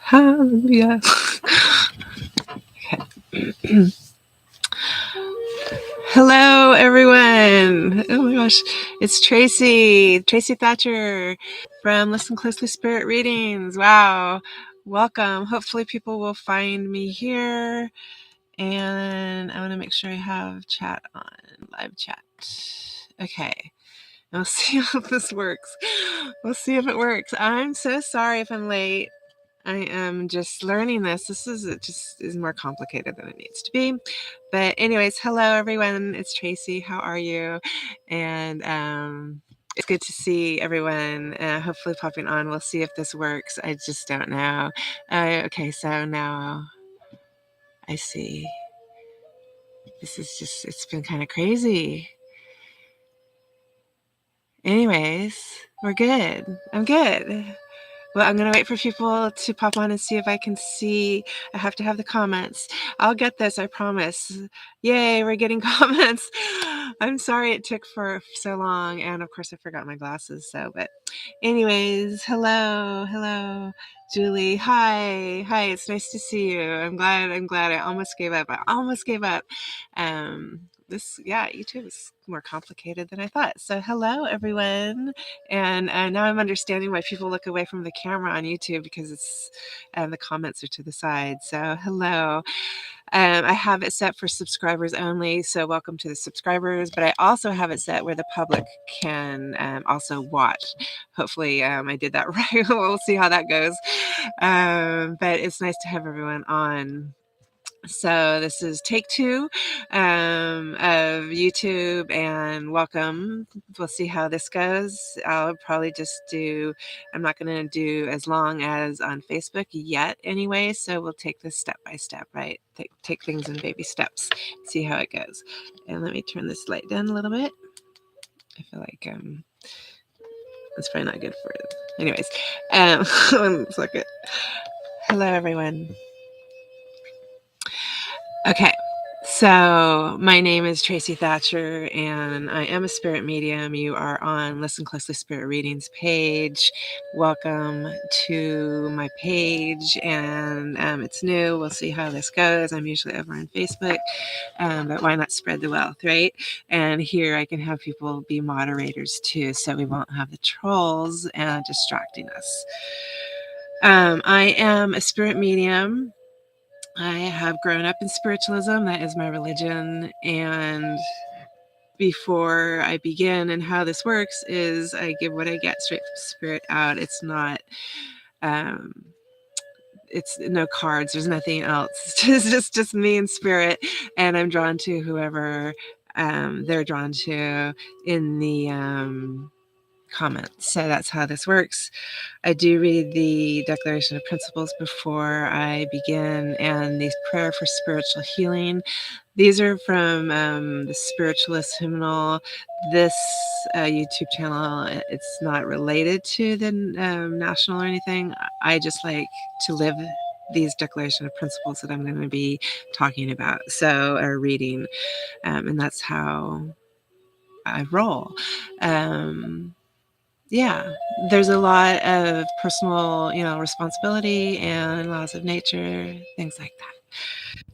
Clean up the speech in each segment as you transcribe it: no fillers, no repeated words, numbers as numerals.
Hallelujah. Hello, everyone. Oh my gosh. It's Tracy Thatcher from Listen Closely Spirit Readings. Wow. Welcome. Hopefully people will find me here. And I want to make sure I have chat on, live chat. Okay. We'll see how this works. We'll see if it works. I'm so sorry if I'm late. I am just learning this. It just is more complicated than it needs to be. But anyways, hello everyone. It's Tracy. How are you? And it's good to see everyone. Hopefully popping on. We'll see if this works. I just don't know. Okay, so now I see. It's been kind of crazy. Anyways, we're good. I'm good. Well, I'm going to wait for people to pop on and see if I can see. I have to have the comments. I'll get this, I promise. Yay, we're getting comments. I'm sorry it took for so long. And of course, I forgot my glasses. But anyways, hello, Julie. Hi. It's nice to see you. I'm glad. I almost gave up. YouTube is more complicated than I thought. So hello, everyone. And now I'm understanding why people look away from the camera on YouTube, because it's the comments are to the side. So hello. I have it set for subscribers only, so welcome to the subscribers, but I also have it set where the public can also watch. Hopefully I did that right. We'll see how that goes. But it's nice to have everyone on. So this is take 2 of YouTube, and welcome. We'll see how this goes. I'll probably just I'm not going to do as long as on Facebook yet anyway, so we'll take this step by step, right? Take things in baby steps, see how it goes. And let me turn this light down a little bit. I feel like it's probably not good for it. Anyways, one second. Hello, everyone. Okay, so my name is Tracy Thatcher, and I am a spirit medium. You are on Listen Closely Spirit Readings page. Welcome to my page, and it's new. We'll see how this goes. I'm usually over on Facebook, but why not spread the wealth, right? And here I can have people be moderators too, so we won't have the trolls distracting us. I am a spirit medium. I have grown up in spiritualism. That is my religion. And before I begin, and how this works is I give what I get straight from spirit out. It's not, it's no cards. There's nothing else. It's just me and spirit. And I'm drawn to whoever they're drawn to in the comments. So that's how this works. I do read the Declaration of Principles before I begin, and the prayer for spiritual healing. These are from the Spiritualist Hymnal. This YouTube channel, it's not related to the national or anything. I just like to live these Declaration of Principles that I'm going to be talking about, or reading, and that's how I roll. Yeah, there's a lot of personal, responsibility and laws of nature, things like that.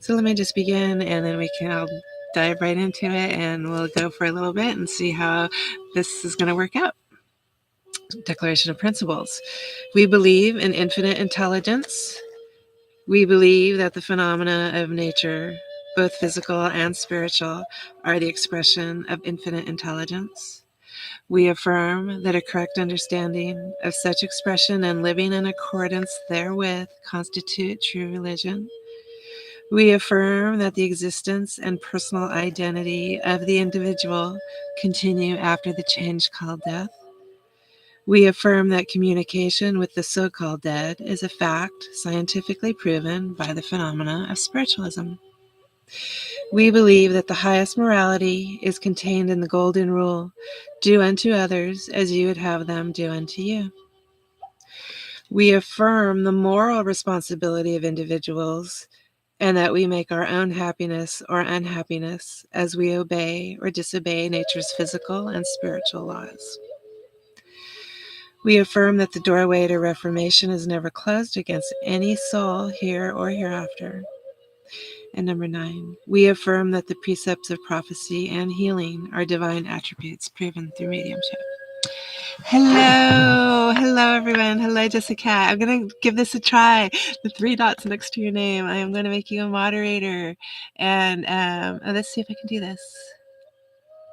So let me just begin, and then I'll dive right into it, and we'll go for a little bit and see how this is going to work out. Declaration of Principles. We believe in infinite intelligence. We believe that the phenomena of nature, both physical and spiritual, are the expression of infinite intelligence. We affirm that a correct understanding of such expression and living in accordance therewith constitute true religion. We affirm that the existence and personal identity of the individual continue after the change called death. We affirm that communication with the so-called dead is a fact scientifically proven by the phenomena of spiritualism. We believe that the highest morality is contained in the golden rule, do unto others as you would have them do unto you. We affirm the moral responsibility of individuals, and that we make our own happiness or unhappiness as we obey or disobey nature's physical and spiritual laws. We affirm that the doorway to reformation is never closed against any soul here or hereafter. And number 9, we affirm that the precepts of prophecy and healing are divine attributes proven through mediumship. Hello, everyone. Hello, Jessica. I'm going to give this a try. The 3 dots next to your name. I am going to make you a moderator. And let's see if I can do this.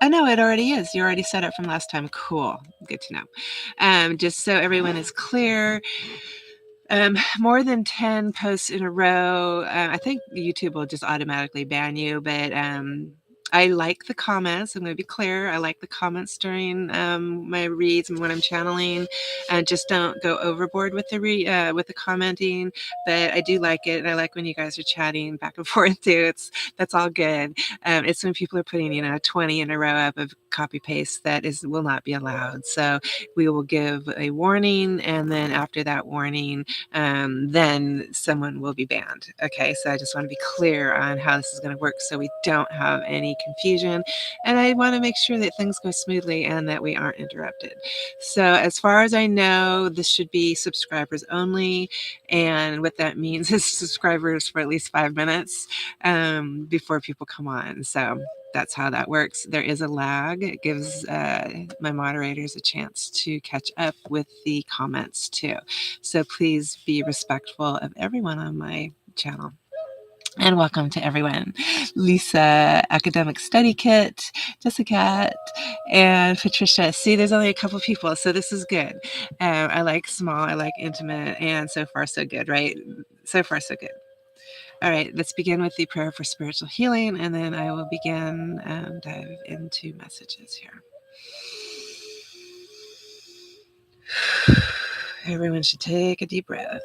Oh, no, it already is. You already set up from last time. Cool. Good to know. Just so everyone is clear, more than 10 posts in a row. I think YouTube will just automatically ban you, but I like the comments. I'm going to be clear. I like the comments during my reads and when I'm channeling. Just don't go overboard with the commenting. But I do like it, and I like when you guys are chatting back and forth too. That's all good. It's when people are putting 20 in a row up of copy paste that will not be allowed. So we will give a warning, and then after that warning, then someone will be banned. Okay, so I just want to be clear on how this is going to work so we don't have any confusion, and I want to make sure that things go smoothly and that we aren't interrupted. So as far as I know, this should be subscribers only, and what that means is subscribers for at least 5 minutes before people come on. So that's how that works. There is a lag. It gives my moderators a chance to catch up with the comments too. So please be respectful of everyone on my channel. And welcome to everyone. Lisa, Academic Study Kit, Jessica, and Patricia. See, there's only a couple people, so this is good. I like small, I like intimate, and so far so good, right? So far so good. All right, let's begin with the prayer for spiritual healing, and then I will begin dive into messages here. Everyone should take a deep breath.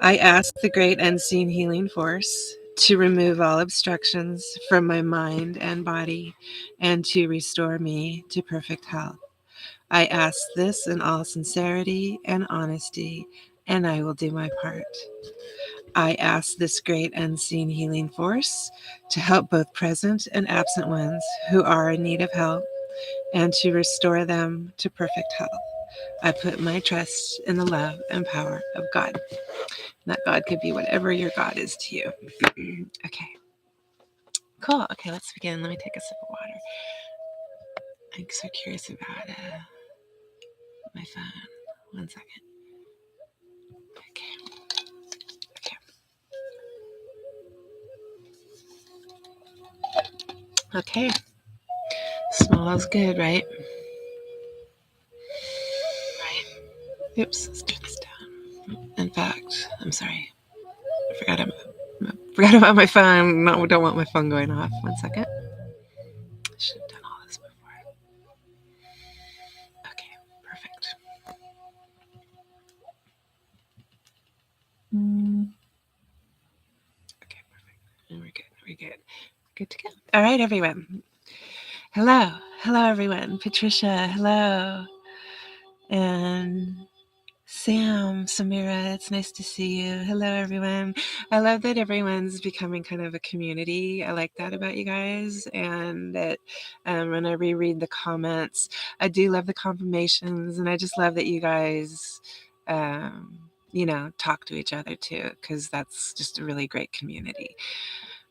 I ask the great unseen healing force to remove all obstructions from my mind and body and to restore me to perfect health. I ask this in all sincerity and honesty, and I will do my part. I ask this great unseen healing force to help both present and absent ones who are in need of help and to restore them to perfect health. I put my trust in the love and power of God. That God could be whatever your God is to you. Okay. Cool. Okay, let's begin. Let me take a sip of water. I'm so curious about my phone. 1 second. Okay. Smells good, right? Oops, let's turn this down. In fact, I'm sorry. I forgot about my phone. No, don't want my phone going off. 1 second. I should have done all this before. Okay, perfect. Okay, perfect. And we're good. Good to go. All right, everyone. Hello, everyone. Patricia, hello. And Sam, Samira, it's nice to see you. Hello, everyone. I love that everyone's becoming kind of a community. I like that about you guys. And that when I reread the comments, I do love the confirmations. And I just love that you guys, talk to each other too, because that's just a really great community.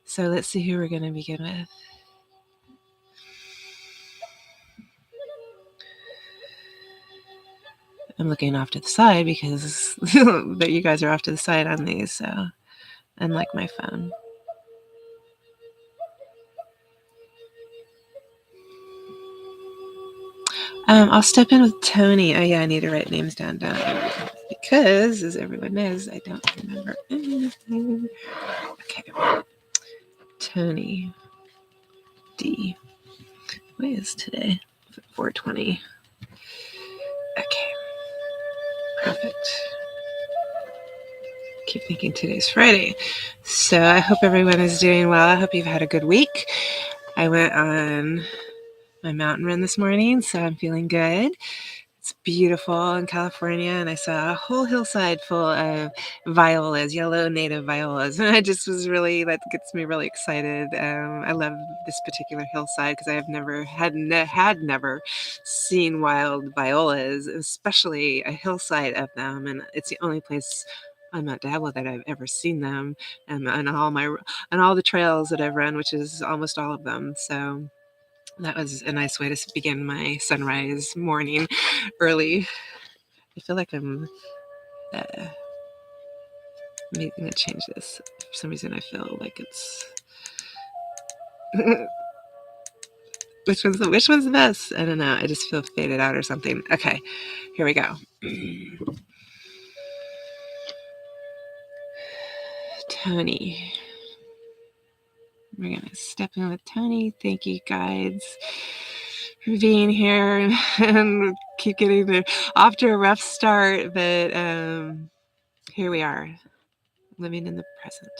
So let's see who we're going to begin with. I'm looking off to the side because that you guys are off to the side on these, so unlike my phone. I'll step in with Tony. Oh yeah, I need to write names down because, as everyone knows, I don't remember anything. Okay, Tony D. What is today? 4:20. Okay, perfect. Keep thinking today's Friday. So I hope everyone is doing well. I hope you've had a good week. I went on my mountain run this morning, so I'm feeling good. It's beautiful in California, and I saw a whole hillside full of violas, yellow native violas, and I just was really that gets me really excited. I love this particular hillside because I have never seen wild violas, especially a hillside of them, and it's the only place on Mount Diablo that I've ever seen them, and on all the trails that I've run, which is almost all of them. So that was a nice way to begin my sunrise morning early. I feel like I'm maybe gonna change this. For some reason, I feel like it's which one's the best? I don't know. I just feel faded out or something. Okay, here we go. Tony. We're gonna step in with Tony. Thank you, guides, for being here and keep getting off to a rough start, but here we are, living in the present.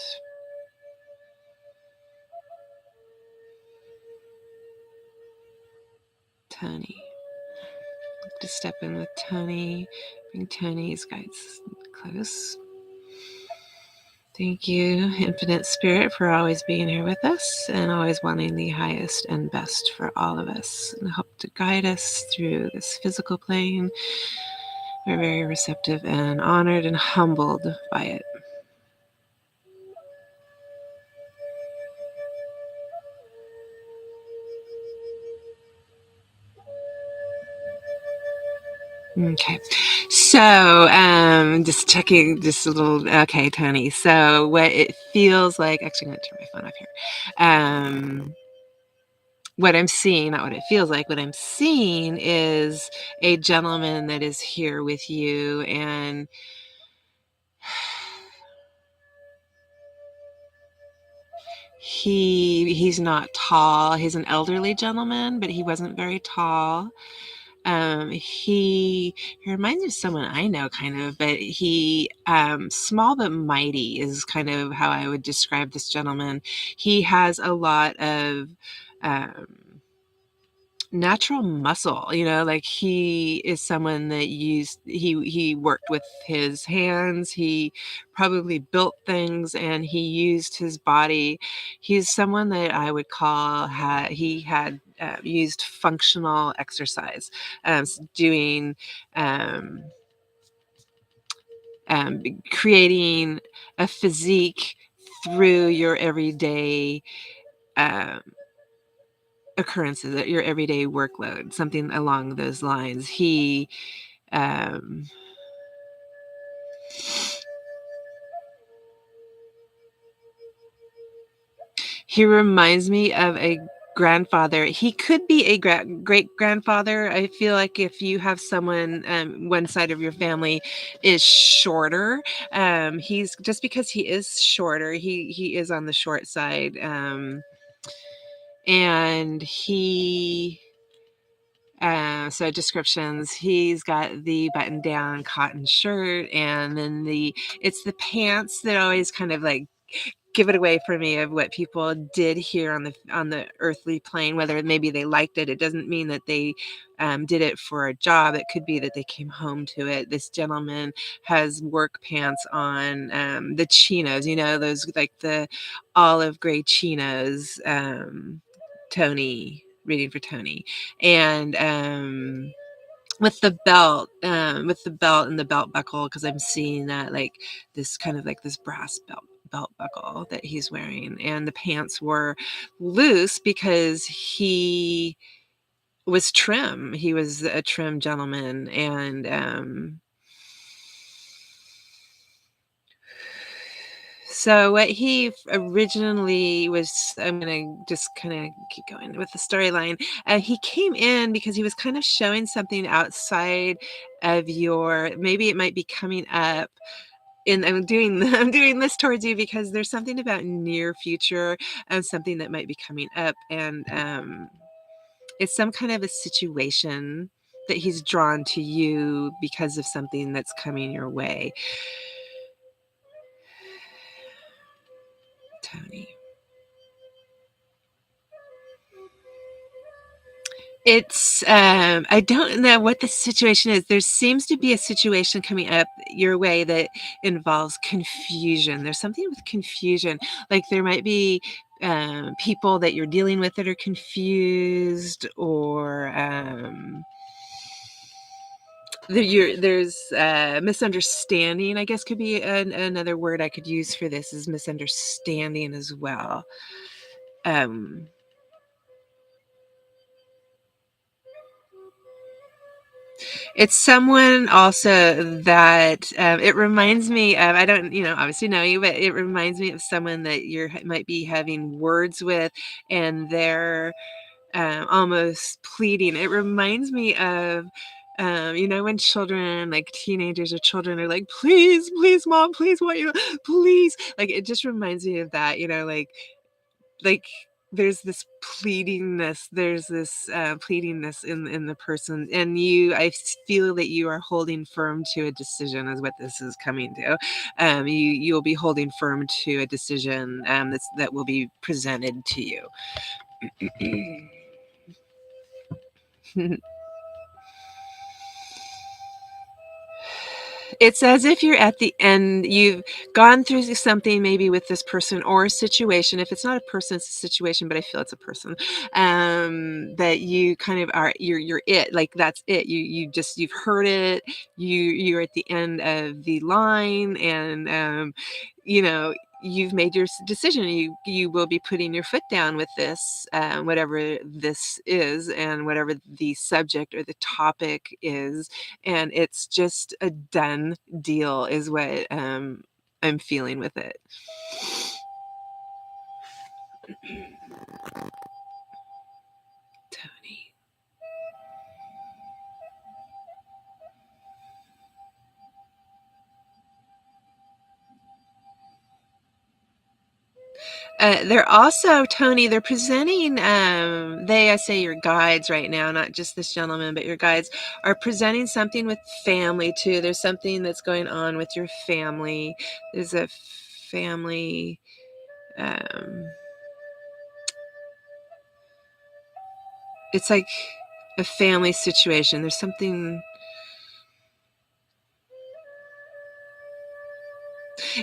Tony. To step in with Tony, bring Tony's guides close. Thank you, Infinite Spirit, for always being here with us and always wanting the highest and best for all of us, and help to guide us through this physical plane. We're very receptive and honored and humbled by it. Okay, so just checking, just a little. Okay, Tony. So what it feels like. Actually, I'm gonna turn my phone off here. What I'm seeing, not what it feels like, what I'm seeing is a gentleman that is here with you, and he's not tall. He's an elderly gentleman, but he wasn't very tall. He reminds me of someone I know, kind of, but he small but mighty is kind of how I would describe this gentleman. He has a lot of natural muscle, like he is someone that he worked with his hands. He probably built things and he used his body. He's someone that I would call he had used functional exercise, doing creating a physique through your everyday um, occurrences, your everyday workload, something along those lines. Um, he reminds me of a grandfather. He could be a great grandfather. I feel like if you have someone, one side of your family is shorter, he's just because he is shorter, he is on the short side, and so descriptions, he's got the button down cotton shirt, and then it's the pants that always kind of like give it away for me of what people did here on the earthly plane. Whether maybe they liked it, it doesn't mean that they did it for a job. It could be that they came home to it. This gentleman has work pants on, the chinos, those like the olive gray chinos. Tony, reading for Tony, and with the belt and the belt buckle, because I'm seeing that like this kind of like this brass belt buckle that he's wearing, and the pants were loose because he was trim. He was a trim gentleman, and so what he originally was, I'm going to just kind of keep going with the storyline. He came in because he was kind of showing something outside of maybe it might be coming up. And I'm doing this towards you because there's something about near future and something that might be coming up. And it's some kind of a situation that he's drawn to you because of something that's coming your way. Tony. It's, I don't know what the situation is. There seems to be a situation coming up your way that involves confusion. There's something with confusion. Like there might be people that you're dealing with that are confused, or there's misunderstanding, I guess could be another word I could use for this, is misunderstanding as well. Um, It's someone also that, it reminds me of, I don't, obviously know you, but it reminds me of someone that you're might be having words with, and they're, almost pleading. It reminds me of, when children, like teenagers or children, are like, "Please, please, mom, please, want you, please." Like, it just reminds me of that, like there's this pleadingness, pleadingness in the person, and feel that you are holding firm to a decision, is what this is coming to. You'll be holding firm to a decision, that will be presented to you. It's as if you're at the end, you've gone through something maybe with this person or a situation. If it's not a person, it's a situation, but I feel it's a person. That you kind of are, you're it, like that's it. You've heard it. You're at the end of the line, and you know, you've made your decision. You will be putting your foot down with this, whatever this is, and whatever the subject or the topic is, and it's just a done deal, is what I'm feeling with it. Tony. They're also, Tony, they're presenting, I say your guides right now, not just this gentleman, but your guides are presenting something with family too. There's something that's going on with your family. There's a family, um, it's like a family situation. There's something,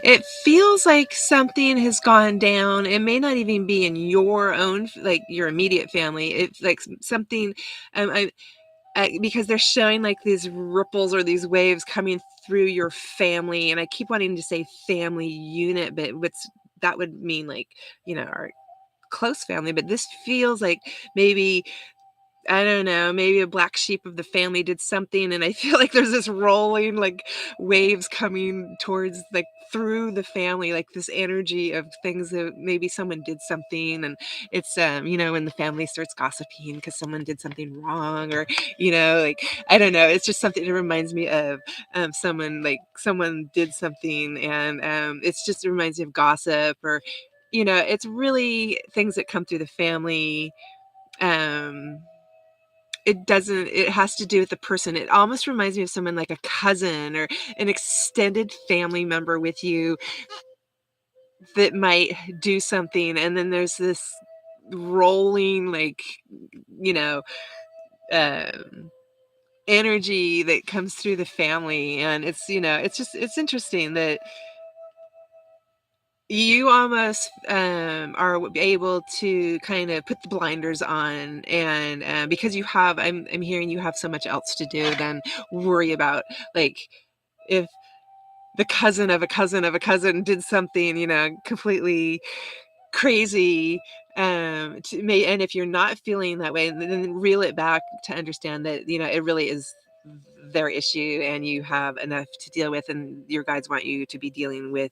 it feels like something has gone down. It may not even be in your own, like your immediate family. It's like something, because they're showing like these ripples or these waves coming through your family. And I keep wanting to say family unit, but that would mean, like, our close family. But this feels like maybe, I don't know, maybe a black sheep of the family did something, and I feel like there's this rolling, like, waves coming towards, like, through the family, like, this energy of things that maybe someone did something, and it's, when the family starts gossiping because someone did something wrong, or, like, I don't know, it's just something that reminds me of, someone did something, and, it reminds me of gossip, or, it's really things that come through the family. um it has to do with the person. It almost reminds me of someone like a cousin or an extended family member with you that might do something, and then there's this rolling, like, you know, um, energy that comes through the family, and it's interesting that you almost, are able to kind of put the blinders on, and, because I'm hearing you have so much else to do than worry about, like, if the cousin of a cousin of a cousin did something, completely crazy, and if you're not feeling that way, then reel it back to understand that, it really is their issue, and you have enough to deal with, and your guides want you to be dealing with,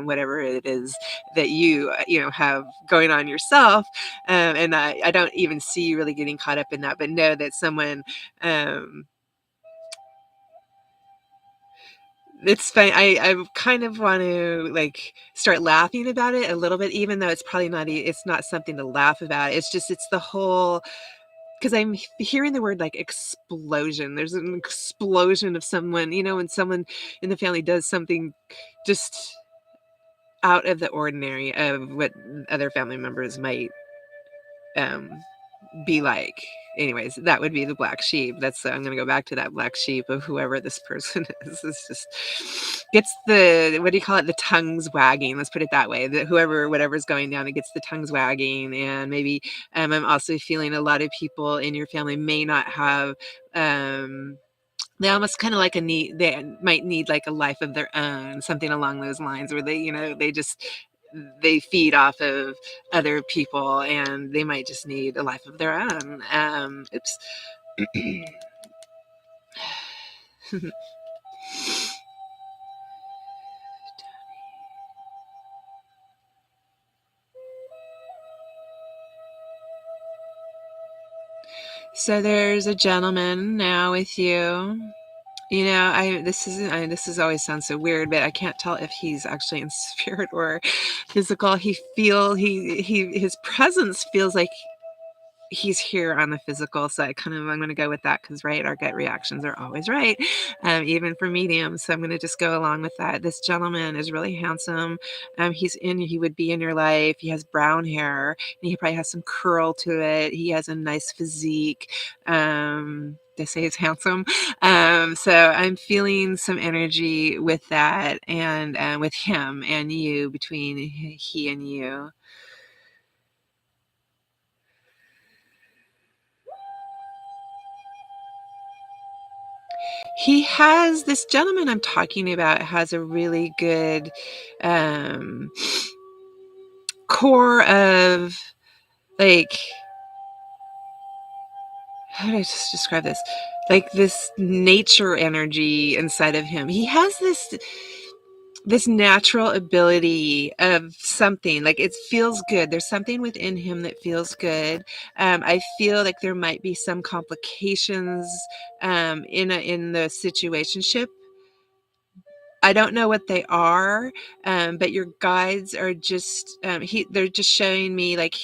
whatever it is that have going on yourself. And I don't even see you really getting caught up in that, but know that someone, um, it's fine. I kind of want to, like, start laughing about it a little bit, even though it's probably not. It's not something to laugh about. It's the whole, because I'm hearing the word like explosion. There's an explosion of someone. When someone in the family does something just out of the ordinary of what other family members might, um be like. Anyways, that would be the black sheep. That's I'm going to go back to that black sheep of whoever this person is. It's just gets the, what do you call it? The tongues wagging. Let's put it that way. That whatever's going down, it gets the tongues wagging. And maybe I'm also feeling a lot of people in your family may not have they almost kind of like they might need like a life of their own, something along those lines, where they feed off of other people and they might just need a life of their own. Oops. So there's a gentleman now with you. You know, this is always sounds so weird, but I can't tell if he's actually in spirit or physical. His presence feels like he's here on the physical side. I'm going to go with that because, right, our gut reactions are always right, even for mediums. So I'm going to just go along with that. This gentleman is really handsome. He would be in your life. He has brown hair and he probably has some curl to it. He has a nice physique. They say he's handsome. So I'm feeling some energy with that, and with him and you, between he and you. This gentleman I'm talking about has a really good core of, like, how do I just describe this? Like this nature energy inside of him. He has this natural ability of something, like it feels good. There's something within him that feels good. I feel like there might be some complications in the situationship. I don't know what they are, but your guides are just they're just showing me like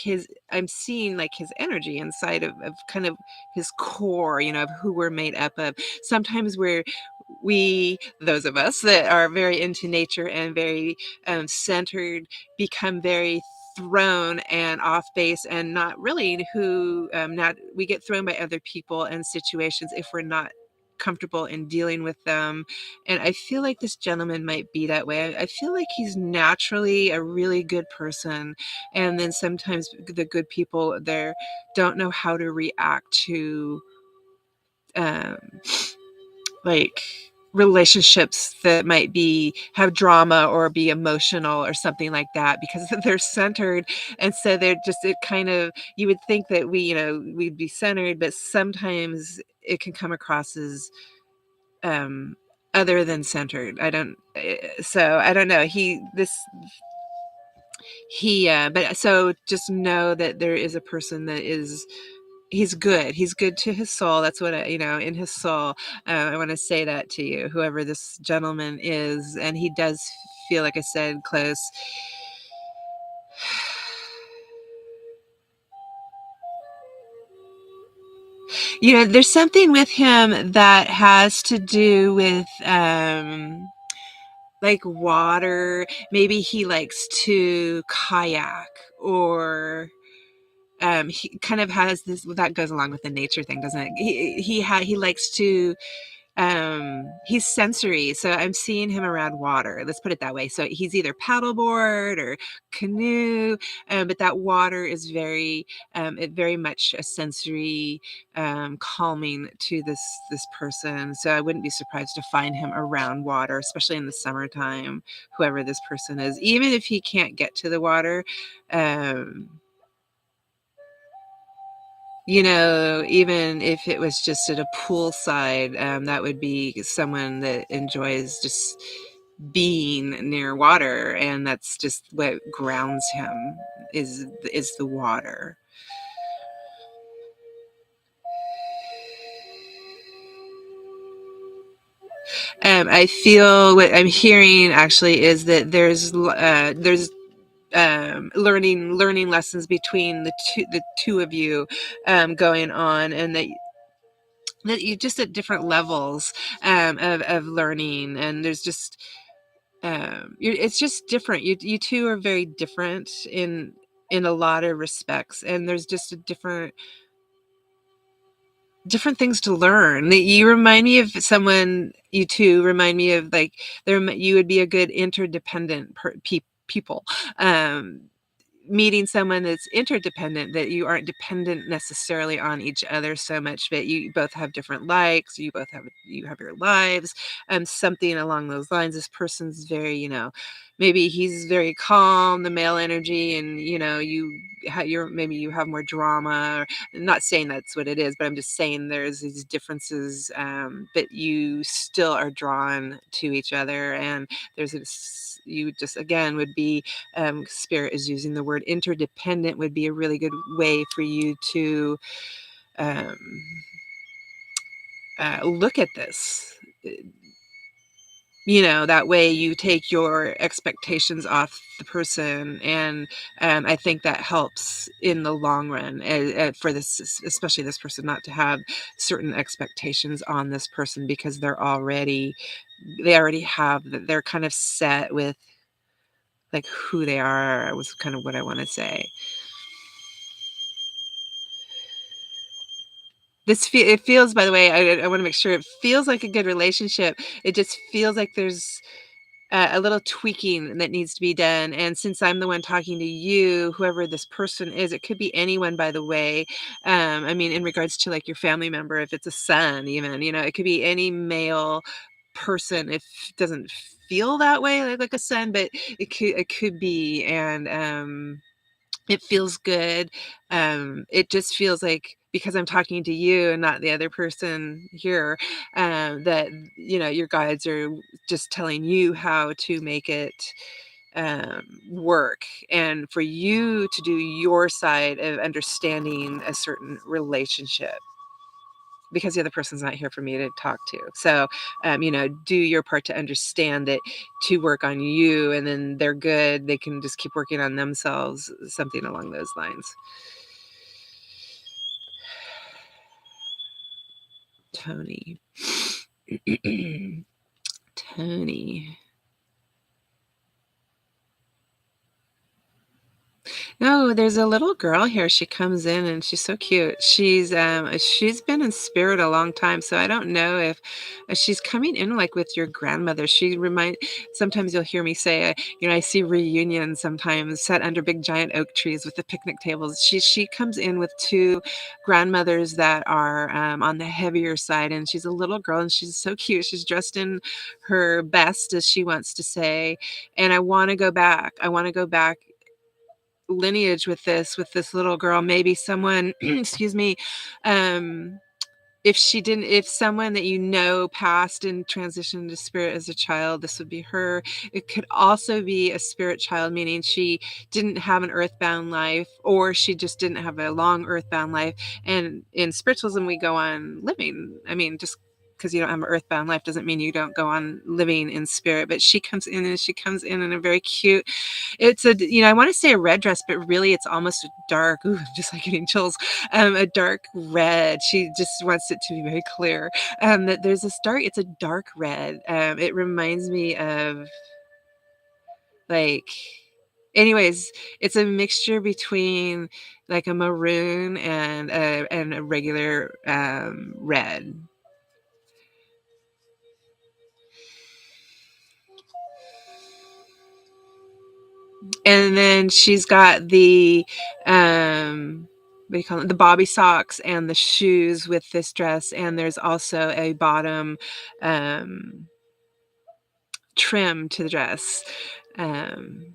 I'm seeing like his energy inside of kind of his core, of who we're made up of. Sometimes those of us that are very into nature and very centered, become very thrown and off base and not really who not we get thrown by other people and situations if we're not comfortable in dealing with them. And I feel like this gentleman might be that way. I feel like he's naturally a really good person, and then sometimes the good people there don't know how to react to um like relationships that might have drama or be emotional or something like that, because they're centered. And so they're just, it kind of, you would think that we'd be centered, but sometimes it can come across as other than centered. I don't know. But so just know that there is a person that is, he's good. He's good to his soul. That's what in his soul. I want to say that to you, whoever this gentleman is, and he does feel, like I said, close. There's something with him that has to do with like water. Maybe he likes to kayak, or he kind of has this, that goes along with the nature thing, doesn't it? He likes to he's sensory, so I'm seeing him around water, let's put it that way. So he's either paddleboard or canoe, but that water is very much a sensory calming to this person. So I wouldn't be surprised to find him around water, especially in the summertime, whoever this person is, even if he can't get to the water. Even if it was just at a poolside, that would be someone that enjoys just being near water, and that's just what grounds him, is the water. I feel what I'm hearing actually is that there's learning lessons between the two of you going on, and that you just at different levels of learning, and there's just it's just different. You two are very different in a lot of respects, and there's just a different different things to learn. You remind me of someone, you two remind me of like, you would be a good interdependent people. Um, Meeting someone that's interdependent, that you aren't dependent necessarily on each other so much, but you both have different likes, you have your lives, something along those lines. This person's very, maybe he's very calm, the male energy, and maybe you have more drama. I'm not saying that's what it is, but I'm just saying there's these differences, but you still are drawn to each other, and there's this, you just again would be, Spirit is using the word interdependent, would be a really good way for you to um, look at this. That way you take your expectations off the person, and I think that helps in the long run, for this, especially this person, not to have certain expectations on this person, because they already have, they're kind of set with like who they are, was kind of what I want to say. It feels, by the way, I want to make sure it feels like a good relationship. It just feels like there's a little tweaking that needs to be done. And since I'm the one talking to you, whoever this person is, it could be anyone, by the way. I mean, in regards to like your family member, if it's a son, even, it could be any male person. If it doesn't feel that way, like a son, but it could be. And it feels good. It just feels like, because I'm talking to you and not the other person here, that your guides are just telling you how to make it work, and for you to do your side of understanding a certain relationship, because the other person's not here for me to talk to. So, do your part to understand it, to work on you, and then they're good. They can just keep working on themselves, something along those lines. Tony. Tony. No, there's a little girl here. She comes in and she's so cute. She's been in spirit a long time, so I don't know if she's coming in like with your grandmother. Sometimes you'll hear me say, I see reunions sometimes set under big giant oak trees with the picnic tables. She comes in with two grandmothers that are on the heavier side, and she's a little girl and she's so cute. She's dressed in her best, as she wants to say. And I want to go back. Lineage with this little girl. Maybe someone excuse me, um if someone that passed and transitioned to spirit as a child, this would be her. It could also be a spirit child, meaning she didn't have an earthbound life, or she just didn't have a long earthbound life. And in spiritualism, we go on living. I mean, just because you don't have an earthbound life doesn't mean you don't go on living in spirit. But she comes in a very cute, it's I want to say a red dress, but really it's almost a dark, ooh, I'm just like getting chills, a dark red. She just wants it to be very clear, that there's this it's a dark red. It reminds me of, like, anyways, it's a mixture between like a maroon and a regular red. And then she's got the what do you call it? The bobby socks and the shoes with this dress, and there's also a bottom trim to the dress. Um,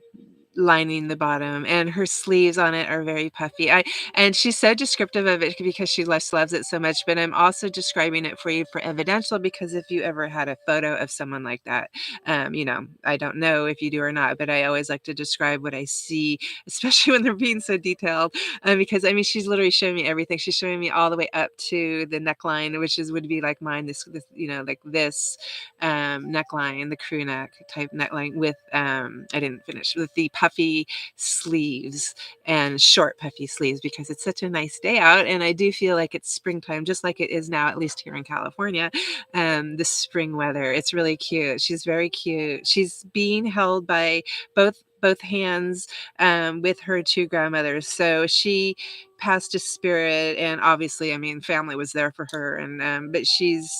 Lining the bottom, and her sleeves on it are very puffy. And she's so descriptive of it because she loves it so much, but I'm also describing it for you for evidential, because if you ever had a photo of someone like that, I don't know if you do or not, but I always like to describe what I see, especially when they're being so detailed, because I mean, she's literally showing me everything. She's showing me all the way up to the neckline, which would be like mine, this like this neckline, the crew neck type neckline with I didn't finish, with the puffy sleeves and short puffy sleeves because it's such a nice day out, and I do feel like it's springtime, just like it is now, at least here in California. The spring weather, it's really cute. She's very cute. She's being held by both hands, with her two grandmothers. So she passed to spirit, and obviously, I mean, family was there for her, and but she's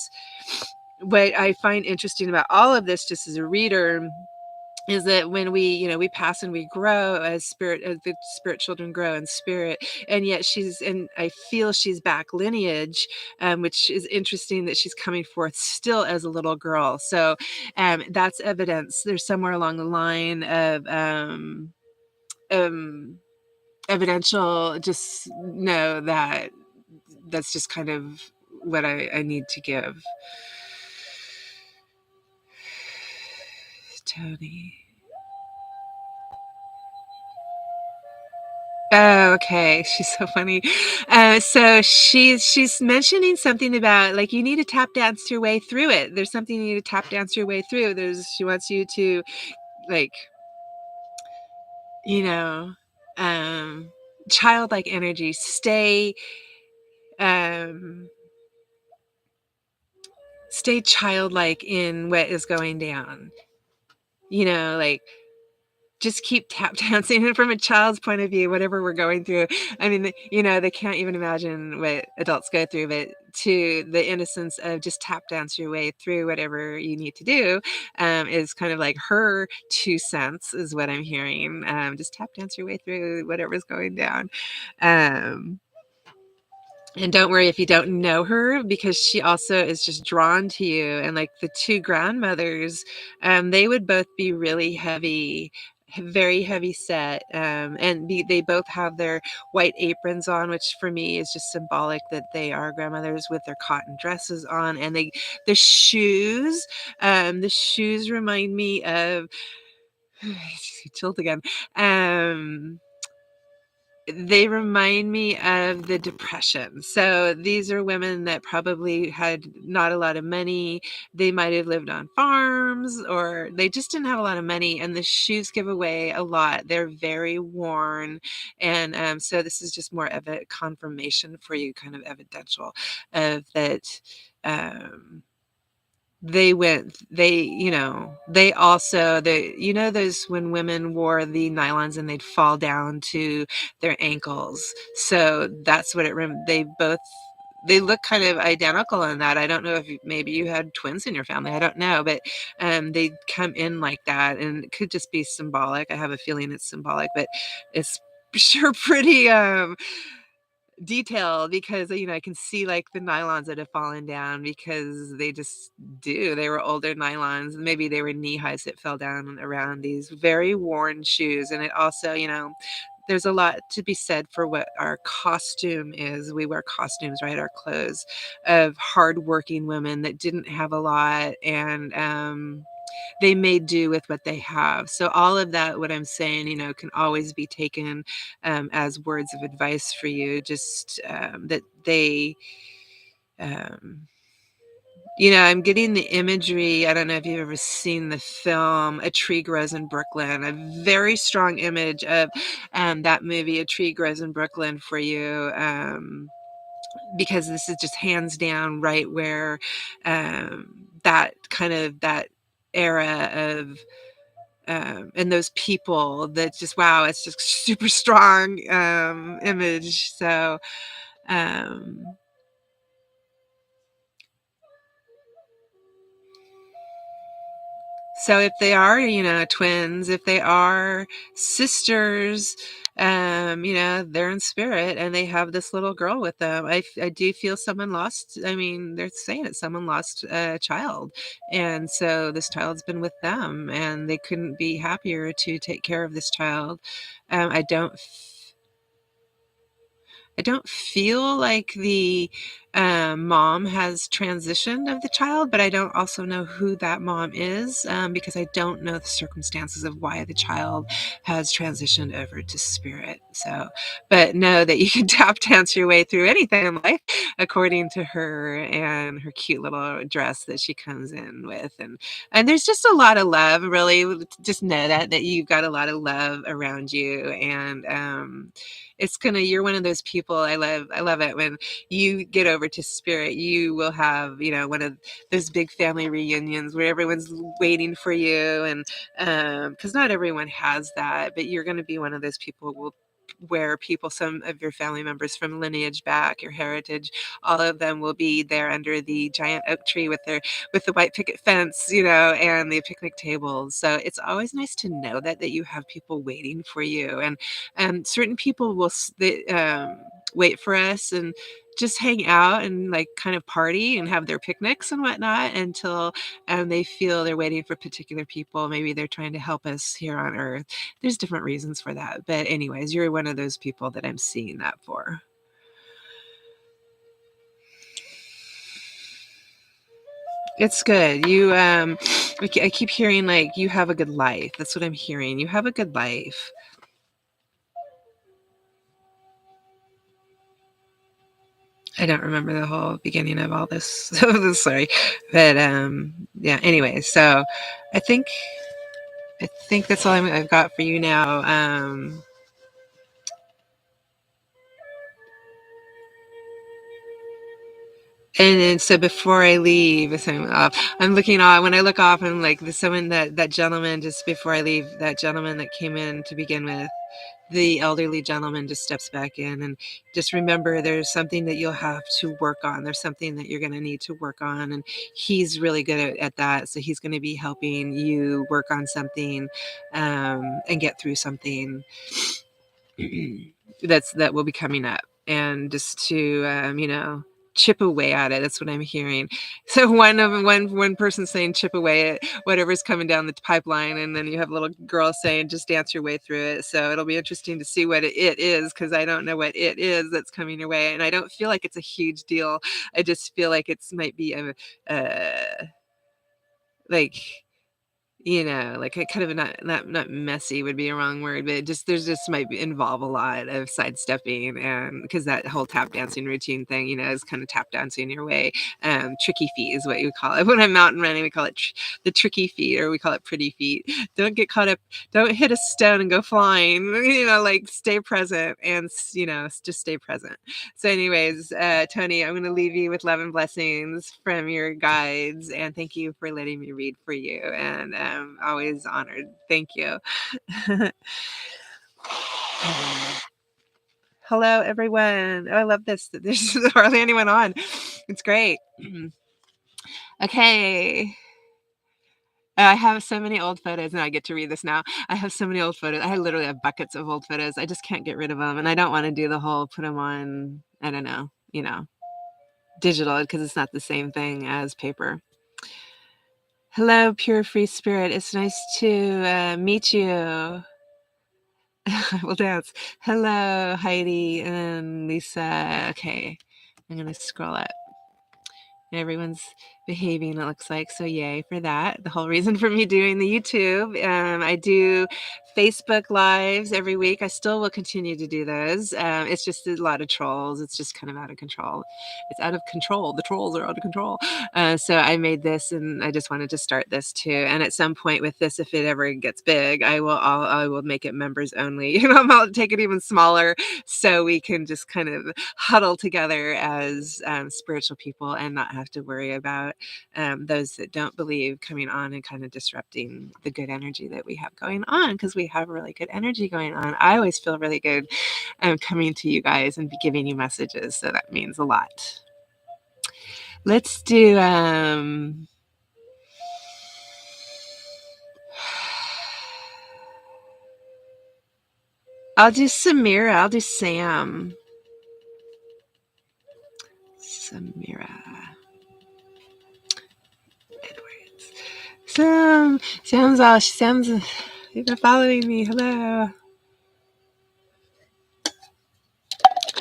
what I find interesting about all of this, just as a reader, is that when we, we pass and we grow as the spirit children grow in spirit, and yet and I feel she's back lineage, which is interesting that she's coming forth still as a little girl. So that's evidence. There's somewhere along the line of um, evidential. Just know that that's just kind of what I need to give. Tony. Oh, okay. She's so funny. So she's mentioning something about, like, you need to tap dance your way through it. There's something you need to tap dance your way through. She wants you to, like, you know, um, childlike energy. Um, stay childlike in what is going down. Like, just keep tap dancing. And from a child's point of view, whatever we're going through, I mean, they can't even imagine what adults go through, but to the innocence of just tap dance your way through whatever you need to do, is kind of like her 2 cents, is what I'm hearing. Just tap dance your way through whatever's going down. And don't worry if you don't know her, because she also is just drawn to you. And like the two grandmothers, they would both be really heavy, very heavy set. And they both have their white aprons on, which for me is just symbolic that they are grandmothers, with their cotton dresses on. And the shoes remind me of, tilt again. They remind me of the Depression. So these are women that probably had not a lot of money. They might have lived on farms, or they just didn't have a lot of money. And the shoes give away a lot. They're very worn. And so this is just more of a confirmation for you, kind of evidential of that. They also, those when women wore the nylons and they'd fall down to their ankles. So that's what they look kind of identical in that. I don't know if maybe you had twins in your family. I don't know, but they come in like that, and it could just be symbolic. I have a feeling it's symbolic, but it's sure pretty detail, because I can see like the nylons that have fallen down, because they just they were older nylons, maybe they were knee highs that fell down around these very worn shoes. And it also, there's a lot to be said for what our costume is. We wear costumes, right? Our clothes, of hardworking women that didn't have a lot, and they made do with what they have. So all of that, what I'm saying, can always be taken as words of advice for you. Just that they, um, I'm getting the imagery. I don't know if you've ever seen the film A Tree Grows in Brooklyn. A very strong image of that movie, A Tree Grows in Brooklyn, for you. Because this is just hands down right where that era of and those people that just, wow, it's just super strong image. So if they are, twins, if they are sisters, they're in spirit and they have this little girl with them. I do feel someone lost. I mean, they're saying that someone lost a child. And so this child's been with them, and they couldn't be happier to take care of this child. I don't feel like the mom has transitioned of the child, but I don't also know who that mom is, because I don't know the circumstances of why the child has transitioned over to spirit. So, but know that you can tap dance your way through anything in life according to her and her cute little dress that she comes in with. And there's just a lot of love, really. Just know that you've got a lot of love around you. And you're one of those people. I love it when you get over to spirit. You will have, one of those big family reunions where everyone's waiting for you. And because not everyone has that, but you're going to be one of those people where some of your family members from lineage back, your heritage, all of them will be there under the giant oak tree with the white picket fence, and the picnic tables. So it's always nice to know that you have people waiting for you. And certain people will wait for us and just hang out and like kind of party and have their picnics and whatnot until they feel they're waiting for particular people. Maybe they're trying to help us here on earth. There's different reasons for that. But anyways, you're one of those people that I'm seeing that for. It's good. I keep hearing like you have a good life. That's what I'm hearing. You have a good life. I don't remember the whole beginning of all this. Sorry. But yeah, anyway, so I think that's all I've got for you now. And then, so before I leave, so I'm looking off. When I look off, I'm like, there's someone that gentleman just before I leave, that gentleman that came in to begin with, the elderly gentleman just steps back in, and just remember there's something that you'll have to work on. There's something that you're going to need to work on, and he's really good at that. So he's going to be helping you work on something, and get through something that will be coming up, and just to chip away at it. That's what I'm hearing. So one person saying chip away at whatever's coming down the pipeline, and then you have a little girl saying just dance your way through it. So it'll be interesting to see what it is, because I don't know what it is that's coming your way, and I don't feel like it's a huge deal. I just feel like it's might be like like a kind of not messy would be a wrong word, but there's just might involve a lot of sidestepping, and because that whole tap dancing routine thing, is kind of tap dancing your way. Tricky feet is what you call it. When I'm mountain running, we call it the tricky feet, or we call it pretty feet. Don't get caught up. Don't hit a stone and go flying. Like stay present, and just stay present. So anyways, Tony, I'm going to leave you with love and blessings from your guides, and thank you for letting me read for you, and I'm always honored. Thank you. Hello, everyone. Oh, I love this. There's hardly anyone on. It's great. Okay. I have so many old photos, and I get to read this now. I have so many old photos. I literally have buckets of old photos. I just can't get rid of them, and I don't want to do the whole put them on, I don't know, digital, because it's not the same thing as paper. Hello, pure free spirit. It's nice to meet you. We'll dance. Hello, Heidi and Lisa. Okay, I'm going to scroll up. Everyone's behaving, it looks like, so yay for that. The whole reason for me doing the YouTube. I do Facebook lives every week. I still will continue to do those. It's just a lot of trolls. It's just kind of out of control. It's out of control. The trolls are out of control. So I made this, and I just wanted to start this too. And at some point with this, if it ever gets big, I will make it members only. I'll take it even smaller, so we can just kind of huddle together as spiritual people, and not have to worry about those that don't believe coming on and kind of disrupting the good energy that we have going on, because we have really good energy going on. I always feel really good coming to you guys and giving you messages, so that means a lot. Let's do I'll do Samira. I'll do Sam. Samira Edwards. Sam's you've been following me. Hello.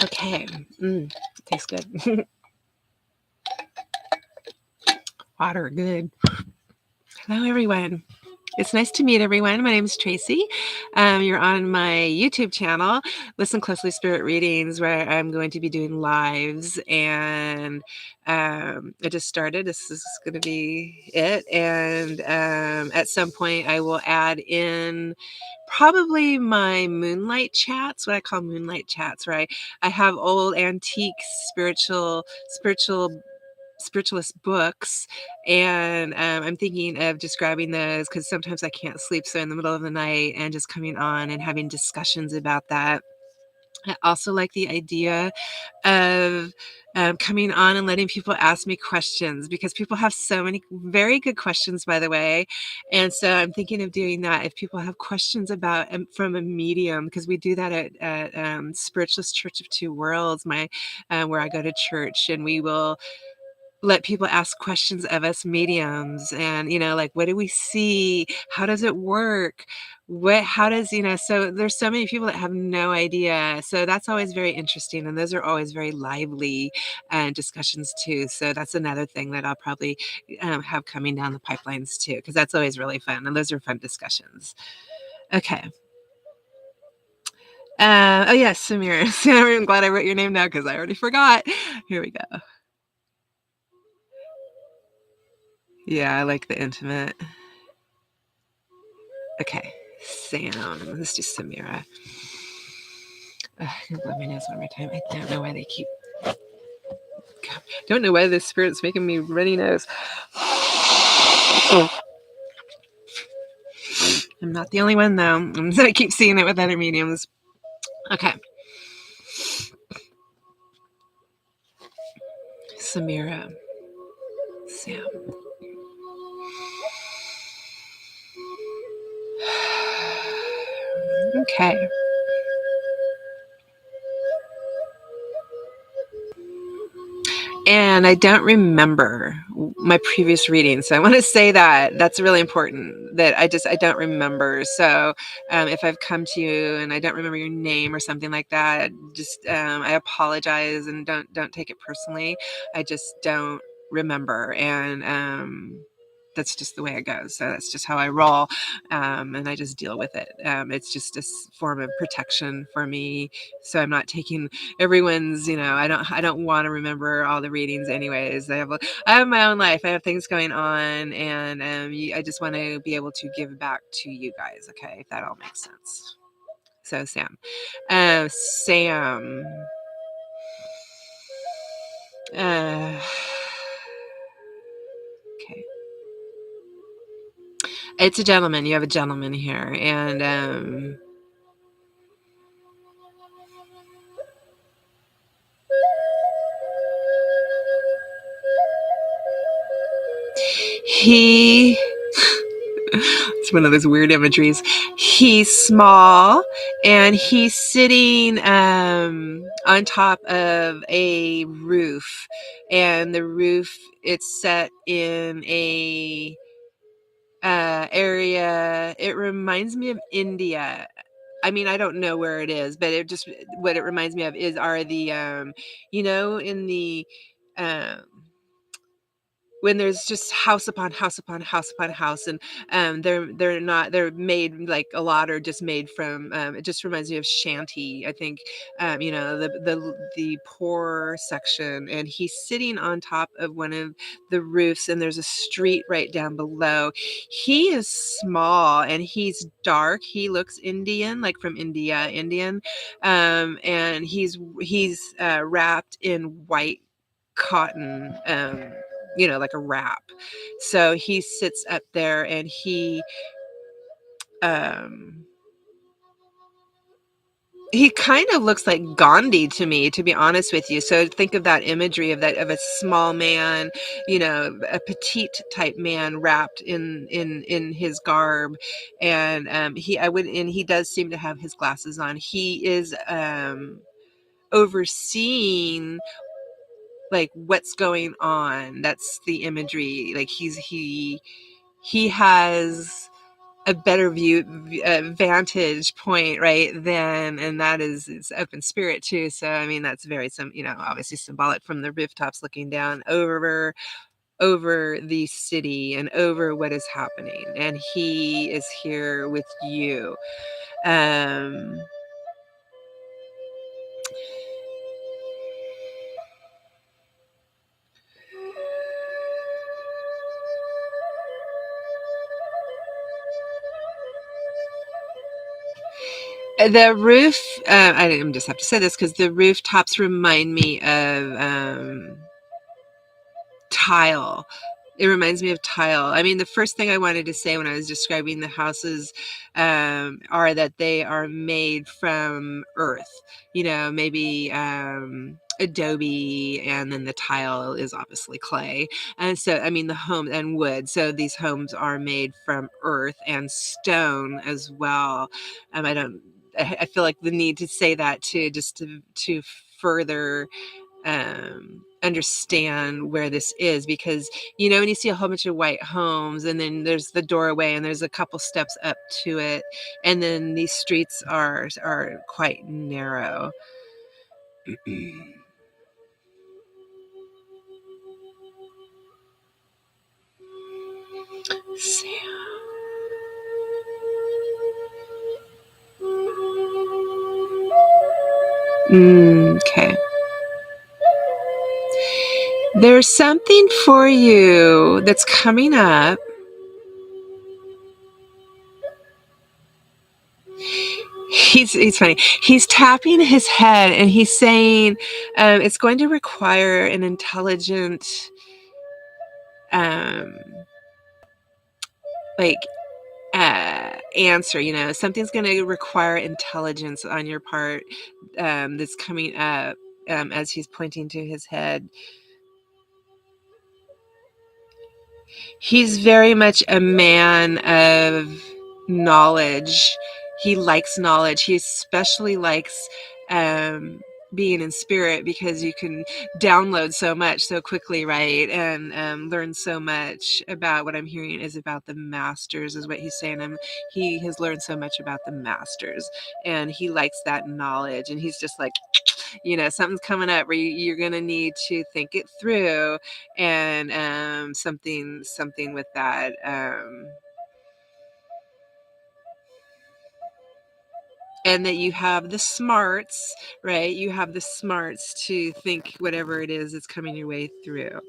Okay. Tastes good. Water, good. Hello, everyone. It's nice to meet everyone. My name is Tracy. You're on my YouTube channel, Listen Closely Spirit Readings, where I'm going to be doing lives. And I just started. This is going to be it. And at some point, I will add in probably my moonlight chats, what I call moonlight chats, where I have old antique spiritualist books, and I'm thinking of just grabbing those because sometimes I can't sleep, so in the middle of the night, and just coming on and having discussions about that. I also like the idea of coming on and letting people ask me questions, because people have so many very good questions, by the way. And so I'm thinking of doing that if people have questions about from a medium, because we do that at Spiritualist Church of Two Worlds, where I go to church, and we will let people ask questions of us mediums, and like, what do we see, how does it work, how does, so there's so many people that have no idea, so that's always very interesting, and those are always very lively discussions too. So that's another thing that I'll probably have coming down the pipelines too, because that's always really fun, and those are fun discussions. Okay. Oh yes, Samira. I'm glad I wrote your name down because I already forgot. Here we go. Yeah, I like the intimate. Okay, Sam. Let's do Samira. I'm gonna blow my nose one more time. I don't know why they keep. Don't know why this spirit's making me runny nose. Oh. I'm not the only one though. I keep seeing it with other mediums. Okay. Samira. Sam. Okay. And I don't remember my previous reading, so I want to say that that's really important, that I don't remember. So if I've come to you and I don't remember your name or something like that, just I apologize, and don't take it personally. I just don't remember, and that's just the way it goes. So that's just how I roll, and I just deal with it. It's just a form of protection for me, so I'm not taking everyone's. I don't want to remember all the readings anyways. I have my own life. I have things going on, and I just want to be able to give back to you guys. Okay, if that all makes sense. So Sam. Okay. It's a gentleman. You have a gentleman here, and he it's one of those weird imageries. He's small, and he's sitting on top of a roof, and the roof, it's set in a area. It reminds me of India. I mean, I don't know where it is, but what it reminds me of are the in the um when there's just house upon house upon house upon house, and they're made like a lot, or just made from it just reminds me of shanty, I think. The poor section, and he's sitting on top of one of the roofs, and there's a street right down below. He is small, and he's dark. He looks Indian, like from Indian, and he's wrapped in white cotton, like a wrap. So he sits up there, and he kind of looks like Gandhi to me, to be honest with you. So think of that imagery of a small man, a petite type man wrapped in his garb, and he does seem to have his glasses on. He is overseeing like what's going on. That's the imagery. Like he has a better vantage point, right? And that is, it's open spirit too. So I mean, that's very obviously symbolic, from the rooftops looking down over over the city and over what is happening, and he is here with you. um the roof, I just have to say this because the rooftops remind me of tile. It reminds me of tile. I mean, the first thing I wanted to say when I was describing the houses are that they are made from earth, maybe adobe, and then the tile is obviously clay. And so, I mean, the home and wood. So these homes are made from earth and stone as well. I feel like the need to say that too, just to further understand where this is, because when you see a whole bunch of white homes and then there's the doorway and there's a couple steps up to it, and then these streets are quite narrow. Okay. There's something for you that's coming up. He's funny. He's tapping his head and he's saying it's going to require an intelligent um like answer. Something's going to require intelligence on your part that's coming up, as he's pointing to his head. He's very much a man of knowledge. He likes knowledge. He especially likes being in spirit, because you can download so much so quickly, right? And learn so much. About what I'm hearing is about the masters, is what he's saying. He has learned so much about the masters, and he likes that knowledge. And he's just like, something's coming up where you're going to need to think it through, and something with that. And that you have the smarts, right? You have the smarts to think whatever it is that's coming your way through.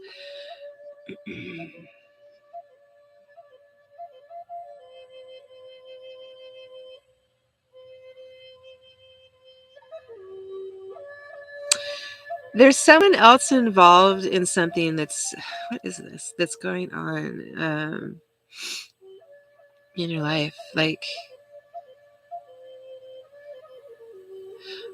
There's someone else involved in something what is this that's going on in your life? Like,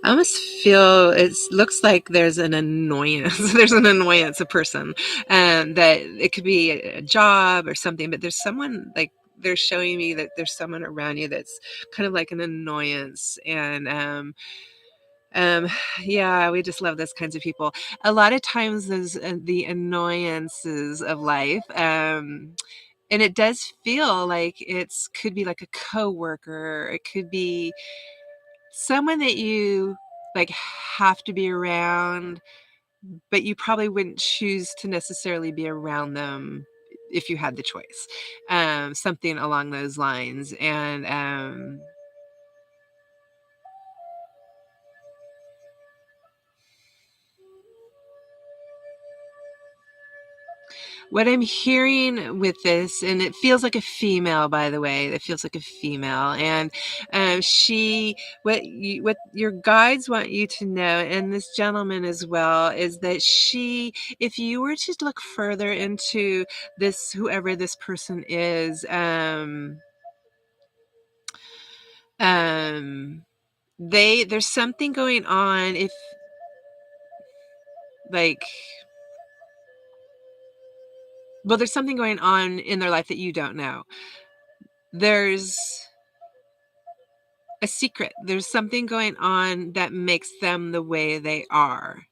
I almost feel it looks like there's an annoyance. There's an annoyance, a person, that it could be a job or something, but there's someone, like, they're showing me that there's someone around you that's kind of like an annoyance. And um, yeah, we just love those kinds of people. A lot of times, those the annoyances of life. And it does feel like it's could be like a coworker. It could be someone that you like have to be around, but you probably wouldn't choose to necessarily be around them if you had the choice. Something along those lines. And what I'm hearing with this, and it feels like a female, by the way, it feels like a female, and what your guides want you to know, and this gentleman as well, is that if you were to look further into this, whoever this person is, there's something going on, if like, well, there's something going on in their life that you don't know. There's a secret. There's something going on that makes them the way they are.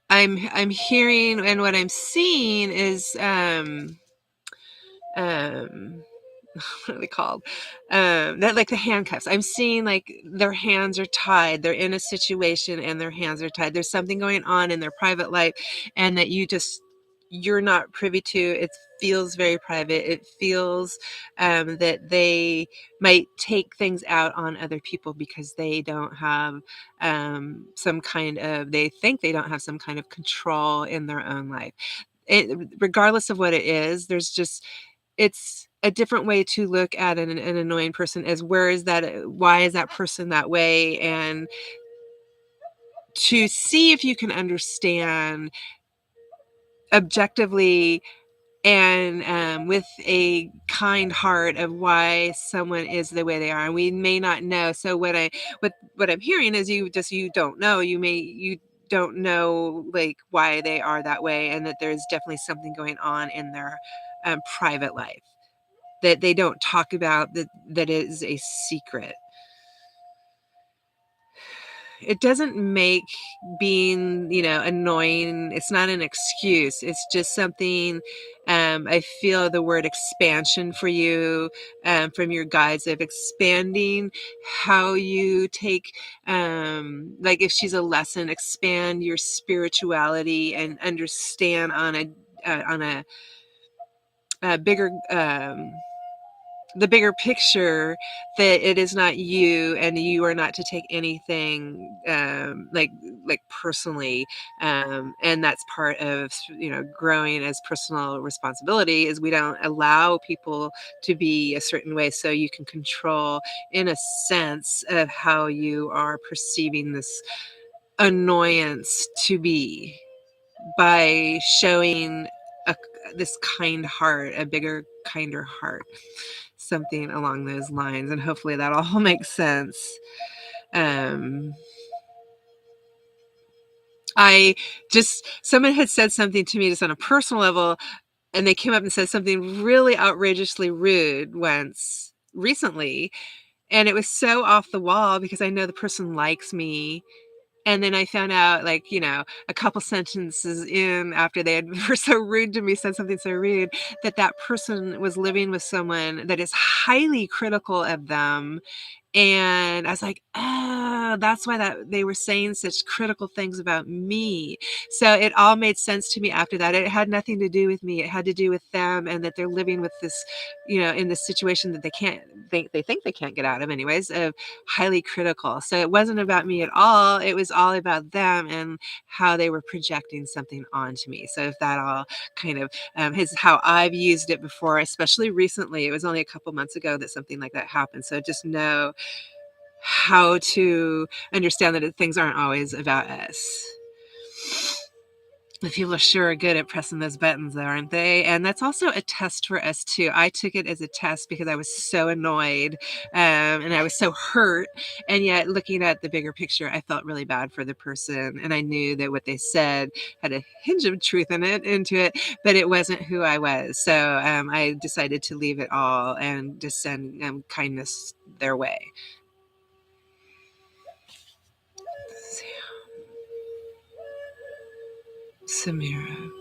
I'm hearing, and what I'm seeing is um what are they called? That like the handcuffs. I'm seeing like their hands are tied. They're in a situation and their hands are tied. There's something going on in their private life, and that you're not privy to. It feels very private. It feels that they might take things out on other people because they don't have they think they don't have some kind of control in their own life. Regardless of what it is, it's a different way to look at an annoying person, as why is that person that way, and to see if you can understand objectively and with a kind heart of why someone is the way they are. And we may not know. So what I'm hearing is you don't know. You don't know like why they are that way, and that there's definitely something going on in their private life that they don't talk about, that is a secret. It doesn't make being, annoying. It's not an excuse. It's just something. I feel the word expansion for you, from your guides, of expanding how you take, like if she's a lesson, expand your spirituality and understand on a bigger, the bigger picture, that it is not you, and you are not to take anything like personally, and that's part of growing as personal responsibility, is we don't allow people to be a certain way, so you can control in a sense of how you are perceiving this annoyance to be, by showing a, this kind heart, a bigger, kinder heart, something along those lines. And hopefully that all makes sense. Someone had said something to me just on a personal level, and they came up and said something really outrageously rude once recently. And it was so off the wall because I know the person likes me. And then I found out, like, a couple sentences in, after they had were so rude to me, said something so rude, that person was living with someone that is highly critical of them. And I was like, oh, that's why that they were saying such critical things about me. So it all made sense to me after that. It had nothing to do with me. It had to do with them, and that they're living with this, in this situation that they think they can't get out of anyways, of highly critical. So it wasn't about me at all. It was all about them and how they were projecting something onto me. So if that all kind of is how I've used it before, especially recently. It was only a couple months ago that something like that happened. So just know how to understand that things aren't always about us. The people sure are good at pressing those buttons, though, aren't they? And that's also a test for us, too. I took it as a test because I was so annoyed, and I was so hurt. And yet, looking at the bigger picture, I felt really bad for the person. And I knew that what they said had a hinge of truth into it, but it wasn't who I was. So I decided to leave it all and just send kindness their way. Samira.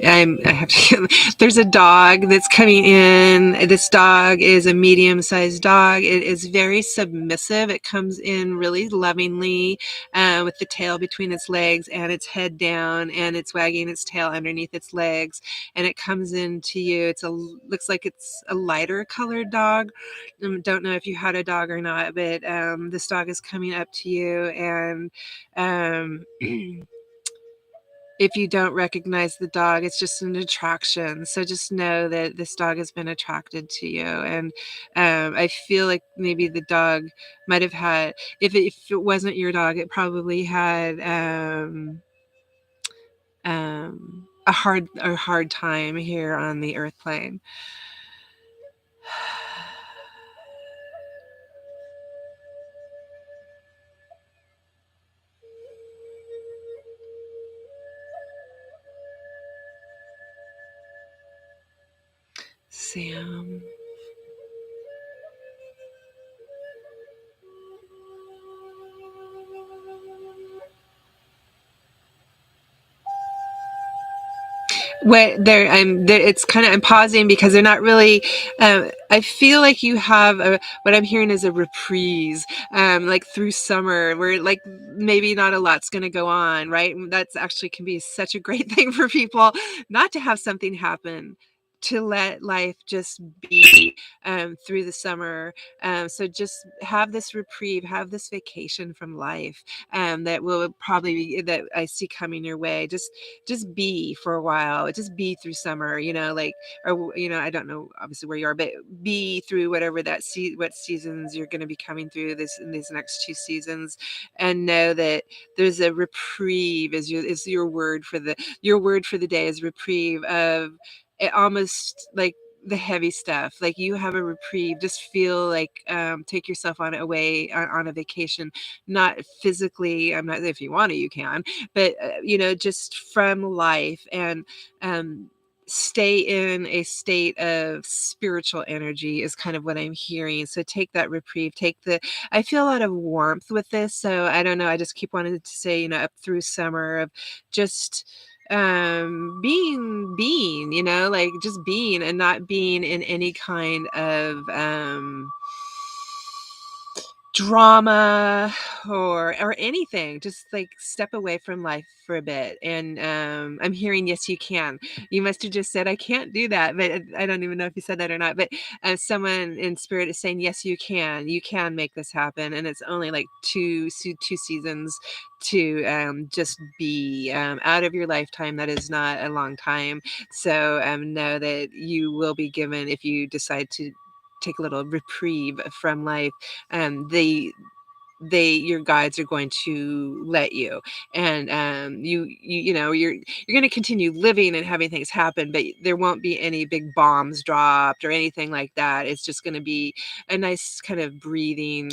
I have to. There's a dog that's coming in. This dog is a medium-sized dog. It is very submissive. It comes in really lovingly, with the tail between its legs and its head down, and it's wagging its tail underneath its legs. And it comes in to you. Looks like it's a lighter colored dog. Don't know if you had a dog or not, but this dog is coming up to you, and if you don't recognize the dog, it's just an attraction. So just know that this dog has been attracted to you. And I feel like maybe the dog might have had, if it wasn't your dog, it probably had a hard time here on the earth plane. Sam. what there I'm there, it's kind of I'm pausing because they're not really I feel like you have what I'm hearing is a reprise, like through summer where like maybe not a lot's going to go on, right? And that's actually can be such a great thing for people not to have something happen, to let life just be through the summer. So just have this reprieve, have this vacation from life, that will probably be, that I see coming your way. Just be for a while, just be through summer, like, or, I don't know obviously where you are, but be through whatever what seasons you're going to be coming through this in these next 2 seasons, and know that there's a reprieve is your word for the day is reprieve of it, almost like the heavy stuff. Like you have a reprieve, just feel like, take yourself away on a vacation, not physically. I'm not, if you want to you can, but just from life, and stay in a state of spiritual energy is kind of what I'm hearing. So take that reprieve, I feel a lot of warmth with this. So I don't know, I just keep wanting to say, up through summer of just being, like just being, and not being in any kind of drama or anything. Just like step away from life for a bit. And I'm hearing, yes you can. You must have just said I can't do that, but I don't even know if you said that or not. But someone in spirit is saying, yes you can make this happen, and it's only like two seasons to just be out of your lifetime. That is not a long time. So know that you will be given, if you decide to take a little reprieve from life, your guides are going to let you. And you're going to continue living and having things happen, but there won't be any big bombs dropped or anything like that. It's just going to be a nice kind of breathing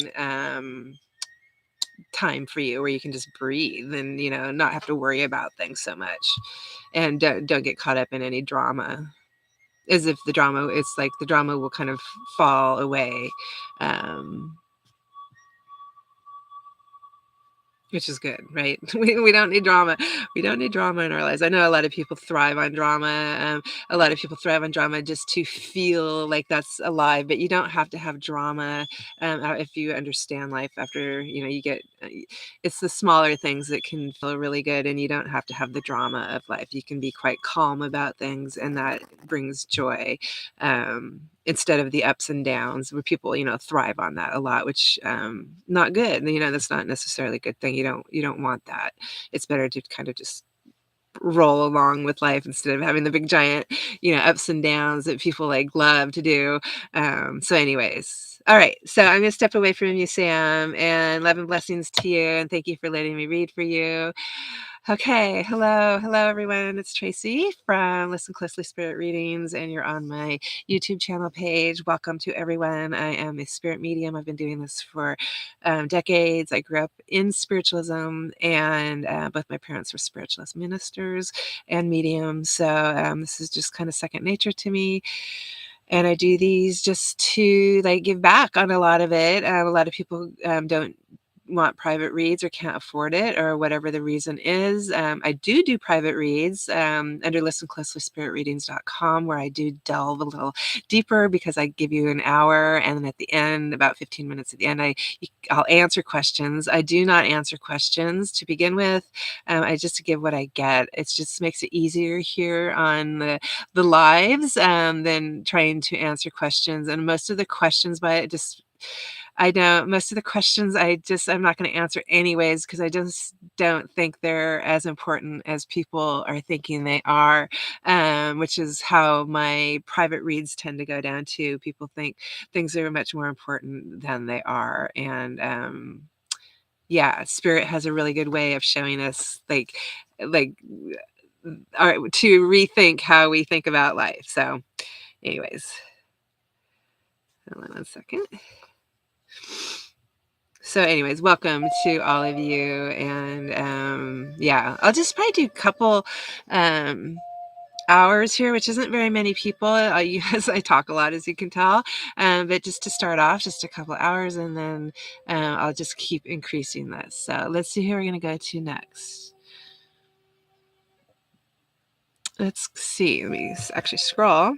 time for you, where you can just breathe and not have to worry about things so much, and don't get caught up in any drama, as if it's like the drama will kind of fall away, um which is good, right? We don't need drama. We don't need drama in our lives. I know a lot of people thrive on drama. A lot of people thrive on drama just to feel like that's alive, but you don't have to have drama, if you understand life. After you get, it's the smaller things that can feel really good, and you don't have to have the drama of life. You can be quite calm about things, and that brings joy. Instead of the ups and downs, where people thrive on that a lot, which not good. That's not necessarily a good thing. You don't want that. It's better to kind of just roll along with life, instead of having the big giant ups and downs that people like love to do. So anyways, all right, so I'm gonna step away from you, Sam, and love and blessings to you, and thank you for letting me read for you. Okay, hello everyone. It's Tracy from Listen Closely Spirit Readings, and you're on my YouTube channel page. Welcome to everyone. I am a spirit medium. I've been doing this for decades. I grew up in spiritualism, and both my parents were spiritualist ministers and mediums. So this is just kind of second nature to me. And I do these just to like give back on a lot of it. A lot of people don't want private reads or can't afford it, or whatever the reason is. I do private reads under listencloselyspiritreadings.com, where I do delve a little deeper, because I give you an hour, and then at the end, about 15 minutes at the end, I'll answer questions. I do not answer questions to begin with. I just give what I get. It just makes it easier here on the lives, than trying to answer questions. And most of the questions most of the questions I'm not going to answer anyways, because I just don't think they're as important as people are thinking they are, which is how my private reads tend to go down too. People think things are much more important than they are. And yeah, spirit has a really good way of showing us like to rethink how we think about life. So anyways, hold on one second. So anyways, welcome to all of you. And yeah, I'll just probably do a couple hours here, which isn't very many people. As I talk a lot, as you can tell, but just to start off, just a couple hours, and then I'll just keep increasing this. So let's see who we're going to go to next. Let's see. Let me actually scroll.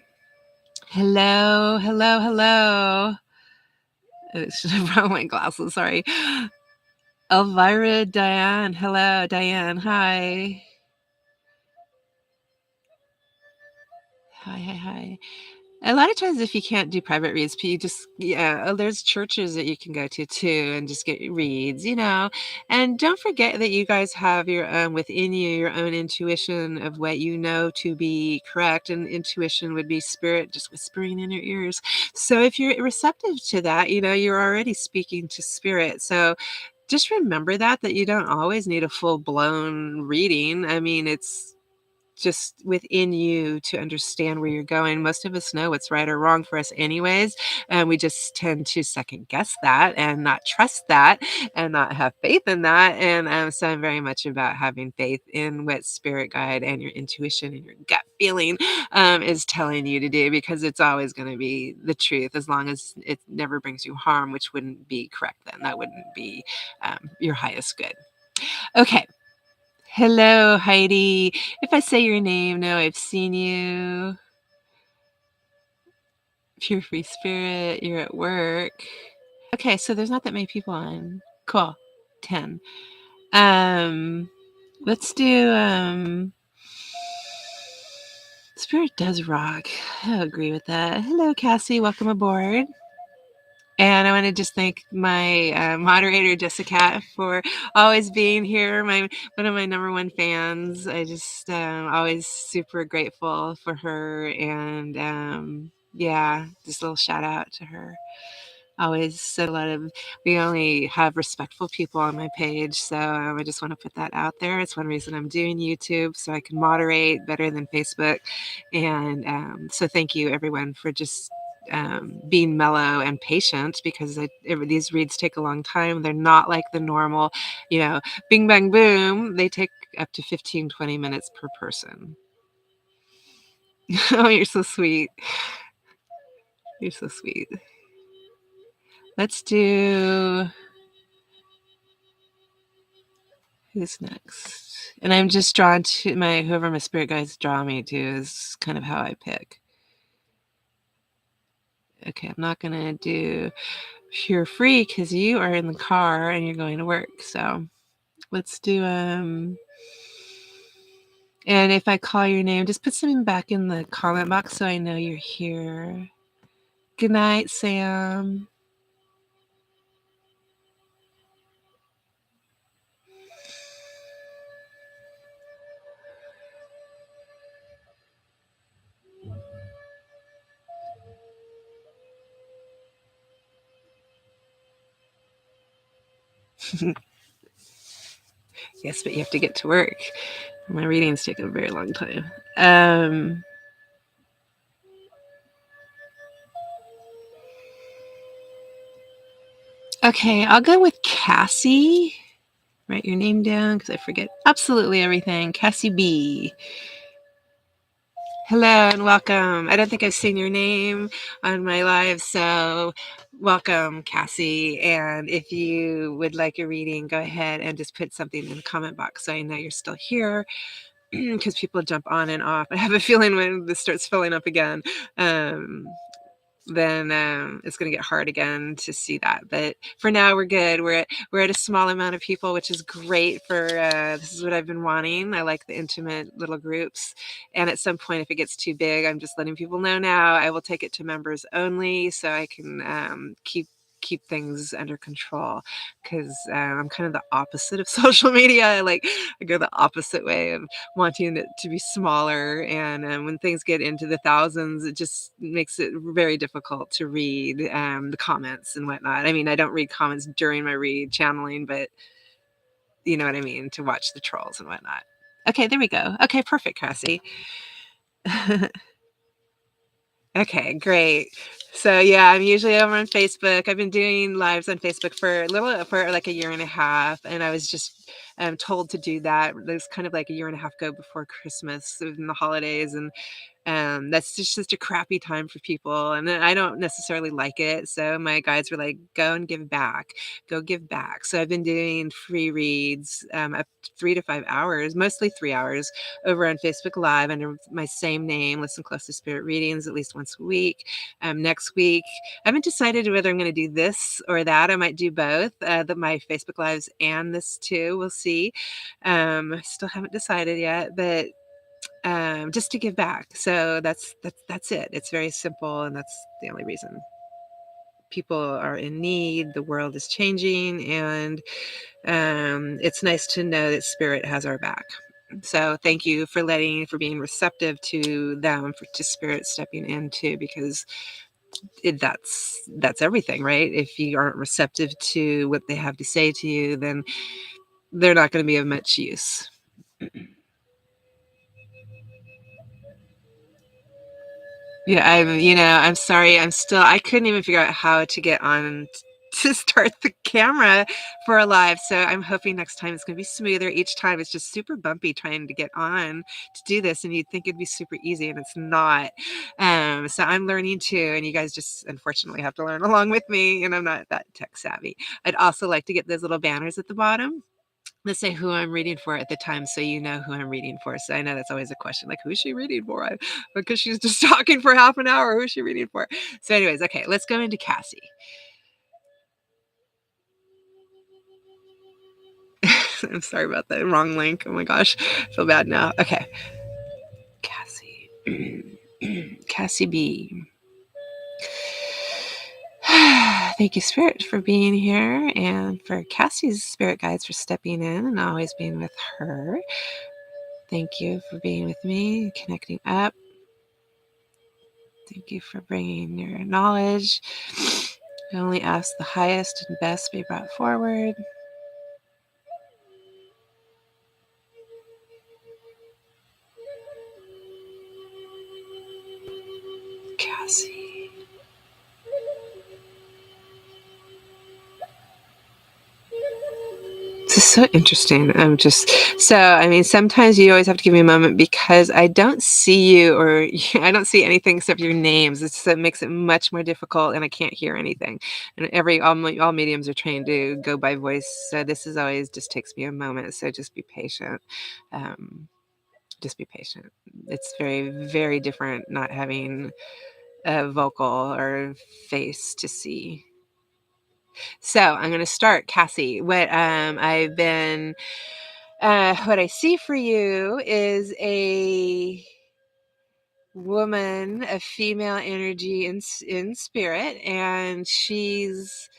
Hello, hello, hello. I should have brought my glasses. Sorry. Elvira Diane. Hello, Diane. Hi. Hi, hi, hi. A lot of times, if you can't do private reads, you just, there's churches that you can go to too and just get reads, And don't forget that you guys have your own, within you, your own intuition of what you know to be correct. And intuition would be spirit just whispering in your ears. So if you're receptive to that, you're already speaking to spirit. So just remember that you don't always need a full blown reading. I mean, it's just within you to understand where you're going. Most of us know what's right or wrong for us anyways, and we just tend to second guess that and not trust that and not have faith in that. And so I'm very much about having faith in what spirit guide and your intuition and your gut feeling is telling you to do, because it's always going to be the truth as long as it never brings you harm, which wouldn't be correct then. That wouldn't be your highest good. Okay. Hello, Heidi. If I say your name, no, I've seen you. Pure Free Spirit, you're at work. Okay, so there's not that many people on. Cool. 10. Let's do Spirit does rock. I agree with that. Hello, Cassie. Welcome aboard. And I want to just thank my moderator, Jessica, for always being here. One of my number one fans. I just always super grateful for her. And yeah, just a little shout out to her. Always said we only have respectful people on my page. So I just want to put that out there. It's one reason I'm doing YouTube, so I can moderate better than Facebook. And so thank you, everyone, for just being mellow and patient, because these reads take a long time. They're not like the normal, bing, bang, boom. They take up to 15-20 minutes per person. Oh, you're so sweet. You're so sweet. Let's do... Who's next? And I'm just drawn to whoever my spirit guides draw me to is kind of how I pick. Okay, I'm not going to do Pure Free because you are in the car and you're going to work. So let's do, and if I call your name, just put something back in the comment box so I know you're here. Good night, Sam. Yes, but you have to get to work. My readings take a very long time. Okay, I'll go with Cassie. Write your name down because I forget absolutely everything. Cassie B. Hello and welcome. I don't think I've seen your name on my live, so welcome, Cassie. And if you would like a reading, go ahead and just put something in the comment box so I know you're still here, because people jump on and off. I have a feeling when this starts filling up again, then it's going to get hard again to see that. But for now, we're good. We're at a small amount of people, which is great for this is what I've been wanting. I like the intimate little groups. And at some point, if it gets too big, I'm just letting people know now. I will take it to members only, so I can keep things under control, because I'm kind of the opposite of social media. I go the opposite way of wanting it to be smaller, and when things get into the thousands, it just makes it very difficult to read the comments and whatnot. I mean, I don't read comments during my read channeling, but you know what I mean, to watch the trolls and whatnot. Okay, there we go. Okay, perfect, Cassie. Okay, great. So yeah, I'm usually over on Facebook. I've been doing lives on Facebook for like a year and a half, and I was just told to do that. It was kind of like a year and a half ago before Christmas and the holidays, and that's just a crappy time for people, and I don't necessarily like it. So my guides were like, "Go and give back, go give back." So I've been doing free reads, up to 3 to 5 hours, mostly 3 hours, over on Facebook Live under my same name. Listen Close to Spirit readings at least once a week. Next week, I haven't decided whether I'm going to do this or that. I might do both, my Facebook Lives and this too. We'll see. I still haven't decided yet, but just to give back. So that's it. It's very simple, and that's the only reason. People are in need. The world is changing, and it's nice to know that Spirit has our back. So thank you for being receptive to them, to Spirit stepping in too, because that's everything, right? If you aren't receptive to what they have to say to you, then they're not going to be of much use. Yeah, I'm sorry. I couldn't even figure out how to get on to start the camera for a live. So I'm hoping next time it's going to be smoother. Each time it's just super bumpy trying to get on to do this. And you'd think it'd be super easy, and it's not. So I'm learning too. And you guys just unfortunately have to learn along with me. And I'm not that tech savvy. I'd also like to get those little banners at the bottom. Let's say who I'm reading for at the time, so you know who I'm reading for. So I know that's always a question, like, who's she reading for? Because she's just talking for half an hour. Who's she reading for? So anyways, okay, let's go into Cassie. I'm sorry about that. Wrong link. Oh my gosh. I feel bad now. Okay. Cassie. Cassie B. Thank you, Spirit, for being here, and for Cassie's spirit guides for stepping in and always being with her. Thank you for being with me, connecting up. Thank you for bringing your knowledge. I only ask the highest and best be brought forward. Cassie. This is so interesting. Sometimes you always have to give me a moment, because I don't see you, or I don't see anything except your names. It makes it much more difficult, and I can't hear anything. And all mediums are trained to go by voice. So this is always just takes me a moment. So just be patient. Just be patient. It's very, very different not having a vocal or face to see. So I'm going to start, Cassie. What I see for you is a woman, a female energy in spirit, and she's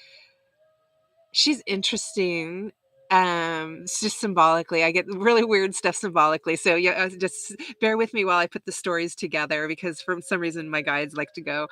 interesting. It's just symbolically, I get really weird stuff symbolically. So yeah, just bear with me while I put the stories together, because for some reason my guides like to go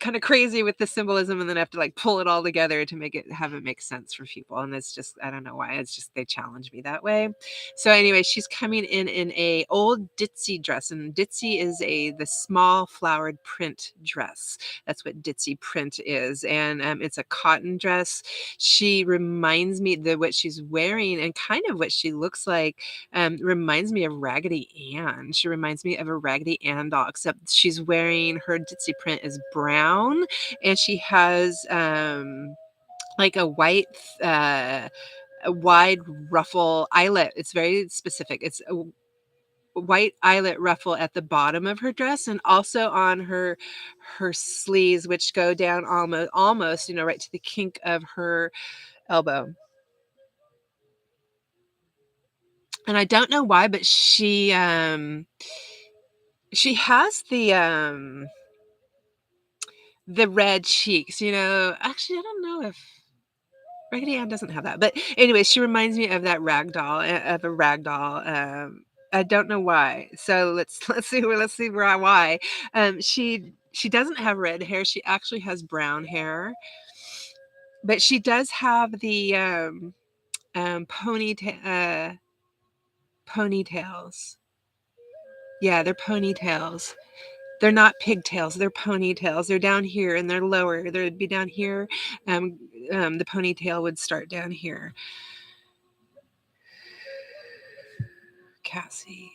kind of crazy with the symbolism, and then I have to like pull it all together to have it make sense for people. And it's just, I don't know why, it's just they challenge me that way. So anyway, she's coming in a old ditzy dress, and ditzy is the small flowered print dress. That's what ditzy print is, and it's a cotton dress. She reminds me what she's wearing and kind of what she looks like, reminds me of Raggedy Ann. She reminds me of a Raggedy Ann doll, except she's wearing, her ditzy print is brown, and she has like a white a wide ruffle eyelet. It's very specific. It's a white eyelet ruffle at the bottom of her dress, and also on her sleeves, which go down almost right to the kink of her elbow. And I don't know why, but she has the red cheeks. Actually, I don't know if Raggedy Ann doesn't have that, but anyway, she reminds me of that rag doll, of a rag doll. I don't know why. So let's see why. She doesn't have red hair. She actually has brown hair, but she does have the ponytails. Yeah, they're ponytails. They're not pigtails. They're ponytails. They're down here, and they're lower. They'd be down here. The ponytail would start down here. Cassie.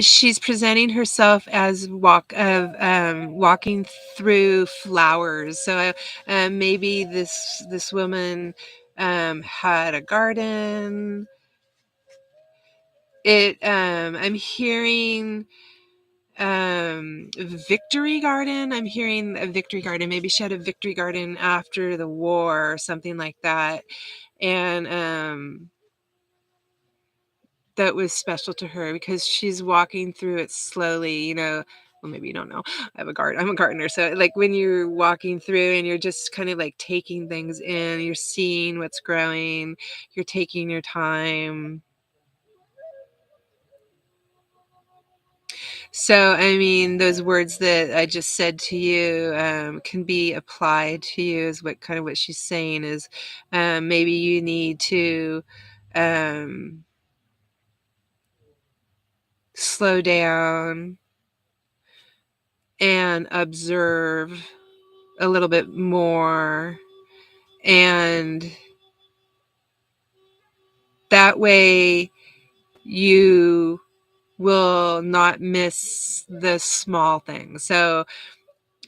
She's presenting herself as walking through flowers. So maybe this woman had a garden. I'm hearing victory garden. I'm hearing a victory garden. Maybe she had a victory garden after the war or something like that. And that was special to her because she's walking through it slowly, well, maybe you don't know. I'm a gardener. So like when you're walking through and you're just kind of like taking things in, you're seeing what's growing, you're taking your time. So, I mean, those words that I just said to you can be applied to you is what she's saying is maybe you need to um, slow down and observe a little bit more, and that way you will not miss the small things. So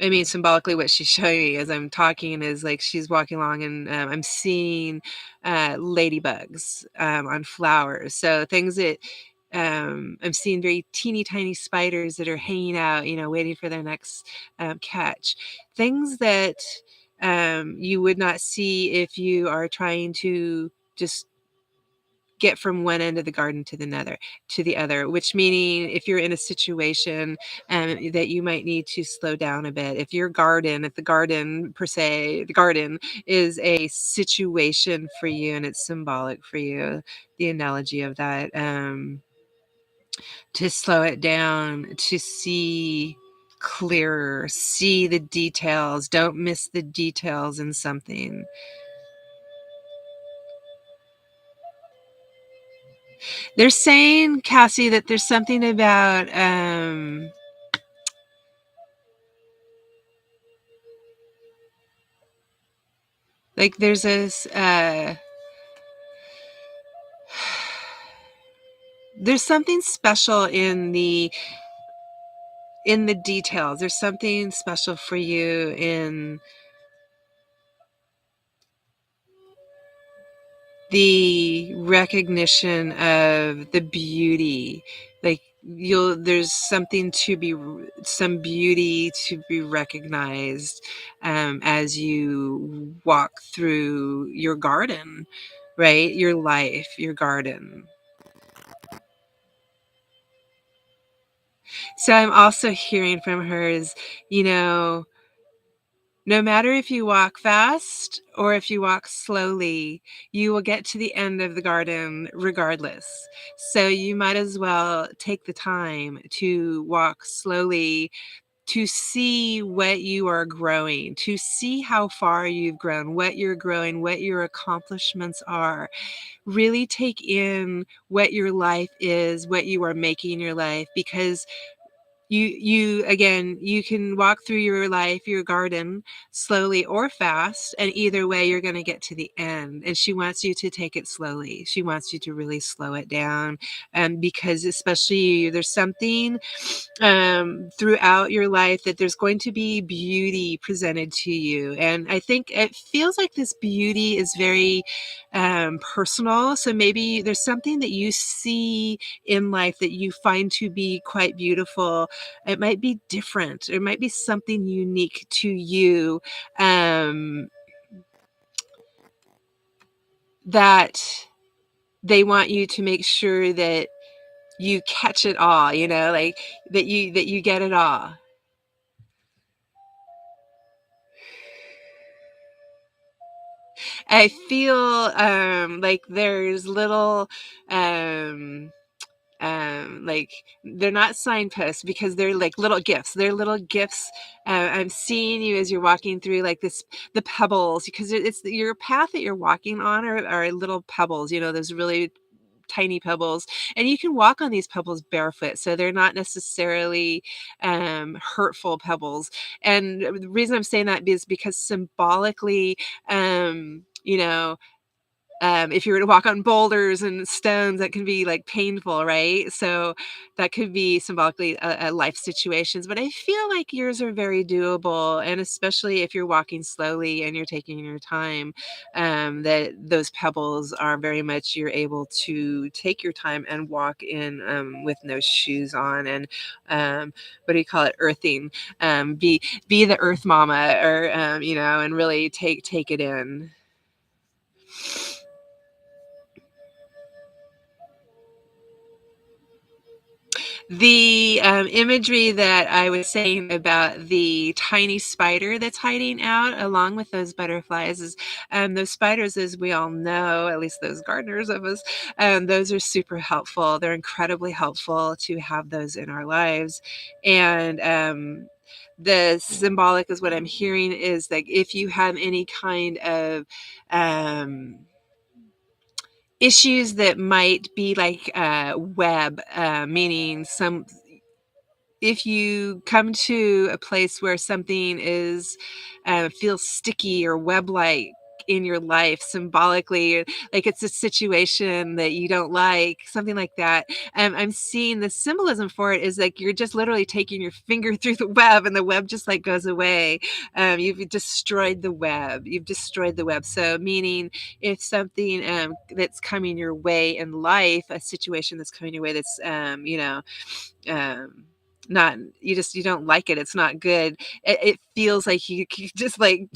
I mean, symbolically, what she's showing me as I'm talking is like she's walking along, and I'm seeing ladybugs on flowers. So things that I'm seeing very teeny tiny spiders that are hanging out, waiting for their next catch. Things that you would not see if you are trying to just get from one end of the garden to the other, which meaning if you're in a situation that you might need to slow down a bit. If the garden per se, the garden is a situation for you and it's symbolic for you, the analogy of that, to slow it down, to see clearer, see the details, don't miss the details in something. They're saying, Cassie, that there's something about like there's this there's something special in the details. There's something special for you in the recognition of the beauty. Like there's some beauty to be recognized as you walk through your garden, right? Your life, your garden. So I'm also hearing from her is, no matter if you walk fast or if you walk slowly, you will get to the end of the garden regardless. So you might as well take the time to walk slowly, to see what you are growing, to see how far you've grown, what you're growing, what your accomplishments are. Really take in what your life is, what you are making in your life, because you can walk through your life, your garden, slowly or fast, and either way you're going to get to the end. And she wants you to take it slowly. She wants you to really slow it down, because especially there's something throughout your life that there's going to be beauty presented to you. And I think it feels like this beauty is very personal. So maybe there's something that you see in life that you find to be quite beautiful. It might be different. It might be something unique to you that they want you to make sure that you catch it all, like that you get it all. I feel like there's little like they're not signposts because they're like little gifts. They're little gifts. I'm seeing you as you're walking through like the pebbles, because it's your path that you're walking on are little pebbles, those really tiny pebbles, and you can walk on these pebbles barefoot, so they're not necessarily hurtful pebbles. And the reason I'm saying that is because symbolically, if you were to walk on boulders and stones, that can be like painful, right? So that could be symbolically a life situations, but I feel like yours are very doable, and especially if you're walking slowly and you're taking your time, that those pebbles are very much you're able to take your time and walk in with no shoes on, and what do you call it? Earthing, be the earth mama, or and really take it in. The imagery that I was saying about the tiny spider that's hiding out along with those butterflies is those spiders, as we all know, at least those gardeners of us, those are super helpful. They're incredibly helpful to have those in our lives. And the symbolic is what I'm hearing is like if you have any kind of issues that might be like web, meaning some if you come to a place where something is feels sticky or web-like in your life symbolically, like it's a situation that you don't like, something like that. I'm seeing the symbolism for it is like you're just literally taking your finger through the web and the web just like goes away. You've destroyed the web. You've destroyed the web. So meaning if something that's coming your way in life, a situation that's coming your way that's um, not you don't like it, it's not good, it feels like you can just like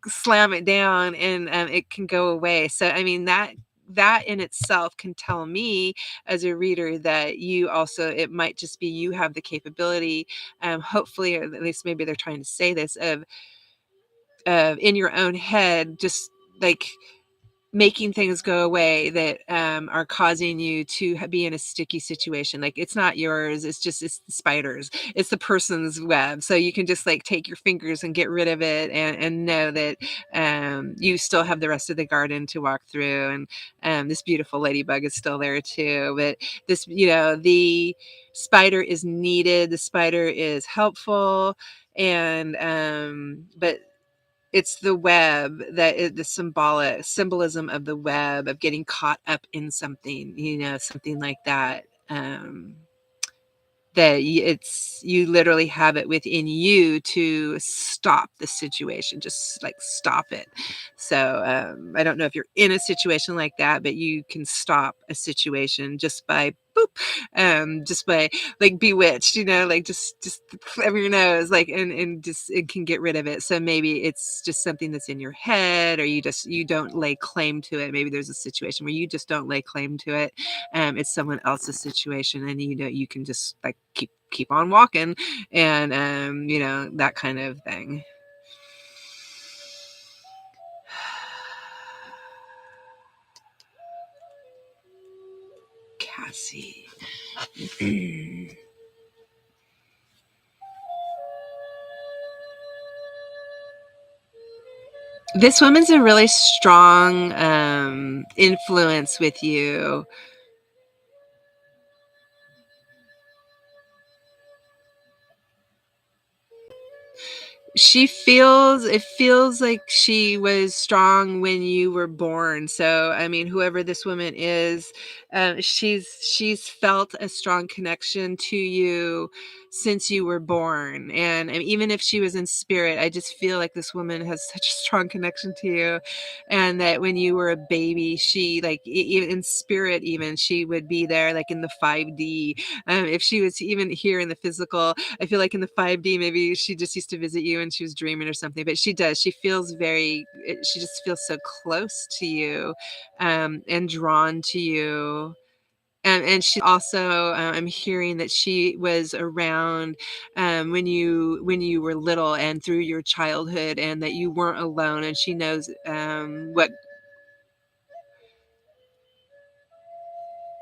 slam it down and it can go away. So I mean that in itself can tell me as a reader that you also it might just be you have the capability, hopefully, or at least maybe they're trying to say this, of in your own head just like making things go away that are causing you to be in a sticky situation. Like it's not yours, it's the spiders, it's the person's web. So you can just like take your fingers and get rid of it, and know that you still have the rest of the garden to walk through, and this beautiful ladybug is still there too. But this, the spider is needed, the spider is helpful, and but it's the web that is the symbolism of the web, of getting caught up in something, something like that. That it's you literally have it within you to stop the situation, just like stop it. So I don't know if you're in a situation like that, but you can stop a situation just by boop, just by like bewitched, like just cover your nose, like and just it can get rid of it. So maybe it's just something that's in your head, or you don't lay claim to it. Maybe there's a situation where you just don't lay claim to it. It's someone else's situation, and you can just like keep on walking, and that kind of thing. Cassie. This woman's a really strong influence with you. It feels like she was strong when you were born. So I mean, whoever this woman is, she's felt a strong connection to you since you were born. And even if she was in spirit, I just feel like this woman has such a strong connection to you, and that when you were a baby, she like even in spirit, even she would be there like in the 5D. If she was even here in the physical, I feel like in the 5D, maybe she just used to visit you and she was dreaming or something, but she does. She just feels so close to you, and drawn to you. And she also, I'm hearing that she was around when you were little and through your childhood, and that you weren't alone. And she knows what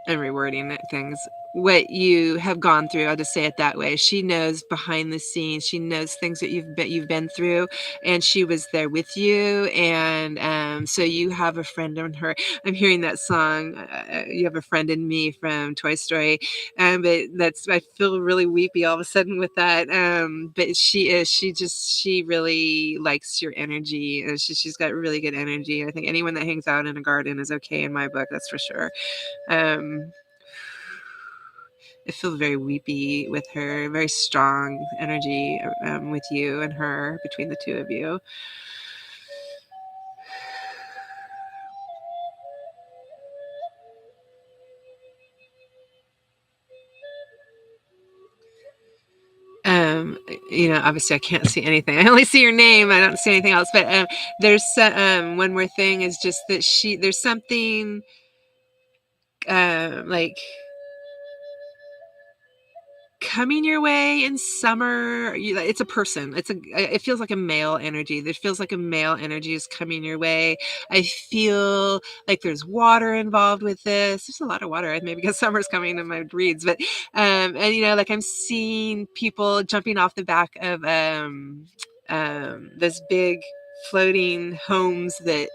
I'm rewording things. what you have gone through. I'll just say it that way. She knows behind the scenes. She knows things that you've been through, and she was there with you. And so you have a friend in her. I'm hearing that song. You have a friend in me from Toy Story, but that's I feel really weepy all of a sudden with that. But she really likes your energy, and she's got really good energy. I think anyone that hangs out in a garden is okay in my book. That's for sure. I feel very weepy with her, very strong energy with you and her, between the two of you. Um, obviously I can't see anything. I only see your name. I don't see anything else. But there's one more thing is just that there's something like coming your way in summer. It's a person. It feels like a male energy. There feels like a male energy is coming your way. I feel like there's water involved with this. There's a lot of water, maybe because summer's coming in my reads. But and like I'm seeing people jumping off the back of those big floating homes that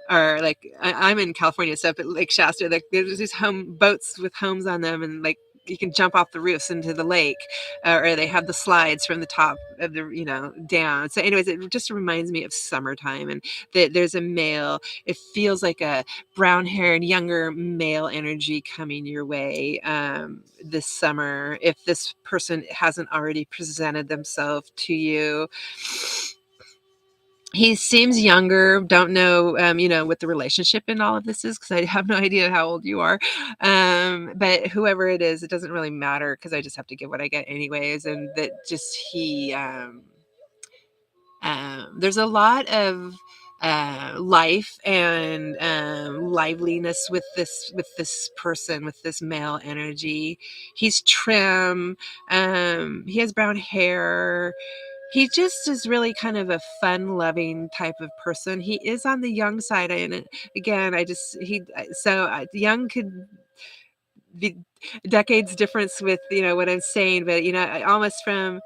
are like, I'm in California stuff, but Lake Shasta, like there's these boats with homes on them, and like you can jump off the roofs into the lake, or they have the slides from the top of the down. So anyways, it just reminds me of summertime, and that there's a male. It feels like a brown-haired younger male energy coming your way this summer, if this person hasn't already presented themselves to you. He seems younger. Don't know, what the relationship in all of this is, because I have no idea how old you are. But whoever it is, it doesn't really matter, because I just have to get what I get anyways. And that just there's a lot of life and liveliness with this person, with this male energy. He's trim. He has brown hair. He just is really kind of a fun-loving type of person. He is on the young side, and again, young could be decades difference with what I'm saying, but almost from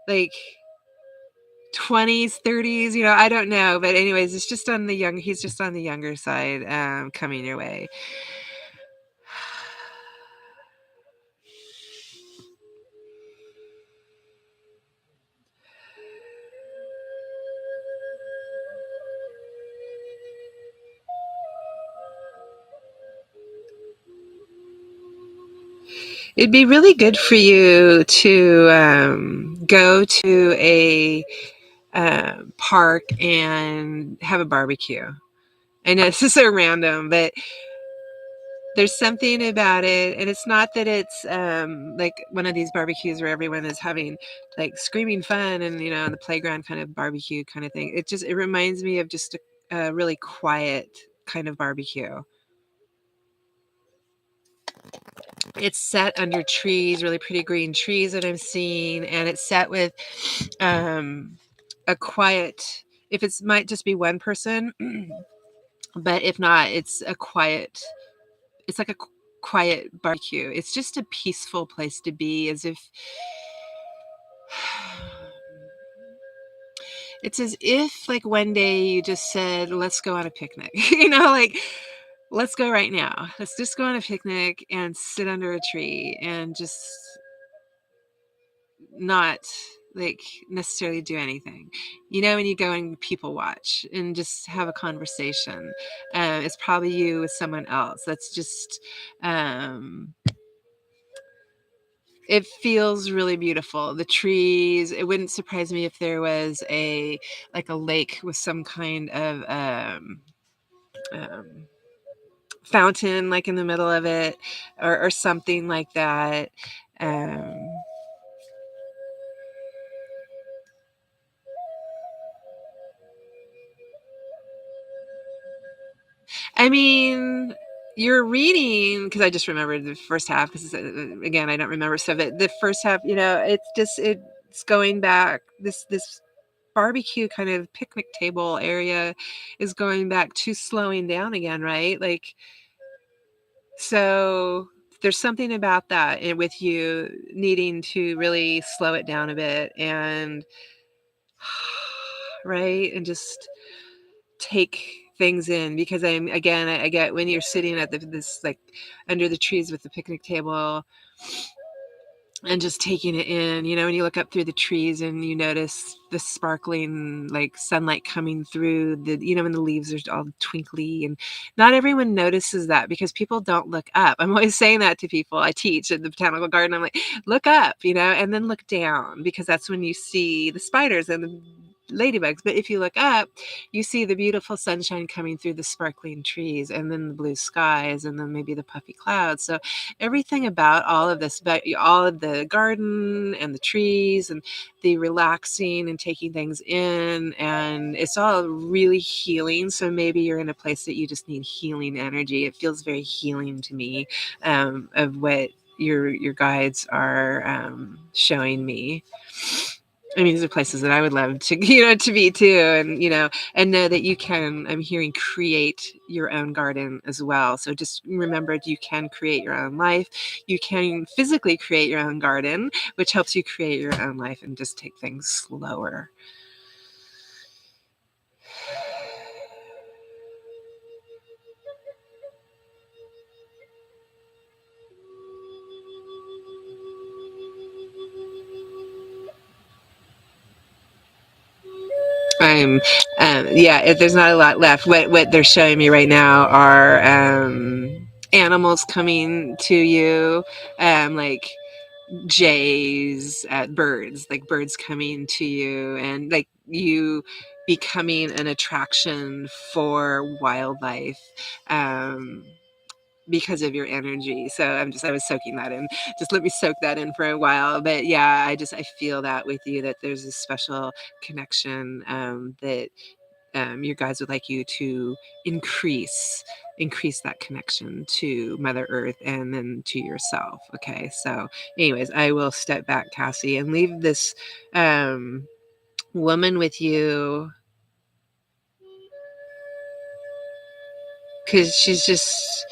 like 20s, 30s. I don't know, but anyways, it's just on the young. He's just on the younger side, coming your way. It'd be really good for you to go to a park and have a barbecue. I know this is so random, but there's something about it, and it's not that it's like one of these barbecues where everyone is having like screaming fun and on the playground kind of barbecue kind of thing. It reminds me of just a really quiet kind of barbecue. It's set under trees, really pretty green trees that I'm seeing, and it's set with a quiet. If it's might just be one person, but if not, it's a quiet. It's like a quiet barbecue. It's just a peaceful place to be, as if it's as if like one day you just said, let's go on a picnic. Like, let's go right now. Let's just go on a picnic and sit under a tree and just not like necessarily do anything. When you go and people watch and just have a conversation, it's probably you with someone else. That's just it feels really beautiful. The trees. It wouldn't surprise me if there was a lake with some kind of um, fountain like in the middle of it, or something like that. um, I mean, you're reading, because I just remembered the first half, because again, I don't remember stuff. But the first half, it's going back. This barbecue kind of picnic table area is going back to slowing down again, right? Like, so there's something about that with you needing to really slow it down a bit and right, and just take things in, because I get when you're sitting at this like under the trees with the picnic table and just taking it in, when you look up through the trees and you notice the sparkling like sunlight coming through when the leaves are all twinkly, and not everyone notices that because people don't look up. I'm always saying that to people I teach in the botanical garden. I'm like, look up, and then look down, because that's when you see the spiders and the ladybugs. But if you look up, you see the beautiful sunshine coming through the sparkling trees, and then the blue skies, and then maybe the puffy clouds. So everything about all of this, but all of the garden and the trees and the relaxing and taking things in, and it's all really healing. So maybe you're in a place that you just need healing energy. It feels very healing to me, of what your guides are showing me. I mean, these are places that I would love to, to be too, and know that you can, I'm hearing, create your own garden as well. So just remember, you can create your own life. You can physically create your own garden, which helps you create your own life, and just take things slower. I'm, there's not a lot left. What they're showing me right now are animals coming to you, like jays, birds, like birds coming to you, and like you becoming an attraction for wildlife. Because of your energy. So I was soaking that in. Just let me soak that in for a while. But yeah, I feel that with you, that there's a special connection, that your guides would like you to increase that connection to Mother Earth and then to yourself. Okay. So anyways, I will step back, Cassie, and leave this woman with you, because she's just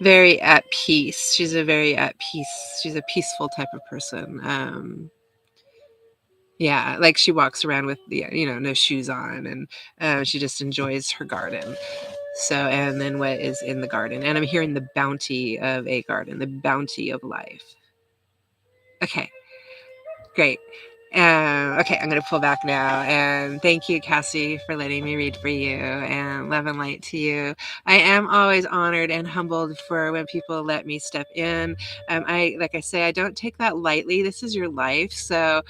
very at peace. She's a very at peace. She's a peaceful type of person. Yeah, like she walks around with no shoes on, and she just enjoys her garden. So, and then what is in the garden? And I'm hearing the bounty of a garden, the bounty of life. Okay, great. Okay, I'm going to pull back now. And thank you, Cassie, for letting me read for you. And love and light to you. I am always honored and humbled for when people let me step in. Like I say, I don't take that lightly. This is your life. So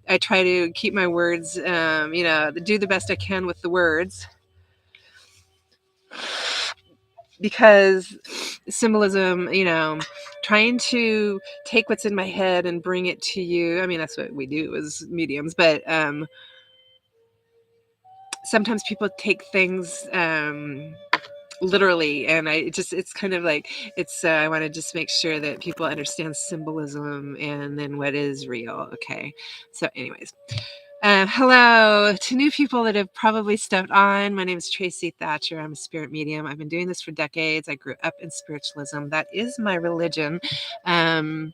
I try to keep my words, do the best I can with the words, because symbolism, trying to take what's in my head and bring it to you. I mean, that's what we do as mediums, but sometimes people take things literally, and it's kind of like, I want to just make sure that people understand symbolism and then what is real. Okay. So anyways, hello to new people that have probably stepped on. My name is Tracy Thatcher. I'm a spirit medium. I've been doing this for decades. I grew up in spiritualism. That is my religion. And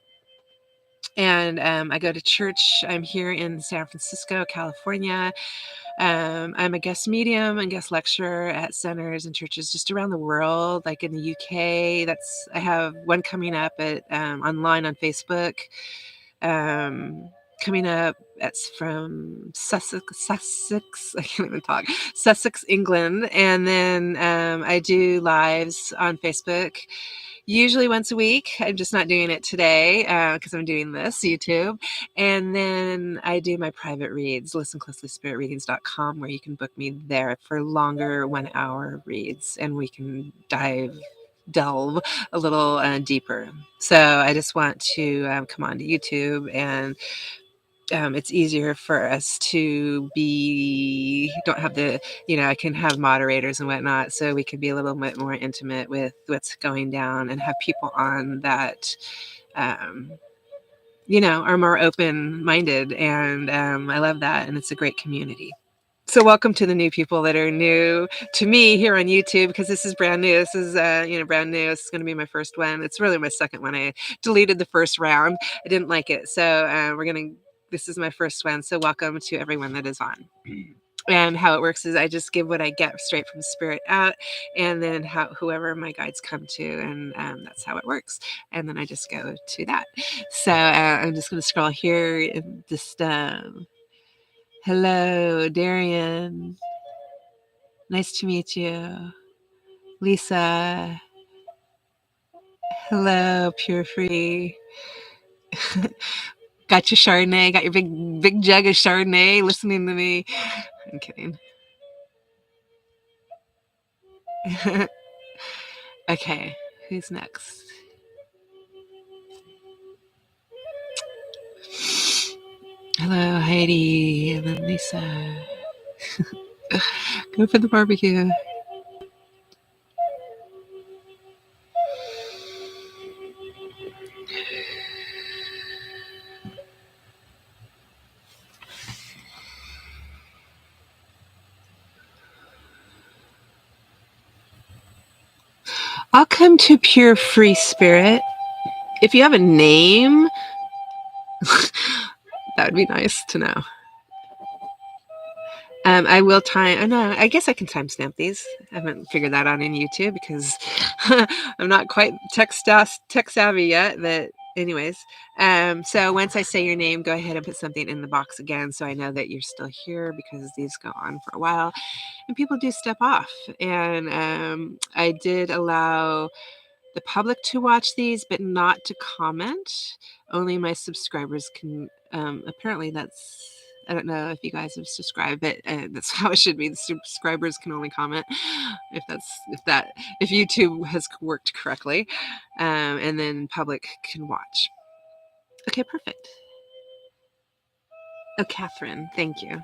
I go to church. I'm here in San Francisco, California. I'm a guest medium and guest lecturer at centers and churches just around the world, like in the UK. I have one coming up at online on Facebook. Coming up, that's from Sussex. I can't even talk. Sussex, England, and then I do lives on Facebook. Usually once a week. I'm just not doing it today because I'm doing this YouTube. And then I do my private reads, listencloselyspiritreadings.com, where you can book me there for longer 1 hour reads, and we can delve a little deeper. So I just want to come on to YouTube, and it's easier for us to don't have I can have moderators and whatnot, so we can be a little bit more intimate with what's going down and have people on that, are more open-minded. And I love that. And it's a great community. So welcome to the new people that are new to me here on YouTube, because this is brand new. This is brand new. This is going to be my first one. It's really my second one. I deleted the first round. I didn't like it, so this is my first one. So welcome to everyone that is on. And how it works is I just give what I get straight from spirit out, and then whoever my guides come to, and that's how it works. And then I just go to that. So I'm just going to scroll here and just. Hello, Darian. Nice to meet you. Lisa. Hello, Pure Free. Got your Chardonnay. Got your big jug of Chardonnay listening to me. I'm kidding. Okay, who's next? Hello, Heidi. And then Lisa. Go for the barbecue. I'll come to Pure Free Spirit. If you have a name, that would be nice to know. I will time. I know. I guess I can timestamp these. I haven't figured that out in YouTube because I'm not quite tech savvy yet. But anyways, so once I say your name, go ahead and put something in the box again, so I know that you're still here, because these go on for a while, and people do step off. And I did allow the public to watch these, but not to comment. Only my subscribers can. Apparently, that's. I don't know if you guys have subscribed, but that's how it should be. The subscribers can only comment if YouTube has worked correctly, and then public can watch. Okay, perfect. Oh, Catherine, thank you.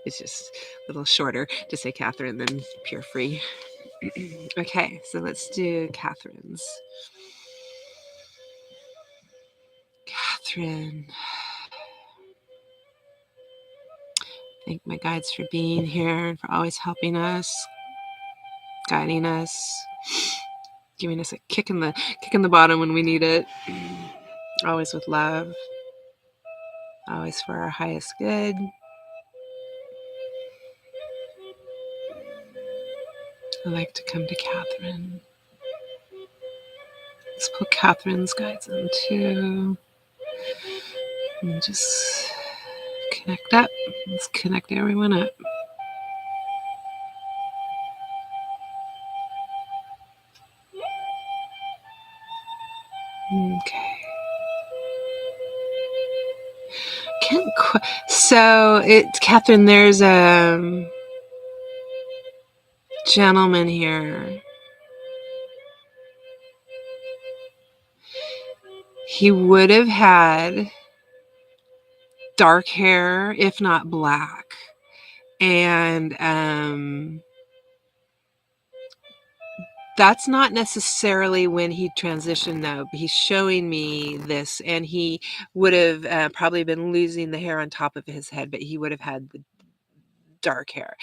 It's just a little shorter to say Catherine than Pure Free. Okay, so let's do Catherine's. Catherine. Thank my guides for being here and for always helping us, guiding us, giving us a kick in the bottom when we need it. Always with love. Always for our highest good. I like to come to Catherine. Let's put Catherine's guides on too. And just connect up. Let's connect everyone up. Okay. So Catherine, there's a gentleman here. He would have had dark hair, if not black. And that's not necessarily when he transitioned, though. He's showing me this, and he would have probably been losing the hair on top of his head, but he would have had the dark hair.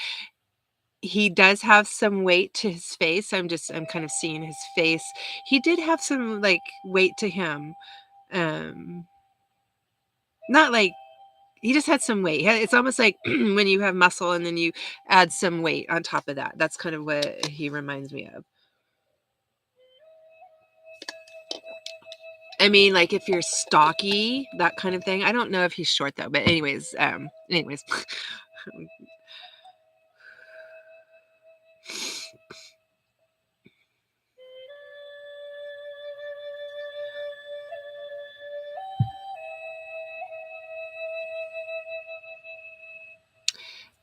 He does have some weight to his face. I'm kind of seeing his face. He did have some weight to him. Not like he just had some weight. It's almost like when you have muscle and then you add some weight on top of that. That's kind of what he reminds me of. I mean, like if you're stocky, that kind of thing. I don't know if he's short though, but anyways.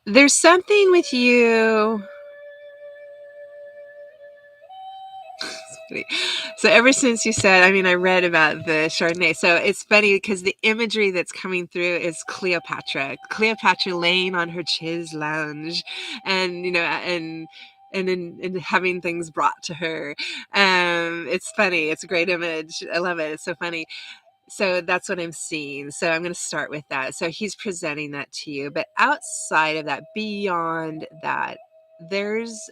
There's something with you. So ever since you said, I read about the Chardonnay. So it's funny because the imagery that's coming through is Cleopatra laying on her chaise lounge, and and having things brought to her. It's funny. It's a great image. I love it. It's so funny. So that's what I'm seeing. So I'm going to start with that. So he's presenting that to you. But outside of that, beyond that, there's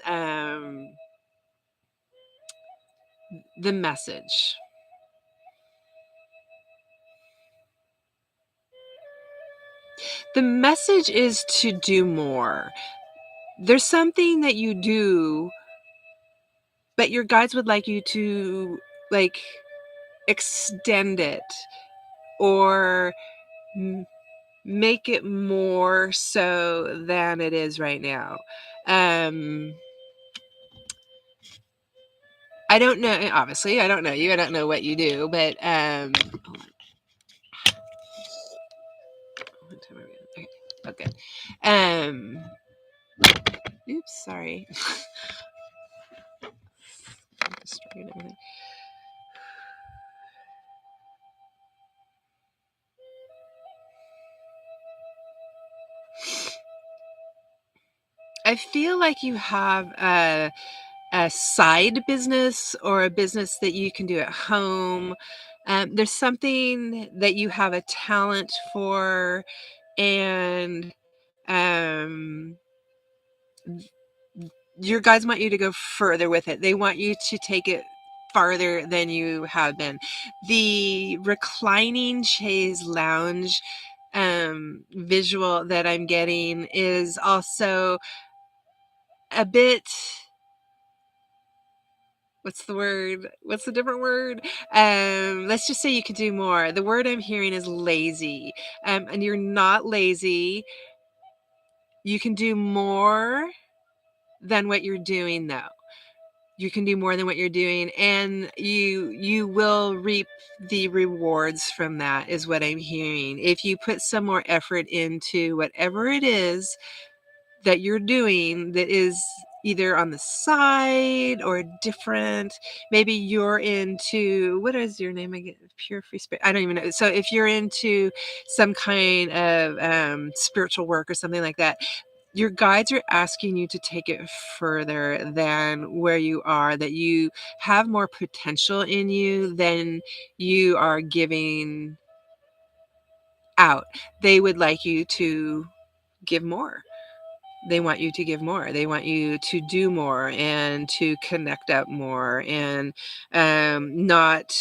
the message. The message is to do more. There's something that you do, but your guides would like you to like extend it or make it more so than it is right now. I don't know. Obviously, I don't know you. I don't know what you do, but okay. Oops, sorry. I feel like you have a side business or a business that you can do at home. There's something that you have a talent for, and your guys want you to go further with it. They want you to take it farther than you have been. The reclining chaise lounge visual that I'm getting is also a bit, what's the word? What's the different word? Let's just say you could do more. The word I'm hearing is lazy. And you're not lazy. You can do more than what you're doing though. You can do more than what you're doing, and you will reap the rewards from that, is what I'm hearing. If you put some more effort into whatever it is that you're doing that is either on the side or different. Maybe you're into, what is your name again? Pure Free Spirit. I don't even know. So if you're into some kind of spiritual work or something like that, your guides are asking you to take it further than where you are, that you have more potential in you than you are giving out. They would like you to give more. They want you to give more. They want you to do more and to connect up more, and not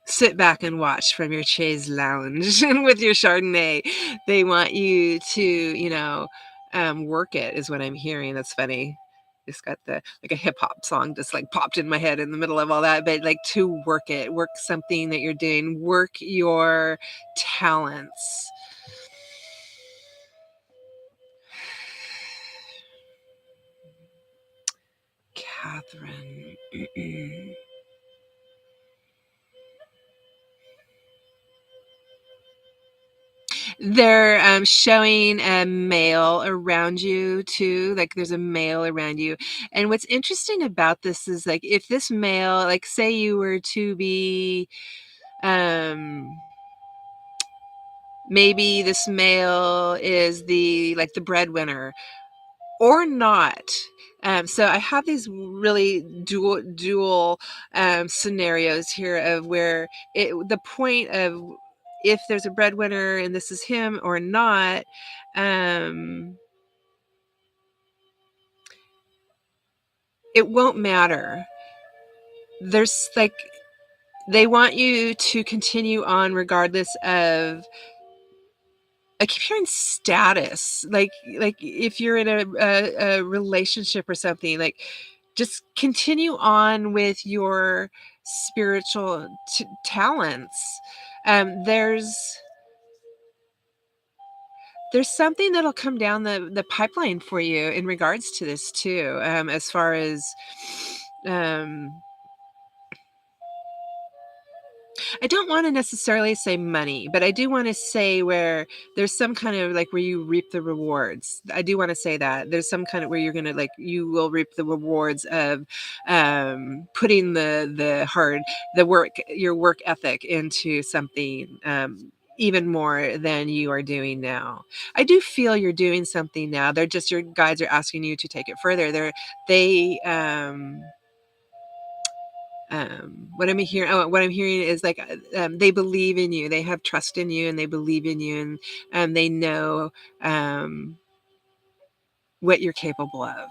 sit back and watch from your chaise lounge and with your Chardonnay. They want you to, work it, is what I'm hearing. That's funny. Just got like a hip hop song just like popped in my head in the middle of all that, but like to work it, work something that you're doing, work your talents. Catherine. They're showing a male around you too. Like there's a male around you. And what's interesting about this is like if this male, like say you were to be maybe this male is the breadwinner or not. So I have these really dual scenarios here of where the point of if there's a breadwinner and this is him or not, it won't matter. There's like, they want you to continue on regardless of, I keep hearing status, like if you're in a relationship or something, like just continue on with your spiritual talents. There's something that'll come down the pipeline for you in regards to this too, as far as I don't want to necessarily say money, but I do want to say where there's some kind of like where you reap the rewards. I do want to say that there's some kind of where you're going to you will reap the rewards of putting the work, your work ethic into something even more than you are doing now. I do feel you're doing something now. They're just, your guides are asking you to take it further. what I'm hearing is like they believe in you, they have trust in you, and they believe in you, and they know um, what you're capable of.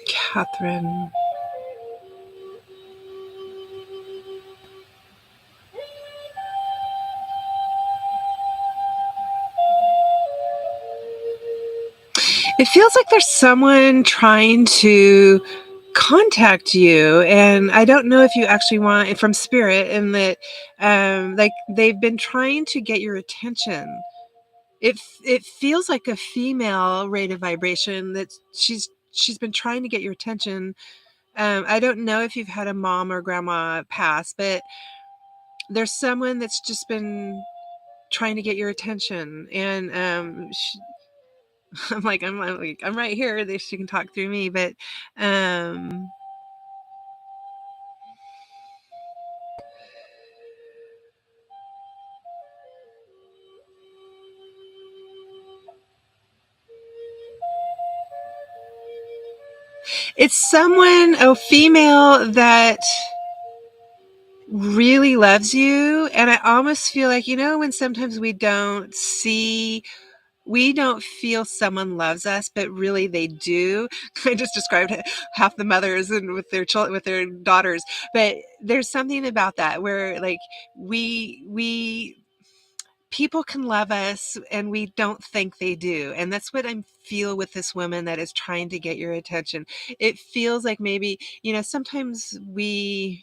Catherine. It feels like there's someone trying to contact you, and I don't know if you actually want from spirit, and that like they've been trying to get your attention. It feels like a female rate of vibration that she's been trying to get your attention. I don't know if you've had a mom or grandma pass, but there's someone that's just been trying to get your attention, and I'm right here. She can talk through me, but um, it's someone, a female that really loves you. And I almost feel like, when sometimes we don't feel someone loves us, but really they do. I just described half the mothers and with their children, with their daughters, but there's something about that where like we people can love us and we don't think they do. And that's what I feel with this woman that is trying to get your attention. It feels like maybe, sometimes we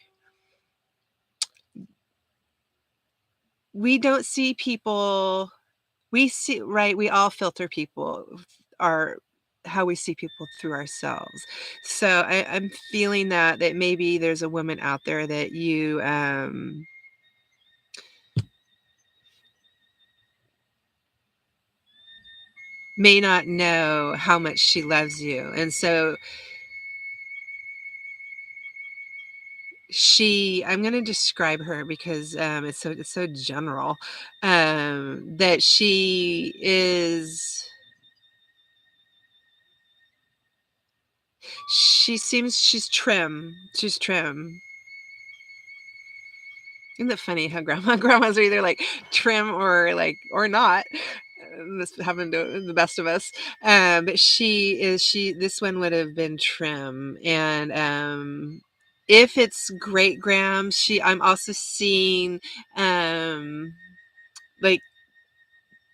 don't see people. We see, right, we all filter people, our how we see people through ourselves. So I'm feeling that maybe there's a woman out there that you may not know how much she loves you. And so I'm going to describe her because it's so general, that she's trim. She's trim. Isn't that funny how grandmas are either like trim or like or not? This happened to the best of us. But this one would have been trim, and if it's great gram, I'm also seeing like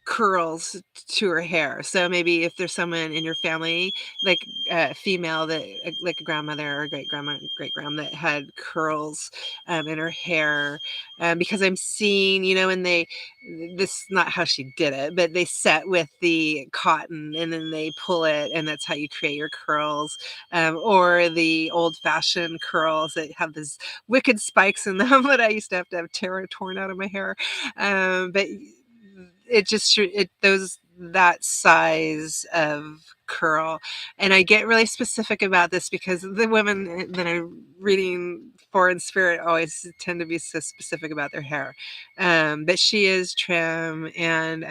curls to her hair. So maybe if there's someone in your family, like a female that, like a grandmother or great grandma that had curls in her hair, because I'm seeing, and this is not how she did it, but they set with the cotton and then they pull it, and that's how you create your curls, or the old-fashioned curls that have this wicked spikes in them that I used to have torn out of my hair, but it just it those that size of curl. And I get really specific about this because the women that I'm reading for in spirit always tend to be so specific about their hair, but she is trim, and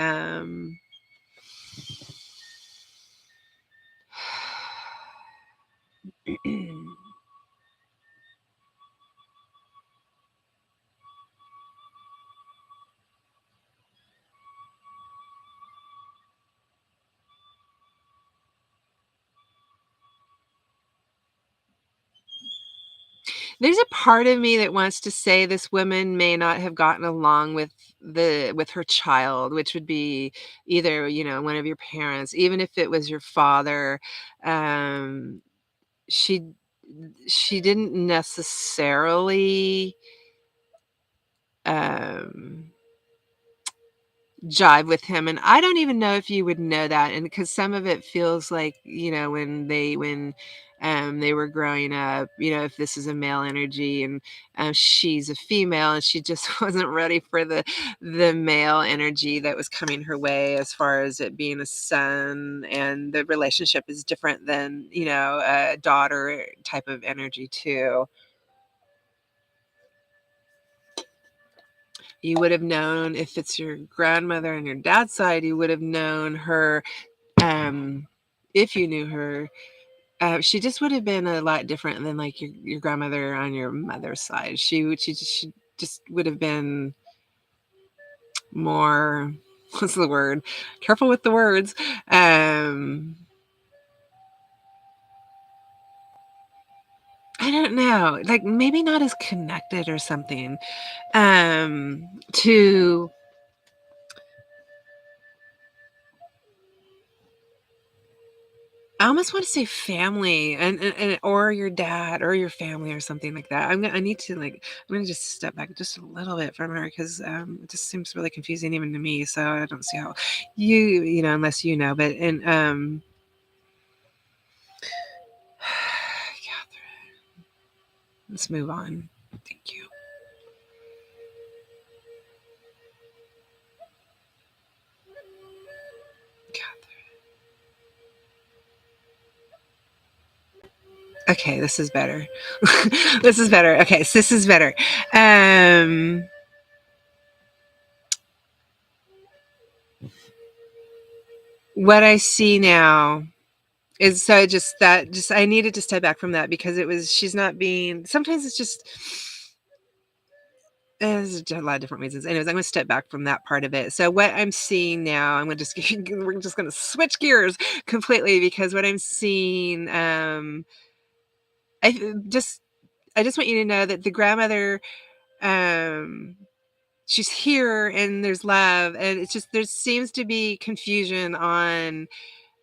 there's a part of me that wants to say this woman may not have gotten along with her child, which would be either, one of your parents, even if it was your father. Um, she she didn't necessarily, um, jive with him, and I don't even know if you would know that, and because some of it feels like, when they were growing up, if this is a male energy and she's a female, and she just wasn't ready for the male energy that was coming her way, as far as it being a son, and the relationship is different than, a daughter type of energy too. You would have known, if it's your grandmother on your dad's side, you would have known her, if you knew her. She just would have been a lot different than like your grandmother on your mother's side. She just would have been more, what's the word? Careful with the words. I don't know, like maybe not as connected or something, to I almost want to say family, and or your dad or your family or something like that. I need to, like, I'm gonna just step back just a little bit from her, because it just seems really confusing even to me. So I don't see how unless you know, but and Catherine, let's move on. Thank you, Catherine. Okay, this is better. This is better. Okay, so this is better. Um, what I see now is, so just I needed to step back from that, because she's not being. Sometimes it's just. There's a lot of different reasons. Anyways, I'm going to step back from that part of it. So what I'm seeing now, I'm going to just we're just going to switch gears completely, because what I'm seeing, I just I just want you to know that the grandmother, um, she's here, and there's love, and it's just, there seems to be confusion on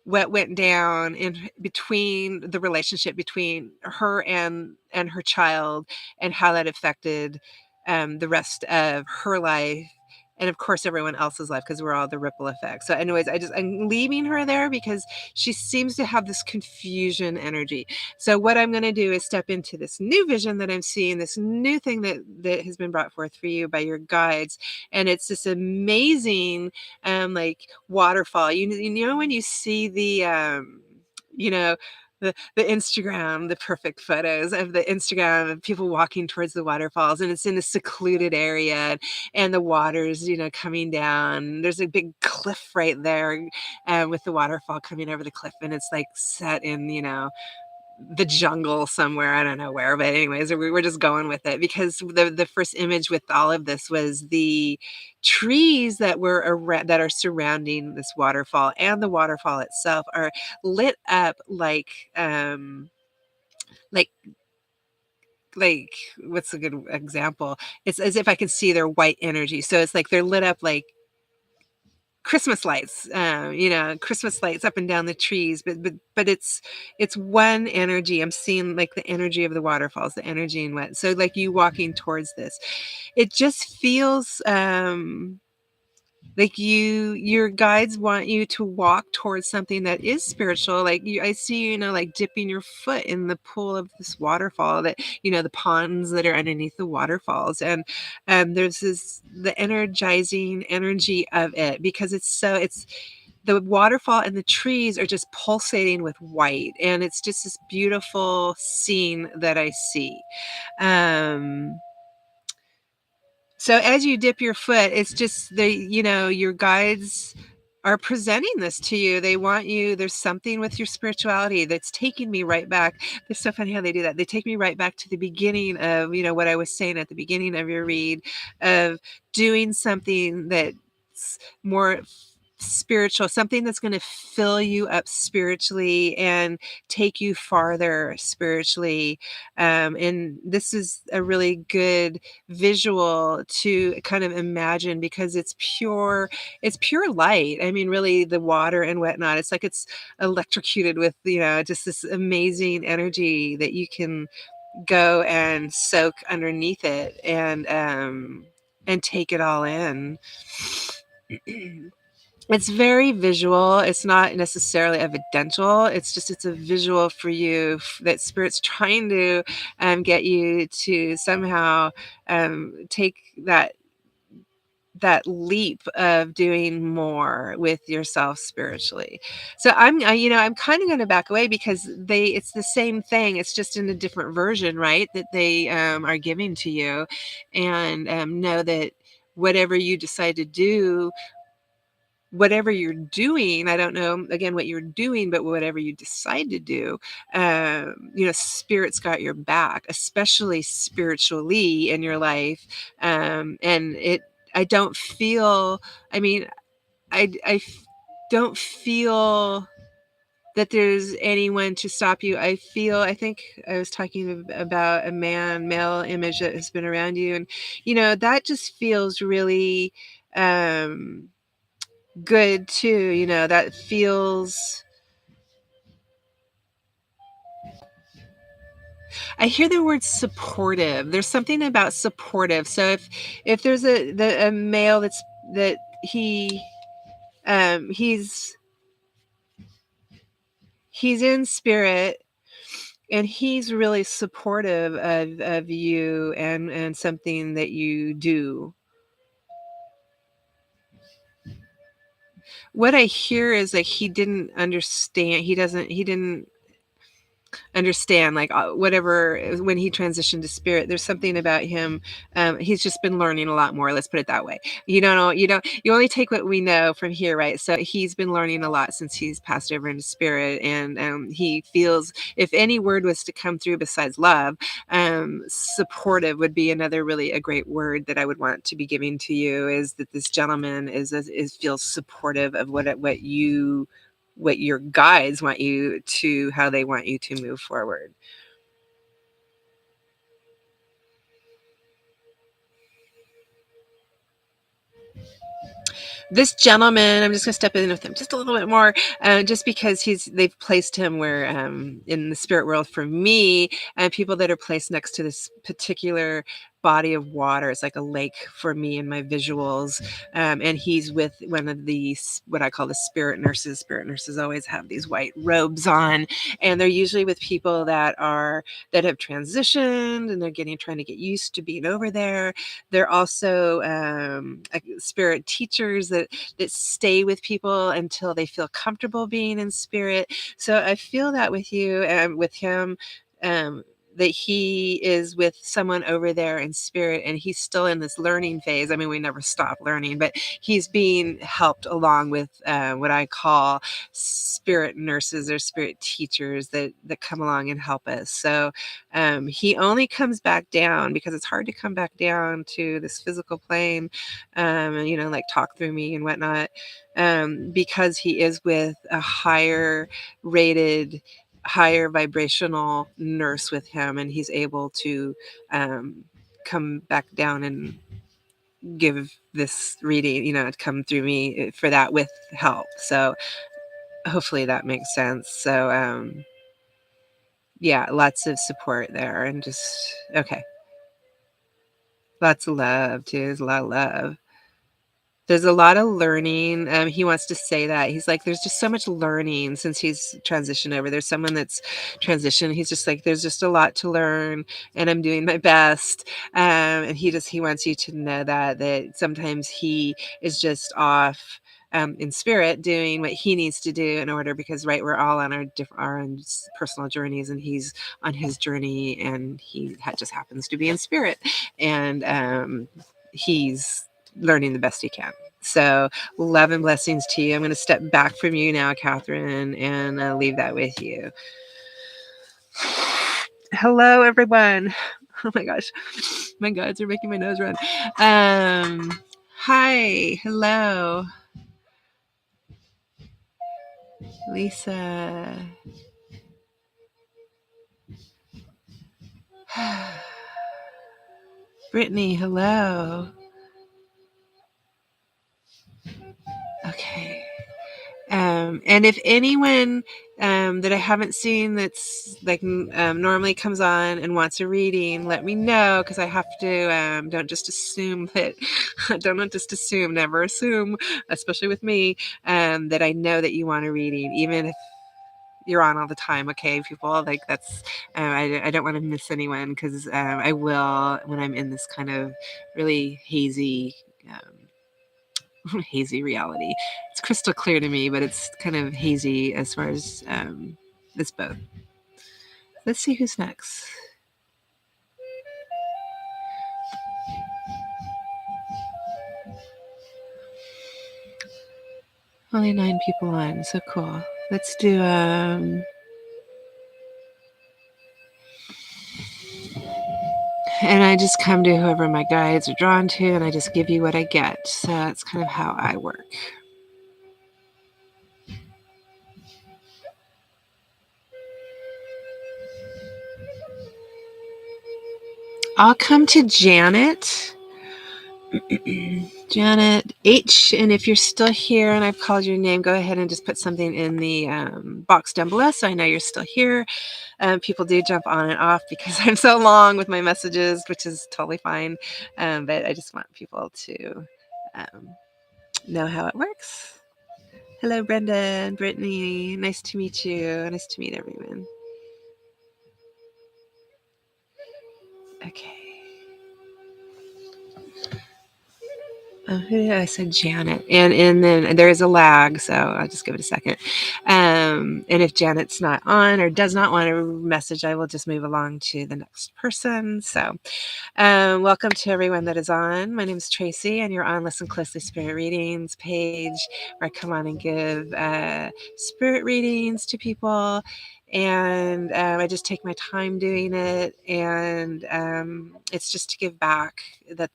what went down in between the relationship between her and her child, and how that affected the rest of her life, and of course everyone else's life, because we're all the ripple effect. So anyways, I'm leaving her there, because she seems to have this confusion energy. So what I'm going to do is step into this new vision that I'm seeing, this new thing that has been brought forth for you by your guides, and it's this amazing like waterfall. You know when you see the you know the Instagram, the perfect photos of the Instagram of people walking towards the waterfalls, and it's in a secluded area, and the water's coming down. There's a big cliff right there, with the waterfall coming over the cliff, and it's like set in the jungle somewhere. I don't know where, but anyways, we were just going with it, because the first image with all of this was the trees that were that are surrounding this waterfall, and the waterfall itself are lit up like like what's a good example? It's as if I could see their white energy. So it's like they're lit up like Christmas lights, Christmas lights up and down the trees, but it's one energy. I'm seeing like the energy of the waterfalls, the energy in what. So like you walking towards this, it just feels like your guides want you to walk towards something that is spiritual. Like I see like dipping your foot in the pool of this waterfall, that the ponds that are underneath the waterfalls, and there's the energizing energy of it, because it's the waterfall, and the trees are just pulsating with white, and it's just this beautiful scene that I see. um so as you dip your foot, it's just your guides are presenting this to you. They want you, there's something with your spirituality that's taking me right back. It's so funny how they do that. They take me right back to the beginning of, what I was saying at the beginning of your read, of doing something that's more spiritual, something that's going to fill you up spiritually and take you farther spiritually. And this is a really good visual to kind of imagine, because it's pure light. I mean, really, the water and whatnot, it's like it's electrocuted with just this amazing energy that you can go and soak underneath it, and take it all in. It's very visual. It's not necessarily evidential. It's a visual for you that spirit's trying to get you to somehow take that leap of doing more with yourself spiritually. So I'm kind of going to back away because it's the same thing. It's just in a different version, right? That they are giving to you, and know that whatever you decide to do, whatever you're doing, I don't know again what you're doing, but whatever you decide to do, spirit's got your back, especially spiritually in your life. And I don't feel, I mean, don't feel that there's anyone to stop you. I think I was talking about a male image that has been around you. And, that just feels really, good too. That feels, I hear the word supportive. There's something about supportive. So if there's a male that he's in spirit, and he's really supportive of you and something that you do. What I hear is like he didn't understand. He didn't understand, like, whatever, when he transitioned to spirit. There's something about him. He's just been learning a lot more, let's put it that way. You only take what we know from here, right? So he's been learning a lot since he's passed over into spirit. And he feels, if any word was to come through besides love, supportive would be another really a great word that I would want to be giving to you, is that this gentleman is feels supportive of what your guides want you to, how they want you to move forward. This gentleman, I'm just going to step in with him just a little bit more, just because they've placed him where, in the spirit world for me, people that are placed next to this particular body of water. It's like a lake for me in my visuals. And he's with one of these, what I call the spirit nurses. Spirit nurses always have these white robes on, and they're usually with people that have transitioned, and they're trying to get used to being over there. They're also spirit teachers that stay with people until they feel comfortable being in spirit. So I feel that with you and with him. That he is with someone over there in spirit, and he's still in this learning phase. I mean, we never stop learning, but he's being helped along with what I call spirit nurses or spirit teachers that come along and help us. So he only comes back down because it's hard to come back down to this physical plane, and like talk through me and whatnot, because he is with a higher rated, higher vibrational nurse with him, and he's able to come back down and give this reading, come through me for that with help. So hopefully that makes sense. So yeah, lots of support there, and just okay. Lots of love too. There's a lot of love. There's a lot of learning. He wants to say that. He's like, there's just so much learning since he's transitioned over. There's someone that's transitioned. He's just like, there's just a lot to learn, and I'm doing my best. And he wants you to know that sometimes he is just off in spirit doing what he needs to do in order, because right, we're all on our own personal journeys, and he's on his journey, and he just happens to be in spirit, and he's learning the best he can. So love and blessings to you. I'm going to step back from you now, Catherine, and leave that with you. Hello, everyone. Oh my gosh, my guides are making my nose run. Hi, hello, Lisa. Brittany, hello. Okay. And if anyone that I haven't seen that's like normally comes on and wants a reading, let me know, because I have to don't just assume that never assume, especially with me, that I know that you want a reading, even if you're on all the time. Okay, people, like that's I don't want to miss anyone, because I will when I'm in this kind of really hazy hazy reality. It's crystal clear to me, but it's kind of hazy as far as it's both. Let's see who's next. Only 9 people on, so cool. Let's do and I just come to whoever my guides are drawn to, and I just give you what I get. So that's kind of how I work. I'll come to Janet. Janet H. And if you're still here and I've called your name, go ahead and just put something in the box down below so I know you're still here. People do jump on and off because I'm so long with my messages, which is totally fine. But I just want people to know how it works. Hello, Brenda and Brittany. Nice to meet you. Nice to meet everyone. Okay. Who did I say? Janet. And then there is a lag, so I'll just give it a second. And if Janet's not on or does not want a message, I will just move along to the next person. So welcome to everyone that is on. My name is Tracy, and you're on Listen Closely Spirit Readings page, where I come on and give spirit readings to people. And I just take my time doing it, and it's just to give back.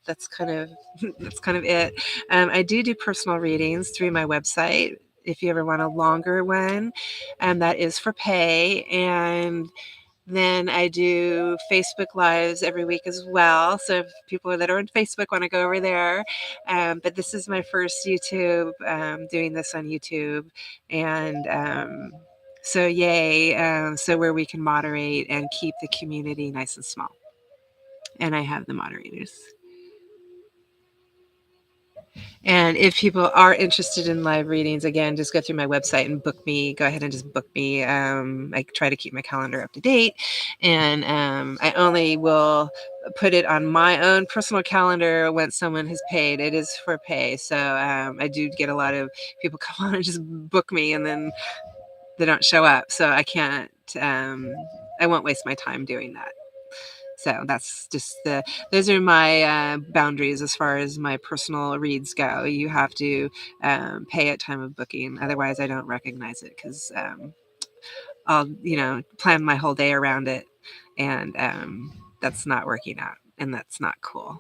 That's kind of that's kind of it. I do personal readings through my website. If you ever want a longer one, that is for pay. And then I do Facebook Lives every week as well. So if people that are on Facebook want to go over there. But this is my first YouTube, doing this on YouTube. And so yay. So where we can moderate and keep the community nice and small. And I have the moderators. And if people are interested in live readings, again, just go through my website and book me. Go ahead and just book me. I try to keep my calendar up to date. And I only will put it on my own personal calendar when someone has paid. It is for pay. So I do get a lot of people come on and just book me, and then they don't show up. So I can't, I won't waste my time doing that. So that's just those are my boundaries as far as my personal reads go. You have to pay at time of booking. Otherwise, I don't recognize it, because I'll, plan my whole day around it. And that's not working out. And that's not cool.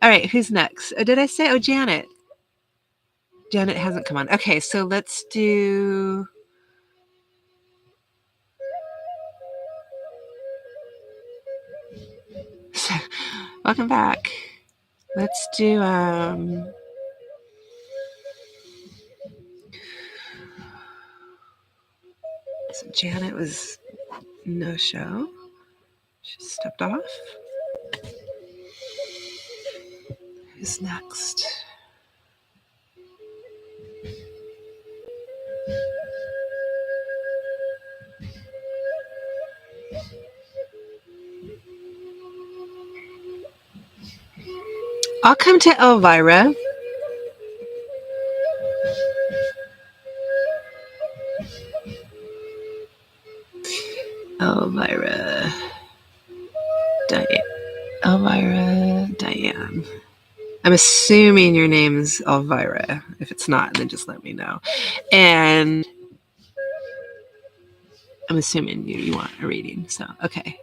All right, who's next? Did I say? Oh, Janet. Janet hasn't come on. Okay, so let's do... Welcome back. Let's do... So Janet was no show. She stepped off. Who's next? I'll come to Elvira. Elvira. Diane. I'm assuming your name's Elvira. If it's not, then just let me know. And I'm assuming you want a reading. So, okay.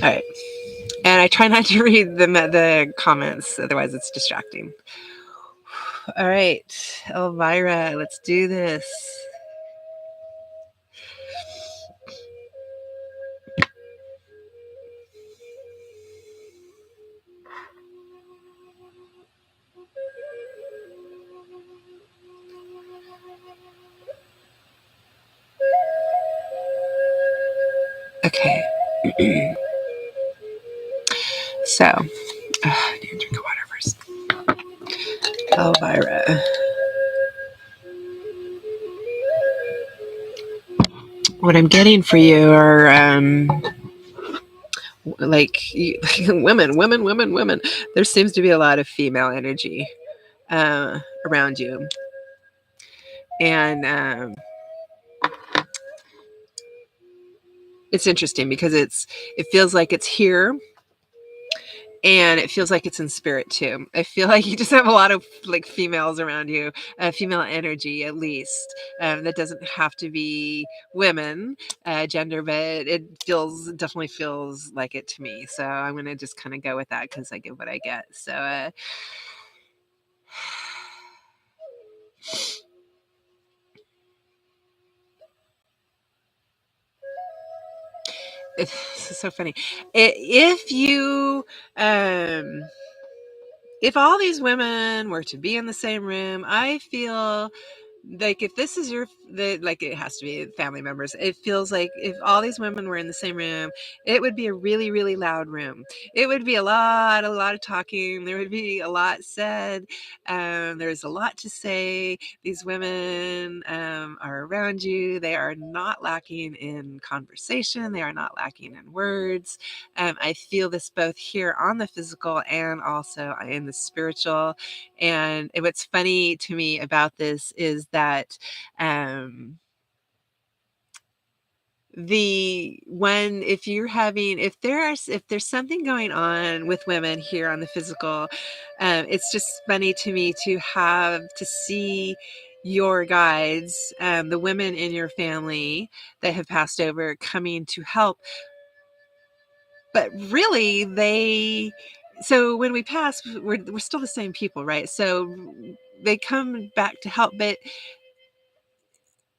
All right. And I try not to read the comments, otherwise it's distracting. All right, Elvira, let's do this. So, I need to drink of water first. Elvira. What I'm getting for you are like women. There seems to be a lot of female energy around you, and it's interesting because it feels like it's here, and it feels like it's in spirit too. I feel like you just have a lot of like females around you, female energy at least. That doesn't have to be women gender, but definitely feels like it to me. So I'm gonna just kind of go with that because I get what I get. So it's so funny. If you if all these women were to be in the same room, I feel like if this is like it has to be family members. It feels like if all these women were in the same room, it would be a really, really loud room. It would be a lot of talking. There would be a lot said. There's a lot to say. These women are around you. They are not lacking in conversation. They are not lacking in words. I feel this both here on the physical and also in the spiritual. And what's funny to me about this is that if there's something going on with women here on the physical, it's just funny to me to see your guides, the women in your family that have passed over, coming to help. But really, so when we pass, we're still the same people, right? So they come back to help, but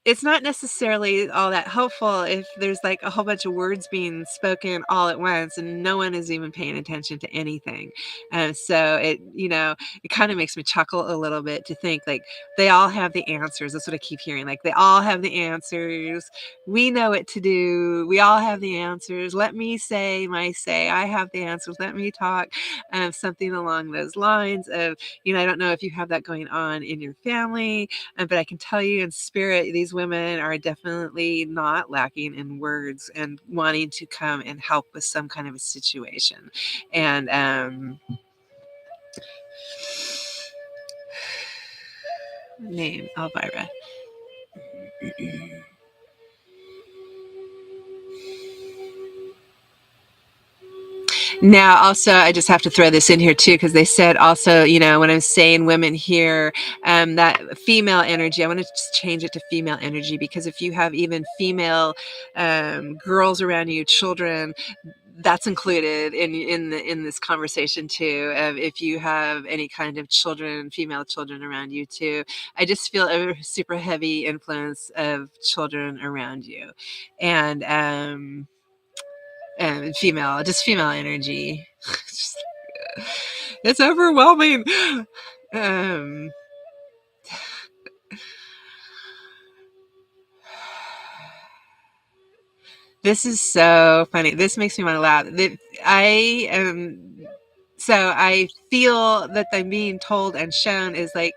it's not necessarily all that helpful if there's like a whole bunch of words being spoken all at once and no one is even paying attention to anything. So it kind of makes me chuckle a little bit to think like they all have the answers. That's what I keep hearing. Like they all have the answers. We know what to do. We all have the answers. Let me say my say. I have the answers. Let me talk. Something along those lines of, I don't know if you have that going on in your family, but I can tell you in spirit, these women are definitely not lacking in words and wanting to come and help with some kind of a situation. And name Elvira. Now, also, I just have to throw this in here too, because they said also, when I'm saying women here, that female energy, I want to just change it to female energy, because if you have even female girls around you, children, that's included in this conversation too. If you have any kind of children, female children around you too, I just feel a super heavy influence of children around you, and female energy. It's overwhelming. Um, this is so funny. This makes me want to laugh. I am. So I feel that I'm being told and shown is like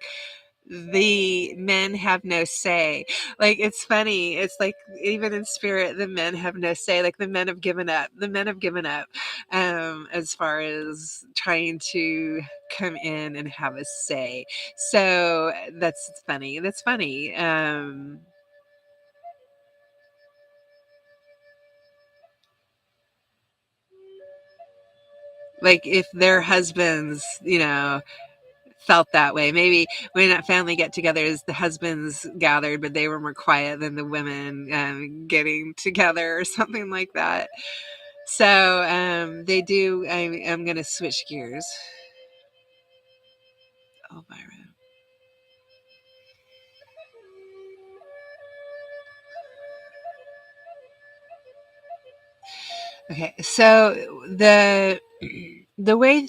the men have no say. Like it's funny. It's like even in spirit, the men have no say. Like the men have given up. The men have given up as far as trying to come in and have a say. So that's funny. That's funny. Like if their husbands, felt that way. Maybe when that family get-togethers, the husbands gathered, but they were more quiet than the women getting together or something like that. So they do. I'm going to switch gears. Oh, Byron. Okay, so the way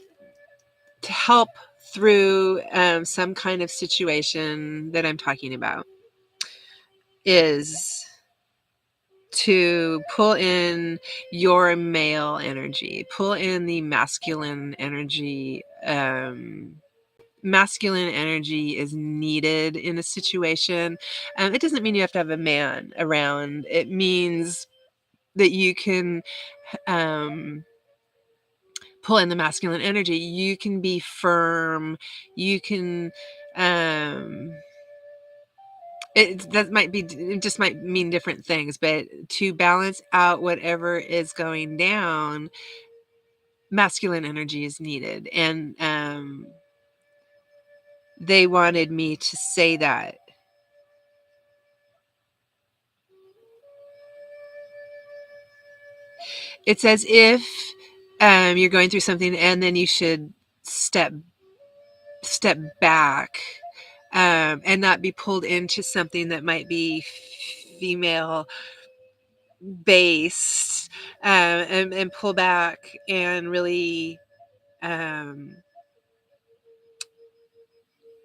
to help through some kind of situation that I'm talking about is to pull in your male energy, pull in the masculine energy. Masculine energy is needed in a situation. It doesn't mean you have to have a man around. It means that you can pull in the masculine energy. You can be firm. You can it just might mean different things, but to balance out whatever is going down, masculine energy is needed. And they wanted me to say that. It's as if you're going through something and then you should step back, and not be pulled into something that might be female based, and pull back and really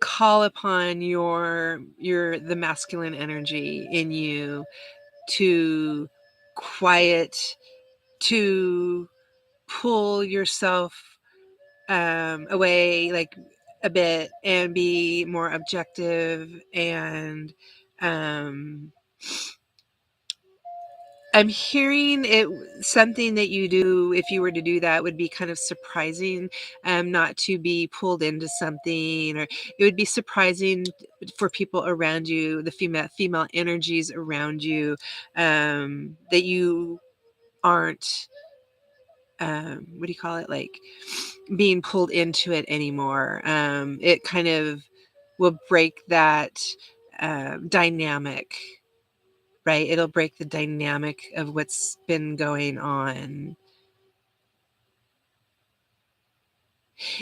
call upon the masculine energy in you to quiet, to pull yourself away like a bit and be more objective. And I'm hearing it, something that you do if you were to do that would be kind of surprising, not to be pulled into something, or it would be surprising for people around you, the female energies around you, that you aren't, what do you call it, like being pulled into it anymore. It kind of will break that dynamic, right? It'll break the dynamic of what's been going on.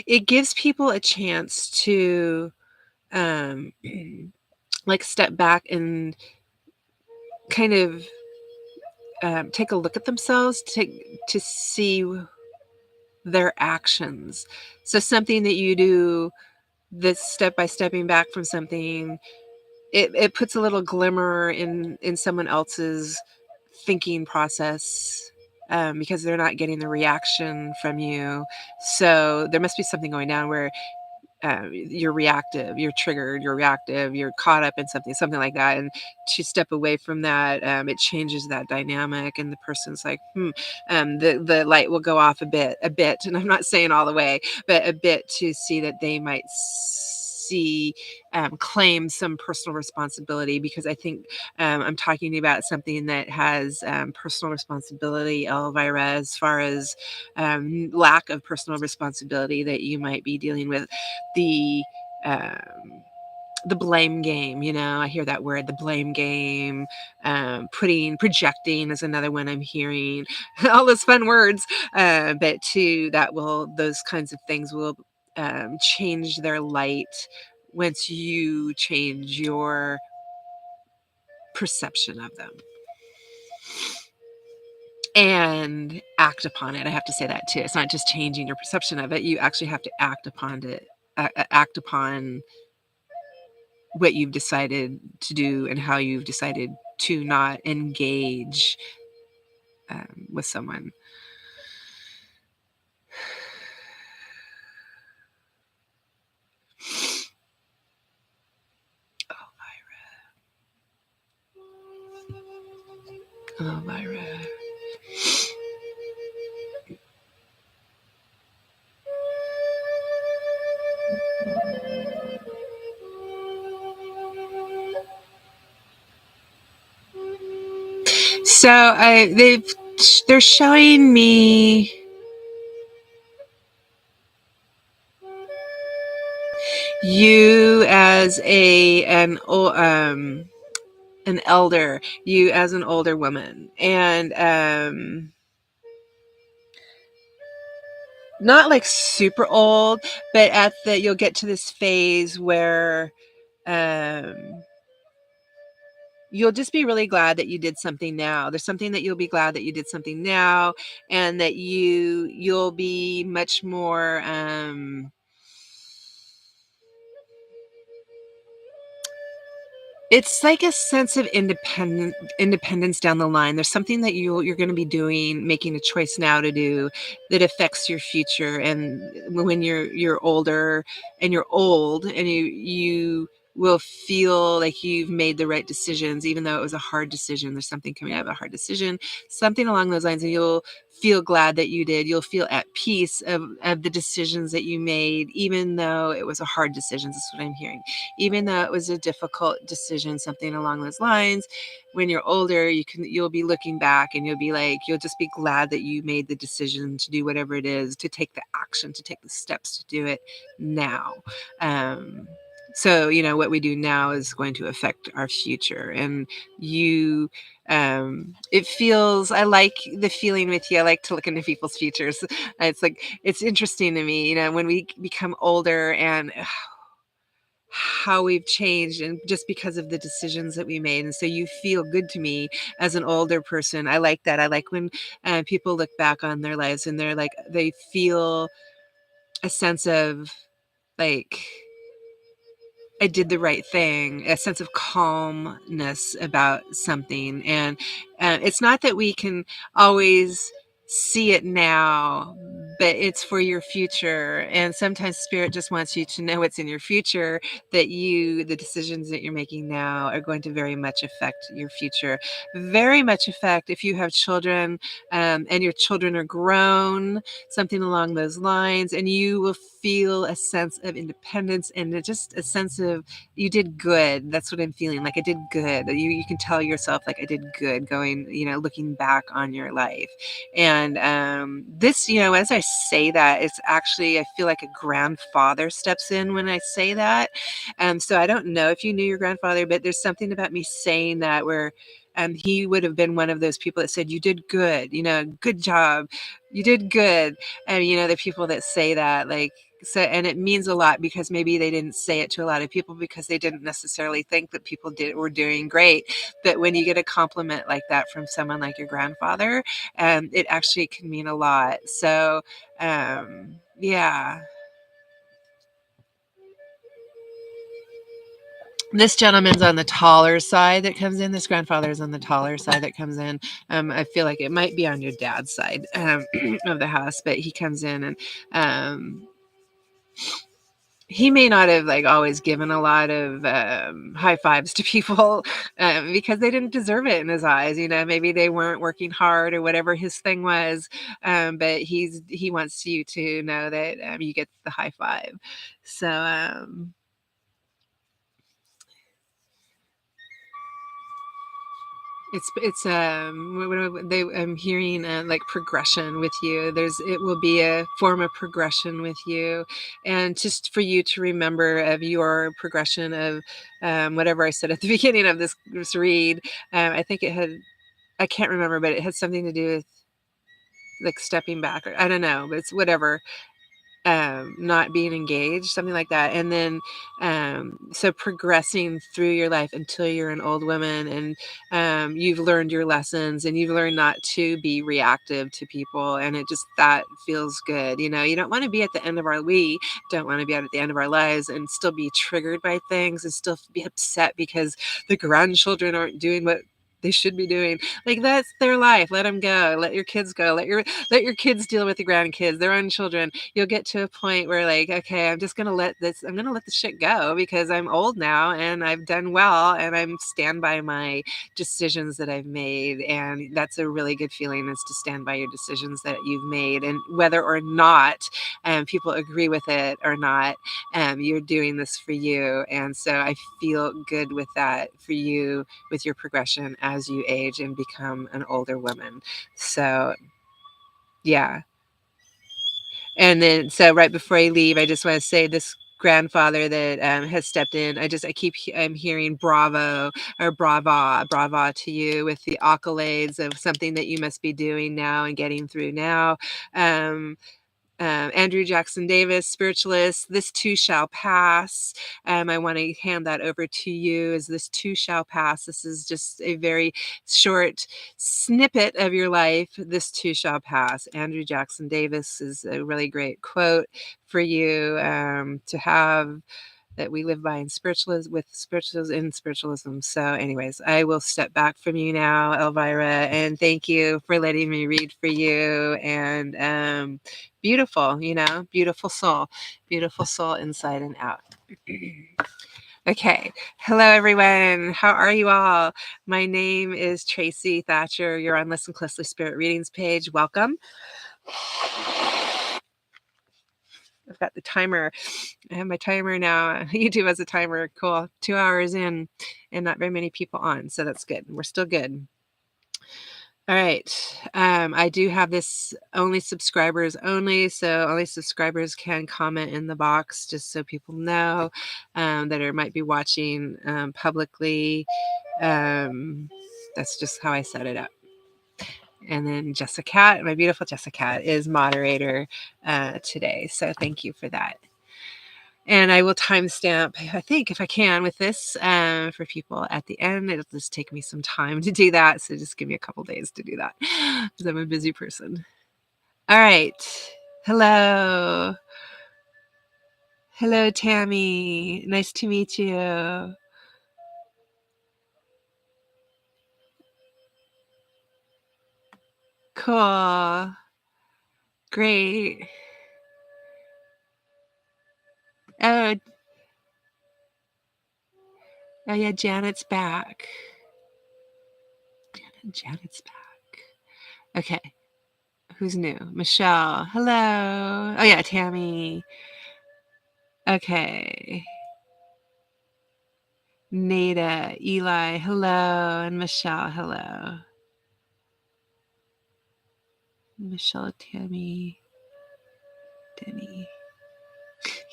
It gives people a chance to like step back and kind of take a look at themselves, to see their actions. So something that you do, this step by stepping back from something, it puts a little glimmer in someone else's thinking process, because they're not getting the reaction from you. So there must be something going down where you're reactive, you're triggered, you're reactive, you're caught up in something like that. And to step away from that, it changes that dynamic, and the person's like, the light will go off a bit, and I'm not saying all the way, but a bit, to see that they might see, claim some personal responsibility, because I think I'm talking about something that has personal responsibility, Elvira, as far as lack of personal responsibility that you might be dealing with. The blame game, I hear that word, the blame game. Projecting is another one I'm hearing. All those fun words, but too, those kinds of things will change their light once you change your perception of them and act upon it. I have to say that too. It's not just changing your perception of it. You actually have to act upon it, act upon what you've decided to do and how you've decided to not engage with someone. Oh, Myra. So they're showing me you as an elder, you as an older woman, and not like super old, but you'll get to this phase where you'll just be really glad that you did something now. There's something that you'll be glad that you did something now, and that you'll be much more It's like a sense of independence down the line. There's something that you're gonna be doing, making a choice now to do that affects your future, and when you're older and you're old and you will feel like you've made the right decisions, even though it was a hard decision. There's something coming out of a hard decision, something along those lines, and you'll feel glad that you did. You'll feel at peace of the decisions that you made, even though it was a hard decision. That's what I'm hearing. Even though it was a difficult decision, something along those lines. When you're older, you'll be looking back and you'll just be glad that you made the decision to do whatever it is, to take the action, to take the steps to do it now. Um, so, what we do now is going to affect our future. And it feels, I like the feeling with you. I like to look into people's futures. It's interesting to me, when we become older and how we've changed, and just because of the decisions that we made. And so you feel good to me as an older person. I like that. I like when people look back on their lives and they feel a sense of, like, I did the right thing, a sense of calmness about something. And it's not that we can always see it now, but it's for your future. And sometimes spirit just wants you to know what's in your future, that the decisions that you're making now are going to very much affect your future. Very much affect if you have children, and your children are grown, something along those lines, and you will feel a sense of independence and just a sense of you did good. That's what I'm feeling, like I did good. You can tell yourself, like, I did good, going, looking back on your life. And this, as I say that, it's actually, I feel like a grandfather steps in when I say that. So I don't know if you knew your grandfather, but there's something about me saying that where he would have been one of those people that said, you did good, good job, you did good. And the people that say that, like, so, and it means a lot because maybe they didn't say it to a lot of people because they didn't necessarily think that people were doing great. But when you get a compliment like that from someone like your grandfather, it actually can mean a lot. So, yeah. This gentleman's on the taller side that comes in. This grandfather is on the taller side that comes in. I feel like it might be on your dad's side of the house, but he comes in, and he may not have, like, always given a lot of high fives to people because they didn't deserve it in his eyes. Maybe they weren't working hard or whatever his thing was. But he wants you to know that you get the high five. So I'm hearing like progression with you. It will be a form of progression with you, and just for you to remember of your progression of whatever I said at the beginning of this read. I think I can't remember, but it had something to do with, like, stepping back, or I don't know, but it's whatever, not being engaged, something like that. And then, so progressing through your life until you're an old woman, and you've learned your lessons, and you've learned not to be reactive to people. And that feels good. You don't want to be at the end of we don't want to be out at the end of our lives and still be triggered by things and still be upset because the grandchildren aren't doing what they should be doing. Like, that's their life. Let them go. Let your kids go. Let your kids deal with the grandkids, their own children. You'll get to a point where, like, okay, I'm going to let the shit go because I'm old now and I've done well and I'm stand by my decisions that I've made. And that's a really good feeling, is to stand by your decisions that you've made. And whether or not people agree with it or not, you're doing this for you. And so I feel good with that for you, with your progression as you age and become an older woman. So, yeah. And then, so right before I leave, I just want to say, this grandfather that has stepped in, I'm hearing bravo, or brava to you, with the accolades of something that you must be doing now and getting through now. Um, Andrew Jackson Davis, spiritualist, this too shall pass. I want to hand that over to you, as this too shall pass. This is just a very short snippet of your life. This too shall pass. Andrew Jackson Davis is a really great quote for you to have. that we live by in spiritualism. So anyways, I will step back from you now, Elvira, and thank you for letting me read for you. And beautiful, beautiful soul inside and out. Okay. Hello, everyone. How are you all? My name is Tracy Thatcher. You're on Listen Closely Spirit Readings page. Welcome. I've got the timer. I have my timer now. YouTube has a timer. Cool. 2 hours in and not very many people on. So that's good. We're still good. All right. I do have this only subscribers only. So only subscribers can comment in the box just so people know that might be watching publicly. That's just how I set it up. And then Jessica, my beautiful Jessica, is moderator today. So thank you for that. And I will timestamp, I think, if I can, with this for people at the end. It'll just take me some time to do that. So just give me a couple days to do that because I'm a busy person. All right. Hello. Hello, Tammy. Nice to meet you. Cool. Great. Oh yeah, Janet's back. Janet's back. Okay. Who's new? Michelle. Hello. Oh yeah, Tammy. Okay. Nada, Eli, hello, and Michelle, hello. Michelle, Tammy, Denny.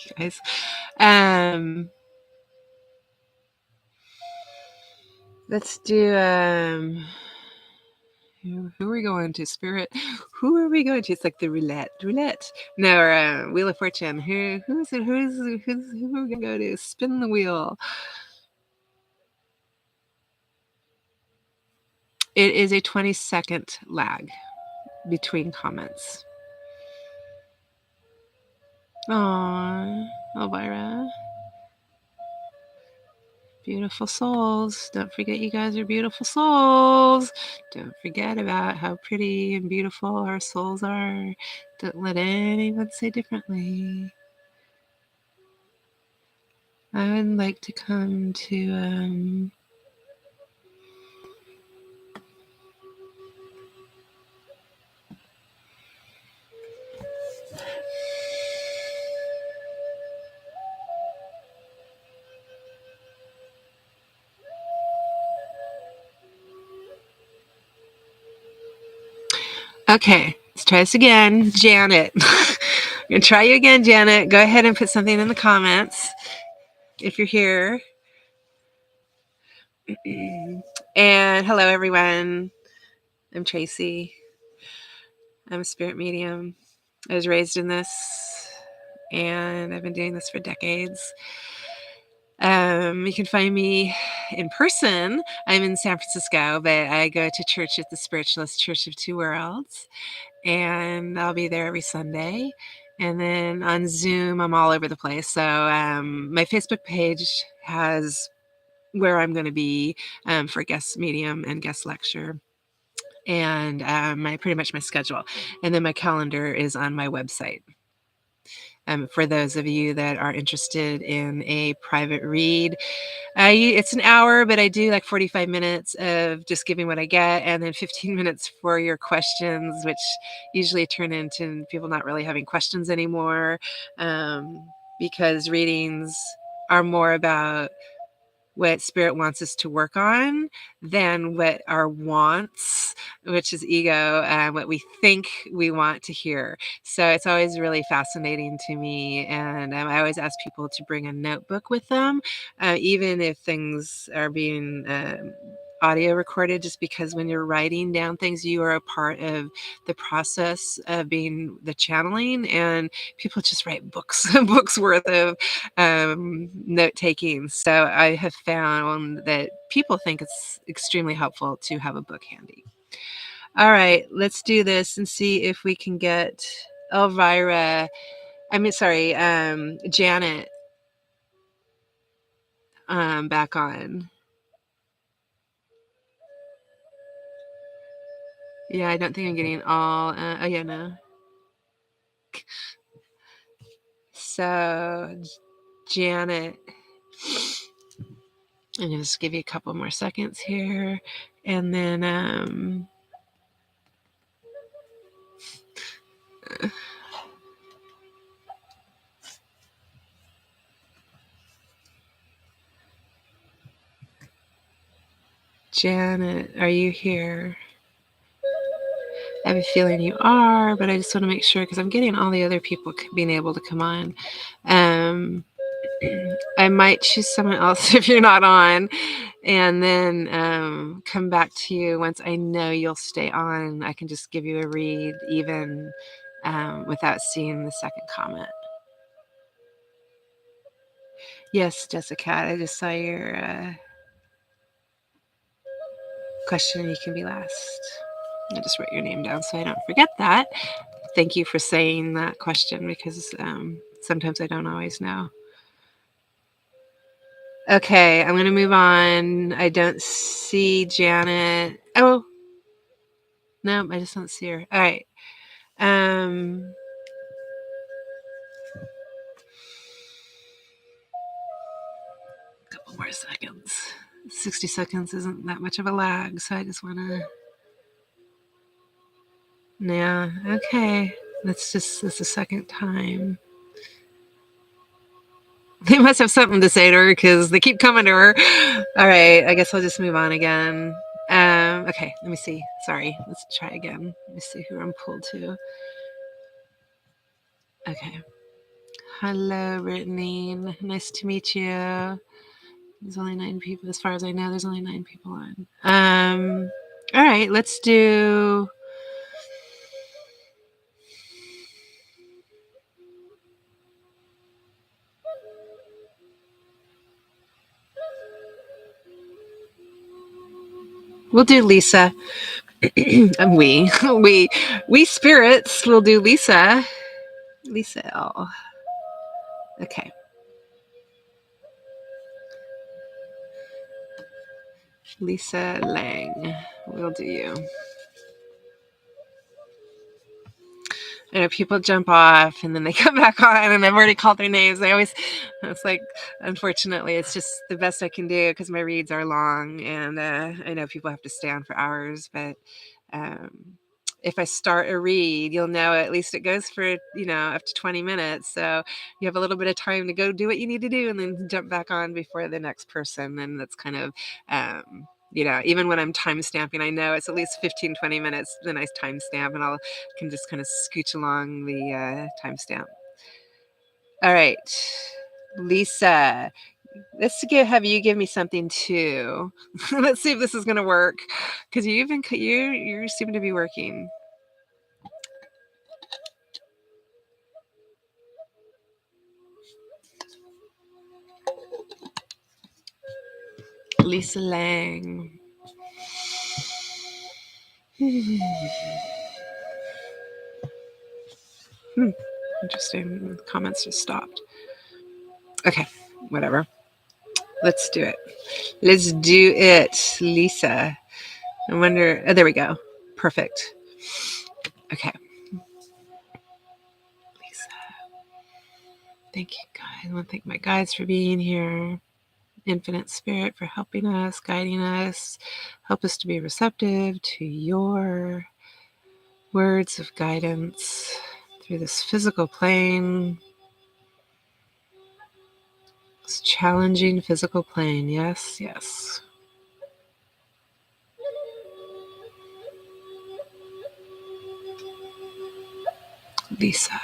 You guys. Let's do who are we going to? Spirit. Who are we going to? It's like the roulette. No, or Wheel of Fortune. Who are we gonna go to? Spin the wheel. It is a 20-second lag between comments. Aww, Elvira. Beautiful souls. Don't forget you guys are beautiful souls. Don't forget about how pretty and beautiful our souls are. Don't let anyone say differently. I would like to come to okay, let's try this again. Janet. I'm going to try you again, Janet. Go ahead and put something in the comments if you're here. And hello, everyone. I'm Tracy. I'm a spirit medium. I was raised in this, and I've been doing this for decades. You can find me in person. I'm in San Francisco, but I go to church at the Spiritualist Church of Two Worlds, and I'll be there every Sunday. And then on Zoom, I'm all over the place. So my Facebook page has where I'm going to be for guest medium and guest lecture. And pretty much my schedule. And then my calendar is on my website. For those of you that are interested in a private read, it's an hour, but I do like 45 minutes of just giving what I get, and then 15 minutes for your questions, which usually turn into people not really having questions anymore, because readings are more about what spirit wants us to work on than what our wants, which is ego, and what we think we want to hear. So it's always really fascinating to me. And I always ask people to bring a notebook with them, even if things are being audio recorded, just because when you're writing down things, you are a part of the process of being the channeling, and people just write books worth of note taking. So I have found that people think it's extremely helpful to have a book handy. All right, let's do this and see if we can get Janet. back on. Yeah, I don't think I'm getting all. Oh yeah, no. So, Janet, I'm gonna just give you a couple more seconds here, and then Janet, are you here? I have a feeling you are, but I just want to make sure because I'm getting all the other people being able to come on. I might choose someone else if you're not on, and then come back to you once I know you'll stay on. I can just give you a read even without seeing the second comment. Yes, Jessica, I just saw your question. You can be last. I just wrote your name down so I don't forget that. Thank you for saying that question because sometimes I don't always know. Okay, I'm going to move on. I don't see Janet. Oh, no, I just don't see her. All right. Couple more seconds. 60 seconds isn't that much of a lag, so I just want to. Yeah, okay. That's the second time. They must have something to say to her because they keep coming to her. All right, I guess I'll just move on again. Okay, let me see. Sorry, let's try again. Let me see who I'm pulled to. Okay. Hello, Brittany. Nice to meet you. There's only 9 people. As far as I know, there's only 9 people on. All right, let's do. We'll do Lisa. we spirits will do Lisa. Lisa L. Okay. Lisa Lang. We'll do you. I know people jump off and then they come back on and I've already called their names. It's like, unfortunately, it's just the best I can do because my reads are long and I know people have to stay on for hours, but if I start a read, you'll know at least it goes for, up to 20 minutes. So you have a little bit of time to go do what you need to do and then jump back on before the next person. And that's kind of, even when I'm time stamping, I know it's at least 15, 20 minutes, then I time stamp and can just kind of scooch along the time stamp. All right, Lisa, let's have you give me something too. Let's see if this is going to work because you seem to be working. Lisa Lang. Interesting. The comments just stopped. Okay, whatever. Let's do it. Let's do it, Lisa. I wonder. Oh, there we go. Perfect. Okay. Lisa. Thank you, guys. I want to thank my guides for being here. Infinite Spirit for helping us, guiding us. Help us to be receptive to your words of guidance through this physical plane. This challenging physical plane. Yes, yes. Lisa.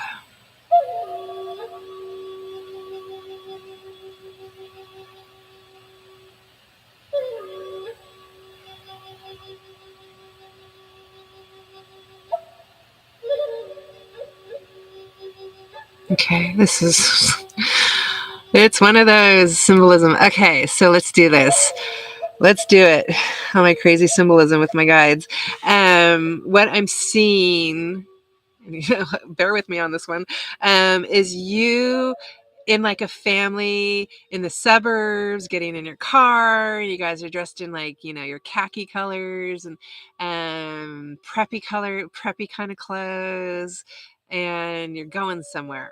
Okay, it's one of those symbolism. Okay, so let's do this. Let's do it. Oh, my crazy symbolism with my guides. What I'm seeing, bear with me on this one, is you in like a family in the suburbs, getting in your car. You guys are dressed in like, your khaki colors and preppy kind of clothes, and you're going somewhere.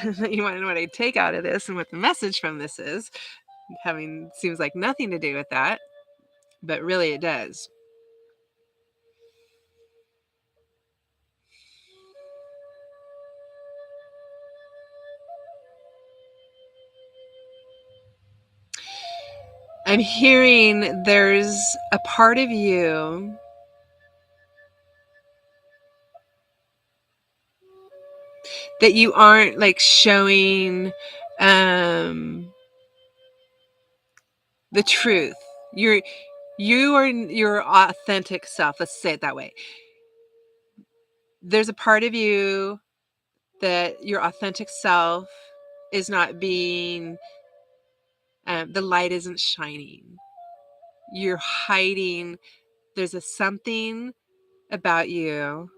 You want to know what I take out of this and what the message from this is? Having seems like nothing to do with that, but really it does. I'm hearing there's a part of you that you aren't like showing the truth. You are your authentic self. Let's say it that way. There's a part of you that your authentic self is not being, the light isn't shining. You're hiding. There's a something about you.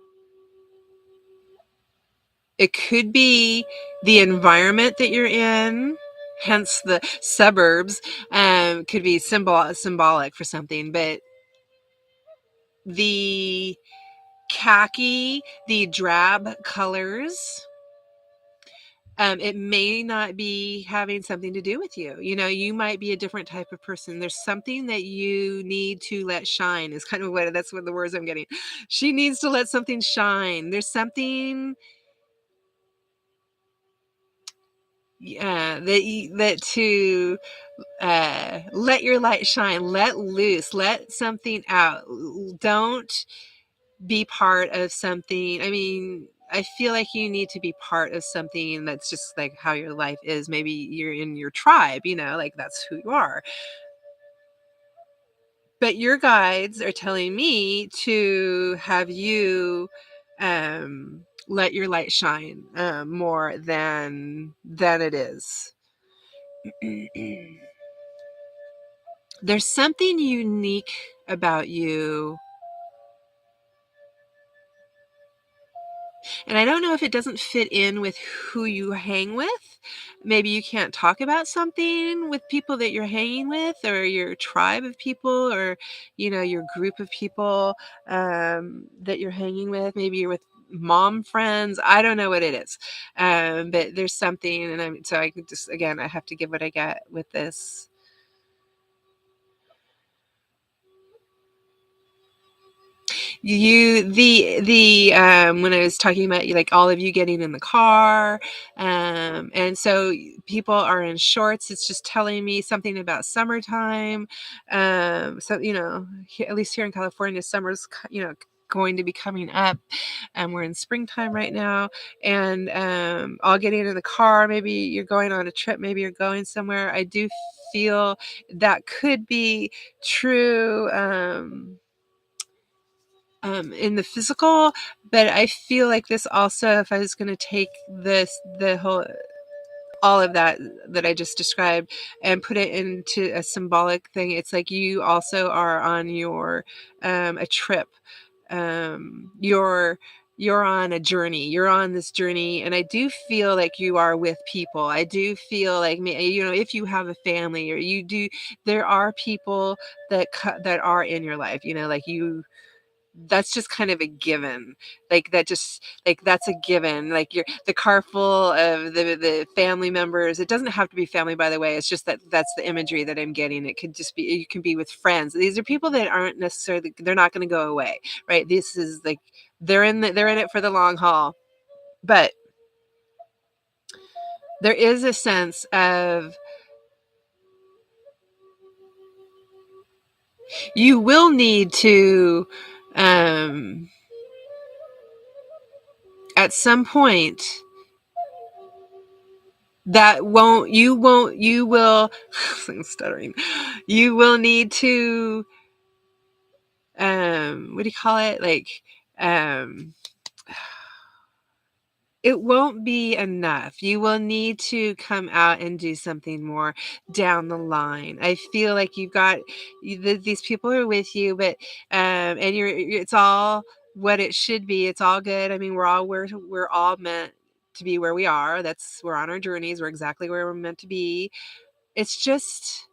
It could be the environment that you're in, hence the suburbs, could be symbolic for something, but the khaki, the drab colors, it may not be having something to do with you. You might be a different type of person. There's something that you need to let shine is kind of that's what the words I'm getting. She needs to let something shine. There's something that to let your light shine, let loose, let something out. Don't be part of something. I mean, I feel like you need to be part of something that's just like how your life is. Maybe you're in your tribe, like that's who you are. But your guides are telling me to have you let your light shine more than it is. There's something unique about you. And I don't know if it doesn't fit in with who you hang with. Maybe you can't talk about something with people that you're hanging with, or your tribe of people, or, your group of people that you're hanging with. Maybe you're with mom friends. I don't know what it is. But there's something, and so I could just, again, I have to give what I get with this. When I was talking about like all of you getting in the car, and so people are in shorts, it's just telling me something about summertime. So at least here in California, summer's going to be coming up, and we're in springtime right now, and all getting in the car. Maybe you're going on a trip, maybe you're going somewhere. I do feel that could be true in the physical, but I feel like this also, if I was going to take the whole, all of that I just described, and put it into a symbolic thing, it's like you also are on your a trip. You're on a journey. You're on this journey, and I do feel like you are with people. I do feel like, if you have a family, or you do, there are people that are in your life. Like you. That's just kind of a given. That's a given. Like you're the car full of the family members. It doesn't have to be family, by the way. It's just that's the imagery that I'm getting. It could just be, you can be with friends. These are people that aren't necessarily, they're not going to go away, right? This is like, they're in it for the long haul. But there is a sense of, you will need to at some point, you will I'm stuttering, you will need to what do you call it, like it won't be enough. You will need to come out and do something more down the line. I feel like you've got these people are with you, but and it's all what it should be. It's all good. I mean, we're all meant to be where we are. We're on our journeys. We're exactly where we're meant to be. It's just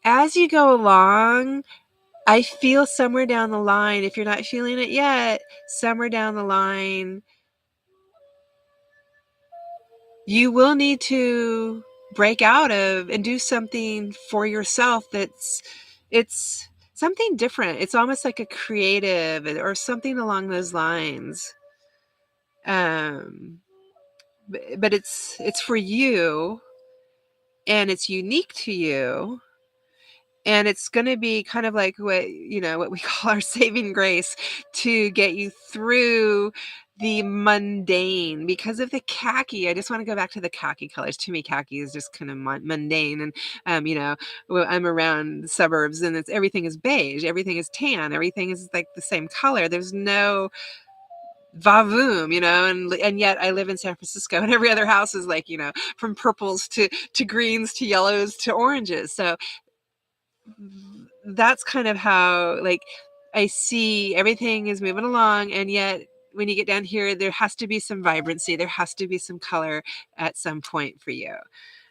as you go along, I feel somewhere down the line, if you're not feeling it yet, somewhere down the line, you will need to break out of and do something for yourself it's something different. It's almost like a creative or something along those lines. But it's for you, and it's unique to you, and it's going to be kind of like what we call our saving grace to get you through the mundane. Because of the khaki, I just want to go back to the khaki colors. To me, khaki is just kind of mundane, and I'm around the suburbs, and everything is beige, everything is tan, everything is like the same color. There's no vavoom, and yet I live in San Francisco, and every other house is like, from purples to greens to yellows to oranges. So that's kind of how, like, I see everything is moving along, and yet when you get down here, there has to be some vibrancy, there has to be some color at some point for you,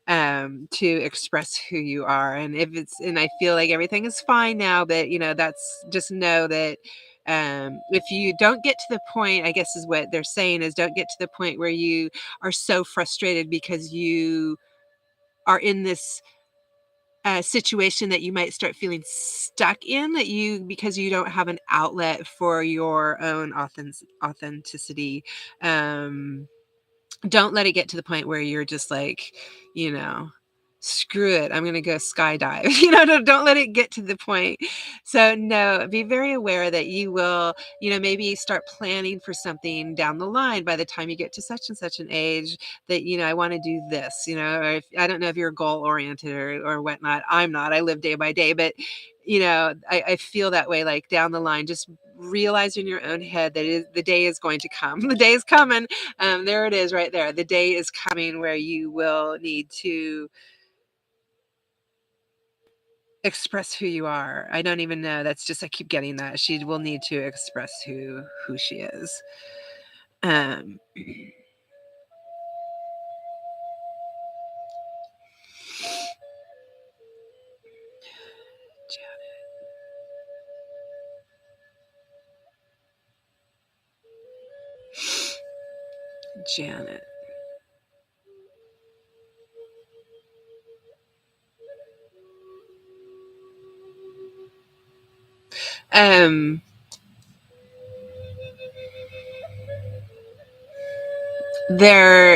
to express who you are. And I feel like everything is fine now, but that's just know that if you don't get to the point, I guess is what they're saying, is don't get to the point where you are so frustrated because you are in this situation that you might start feeling stuck in, because you don't have an outlet for your own authenticity. Don't let it get to the point where you're just like, screw it, I'm going to go skydive. Don't let it get to the point. So no, be very aware that you will, maybe start planning for something down the line by the time you get to such and such an age that, I want to do this, or I don't know if you're goal oriented or whatnot. I'm not. I live day by day, but I feel that way, like down the line, just realize in your own head that the day is going to come. The day is coming. There it is right there. The day is coming where you will need to express who you are. I don't even know. That's just, I keep getting that. She will need to express who she is. Um, Janet.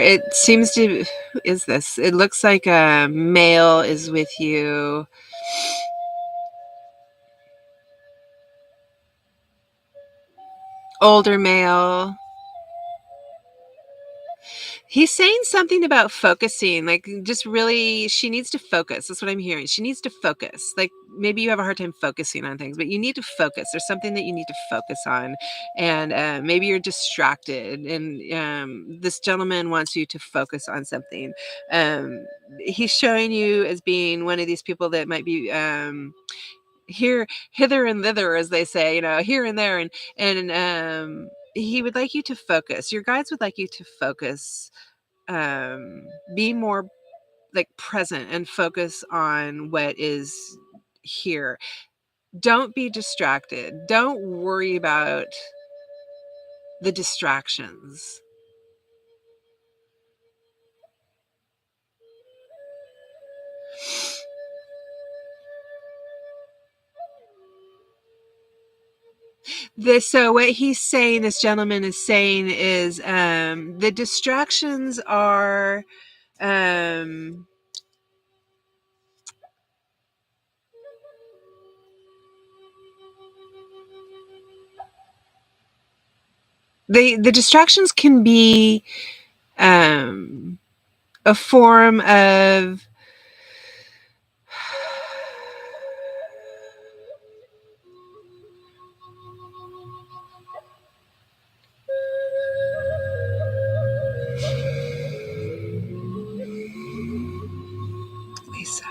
It seems to, who is this? It looks like a male is with you. Older male. He's saying something about focusing, like, just really, she needs to focus. That's what I'm hearing. She needs to focus. Like, maybe you have a hard time focusing on things, but you need to focus. There's something that you need to focus on. And maybe you're distracted. And this gentleman wants you to focus on something. Um, he's showing you as being one of these people that might be here, hither and thither, as they say, here and there. And he would like you to focus. Your guides would like you to focus, be more like present and focus on what is here. Don't be distracted. Don't worry about the distractions. So what he's saying, this gentleman is saying, is the distractions are the distractions can be a form of Lisa.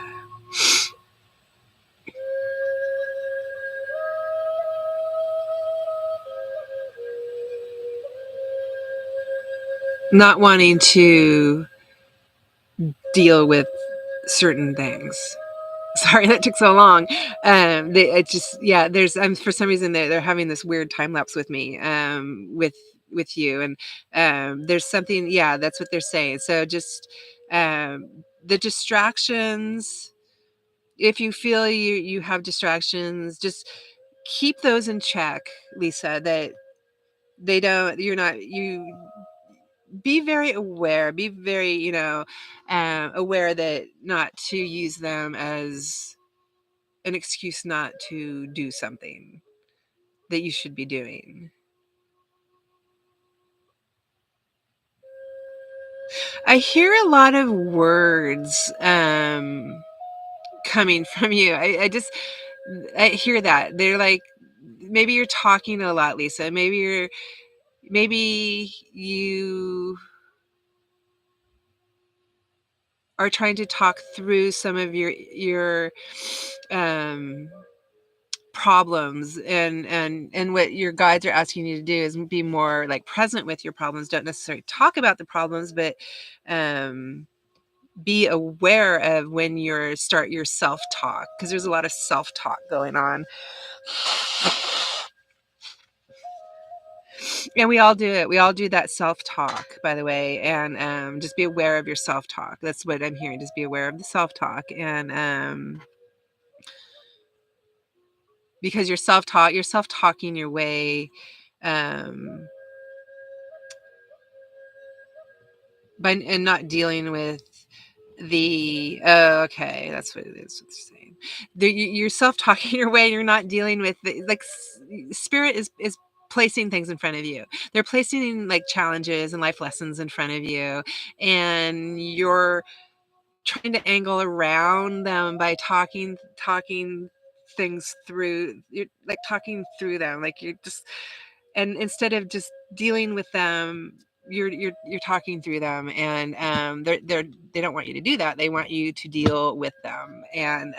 not wanting to deal with certain things. Sorry that took so long. It just, yeah, there's for some reason they're having this weird time lapse with me, with you, and there's something, yeah, that's what they're saying. So just the distractions, if you feel you have distractions, just keep those in check, Lisa, that they don't, you're not, you be very aware, be very, aware that not to use them as an excuse not to do something that you should be doing. I hear a lot of words coming from you. I hear that. They're like, maybe you're talking a lot, Lisa. Maybe you are trying to talk through some of your um problems, and what your guides are asking you to do is be more like present with your problems. Don't necessarily talk about the problems, but um be aware of when you start your self-talk, because there's a lot of self-talk going on, and we all do it. We all do that self-talk, by the way, and just be aware of your self-talk. That's what I'm hearing. Just be aware of the self-talk, and because you're self-talking your way, um by, and not dealing with the, oh, okay, that's what it is, what they're saying. You're self-talking your way, you're not dealing with the, like, spirit is placing things in front of you. They're placing like challenges and life lessons in front of you, and you're trying to angle around them by talking things through. You're like talking through them, like you're just, and instead of just dealing with them, you're talking through them, and they don't want you to do that. They want you to deal with them, and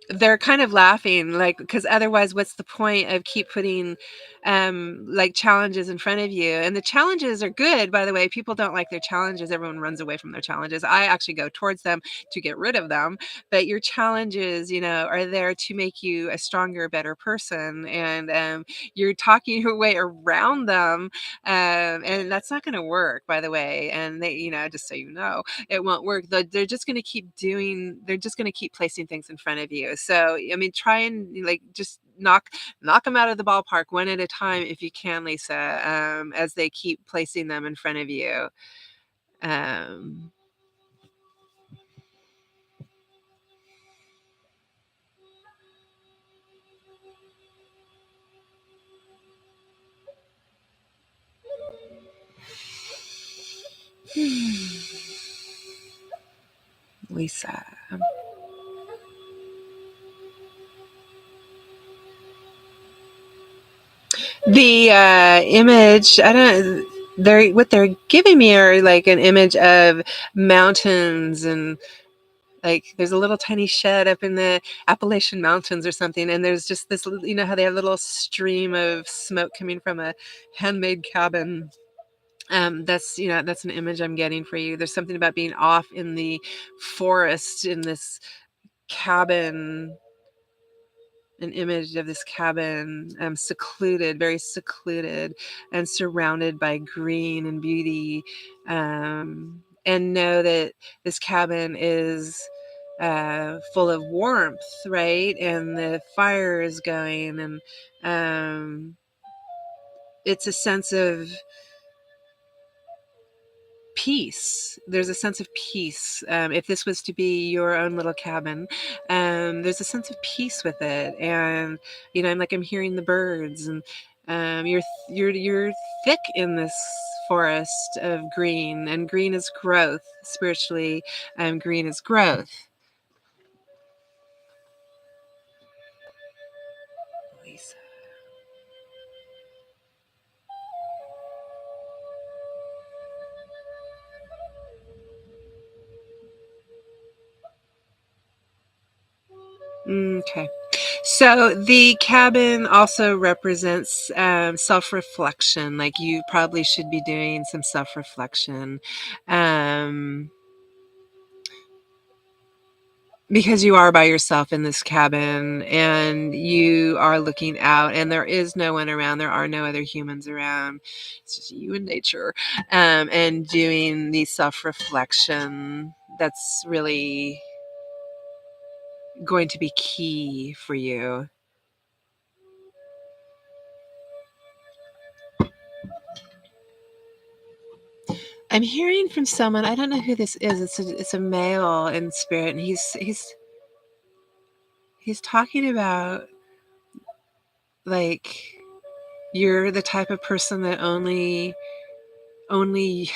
they're kind of laughing, like, because otherwise what's the point of keep putting like challenges in front of you? And the challenges are good, by the way. People don't like their challenges. Everyone runs away from their challenges. I actually go towards them to get rid of them. But your challenges, are there to make you a stronger, better person, and you're talking your way around them, and that's not going to work, by the way. And they, just so you know, it won't work. They're just going to keep doing, they're just going to keep placing things in front of you. So, I mean, try and like just knock them out of the ballpark one at a time if you can, Lisa, as they keep placing them in front of you. Um, Lisa. The image, I don't, they're, what they're giving me are like an image of mountains, and like there's a little tiny shed up in the Appalachian Mountains or something, and there's just this, how they have a little stream of smoke coming from a handmade cabin. That's, that's an image I'm getting for you. There's something about being off in the forest in this cabin, an image of this cabin, secluded, very secluded, and surrounded by green and beauty. And know that this cabin is full of warmth, right? And the fire is going, and it's a sense of peace. There's a sense of peace. If this was to be your own little cabin, there's a sense of peace with it. And I'm hearing the birds, and you're thick in this forest of green, and green is growth spiritually. Green is growth. Lisa. Okay. So the cabin also represents self-reflection. Like you probably should be doing some self-reflection. Um, because you are by yourself in this cabin and you are looking out and there is no one around, there are no other humans around, it's just you and nature, and doing the self-reflection that's really going to be key for you. I'm hearing from someone, I don't know who this is, it's a male in spirit, and he's talking about, like, you're the type of person that only only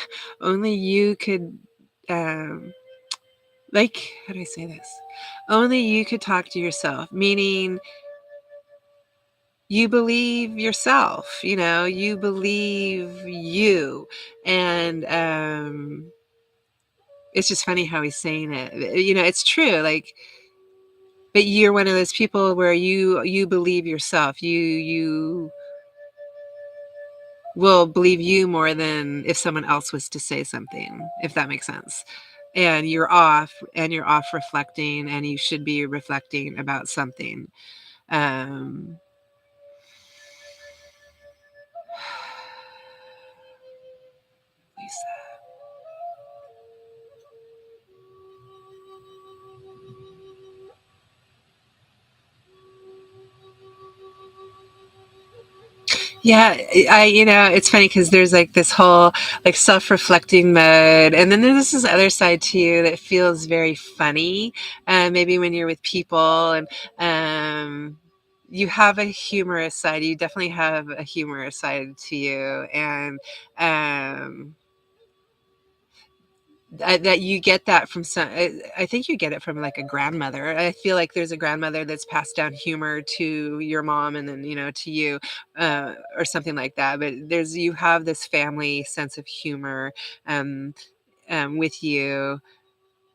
you could, um like, how do I say this? Only you could talk to yourself, meaning you believe yourself, you believe you. And it's just funny how he's saying it. It's true, like, but you're one of those people where you believe yourself. You will believe you more than if someone else was to say something, if that makes sense. And you're off reflecting, and you should be reflecting about something. Um, Lisa. Yeah, it's funny because there's like this whole like self-reflecting mode, and then there's this other side to you that feels very funny. Maybe when you're with people, and you have a humorous side. You definitely have a humorous side to you, and um, that you get that from some. I think you get it from like a grandmother. I feel like there's a grandmother that's passed down humor to your mom, and then to you, or something like that. But you have this family sense of humor, um, with you.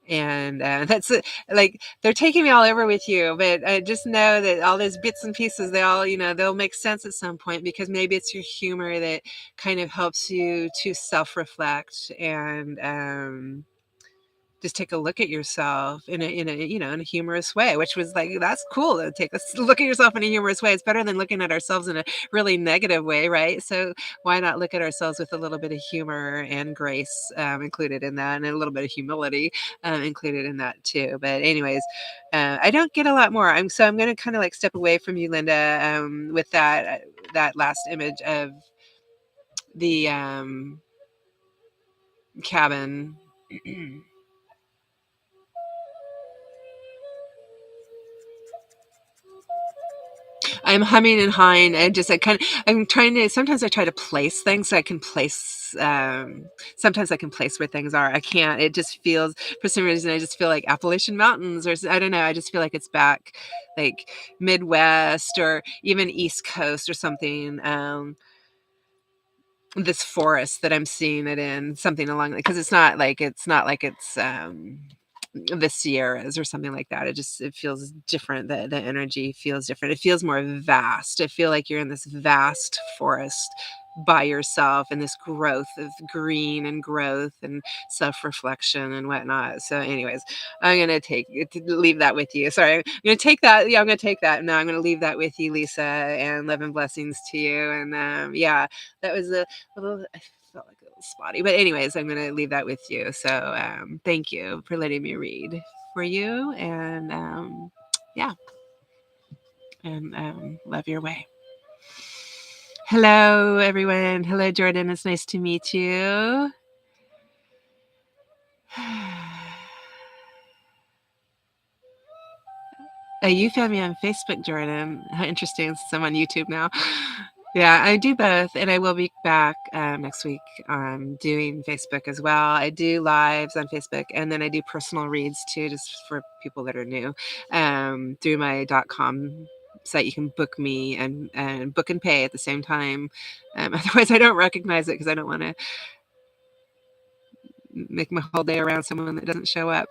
And that's it. Like, they're taking me all over with you, but I just know that all those bits and pieces, they all, they'll make sense at some point, because maybe it's your humor that kind of helps you to self-reflect, and just take a look at yourself in a humorous way, which was like, that's cool to take a look at yourself in a humorous way. It's better than looking at ourselves in a really negative way, right? So why not look at ourselves with a little bit of humor and grace, included in that, and a little bit of humility, included in that too. But anyways, I don't get a lot more. I'm going to kind of like step away from you, Linda, with that last image of the cabin. I'm humming and hawing, and just I'm trying to, sometimes I try to place things so I can place, sometimes I can place where things are. I can't. It just feels, for some reason, I just feel like Appalachian Mountains, or I don't know. I just feel like it's back, like Midwest or even East Coast or something. This forest that I'm seeing it in, something along, because it's not like it's the Sierras or something like that. It feels different. The energy feels different. It feels more vast. I feel like you're in this vast forest by yourself, and this growth of green and growth and self-reflection and whatnot. So anyways, I'm gonna leave that with you. Sorry, I'm gonna take that. Yeah, I'm gonna take that. No, I'm gonna leave that with you, Lisa, and love and blessings to you. And yeah, that was a little, I felt like a little spotty, but anyways, I'm gonna leave that with you. So thank you for letting me read for you, and yeah, and love your way. Hello, everyone. Hello, Jordan. It's nice to meet you. You found me on Facebook, Jordan. How interesting. So I'm on YouTube now. Yeah, I do both, and I will be back next week doing Facebook as well. I do lives on Facebook, and then I do personal reads too, just for people that are new. Through my .com site, you can book me and book and pay at the same time. Otherwise, I don't recognize it, because I don't want to make my whole day around someone that doesn't show up.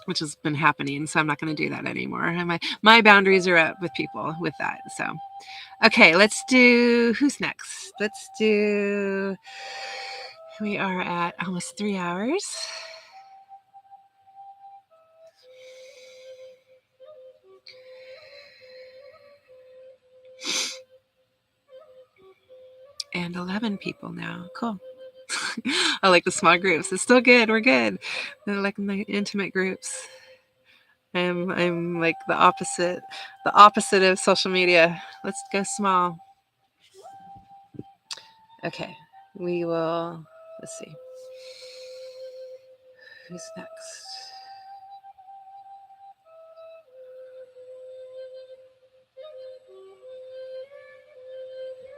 which has been happening. So I'm not going to do that anymore. And my boundaries are up with people with that. So, okay, let's do, who's next? Let's do, we are at almost 3 hours. And 11 people now. Cool. I like the small groups. It's still good. We're good. I like my intimate groups. I'm like the opposite of social media. Let's go small. Okay. We will, let's see. Who's next?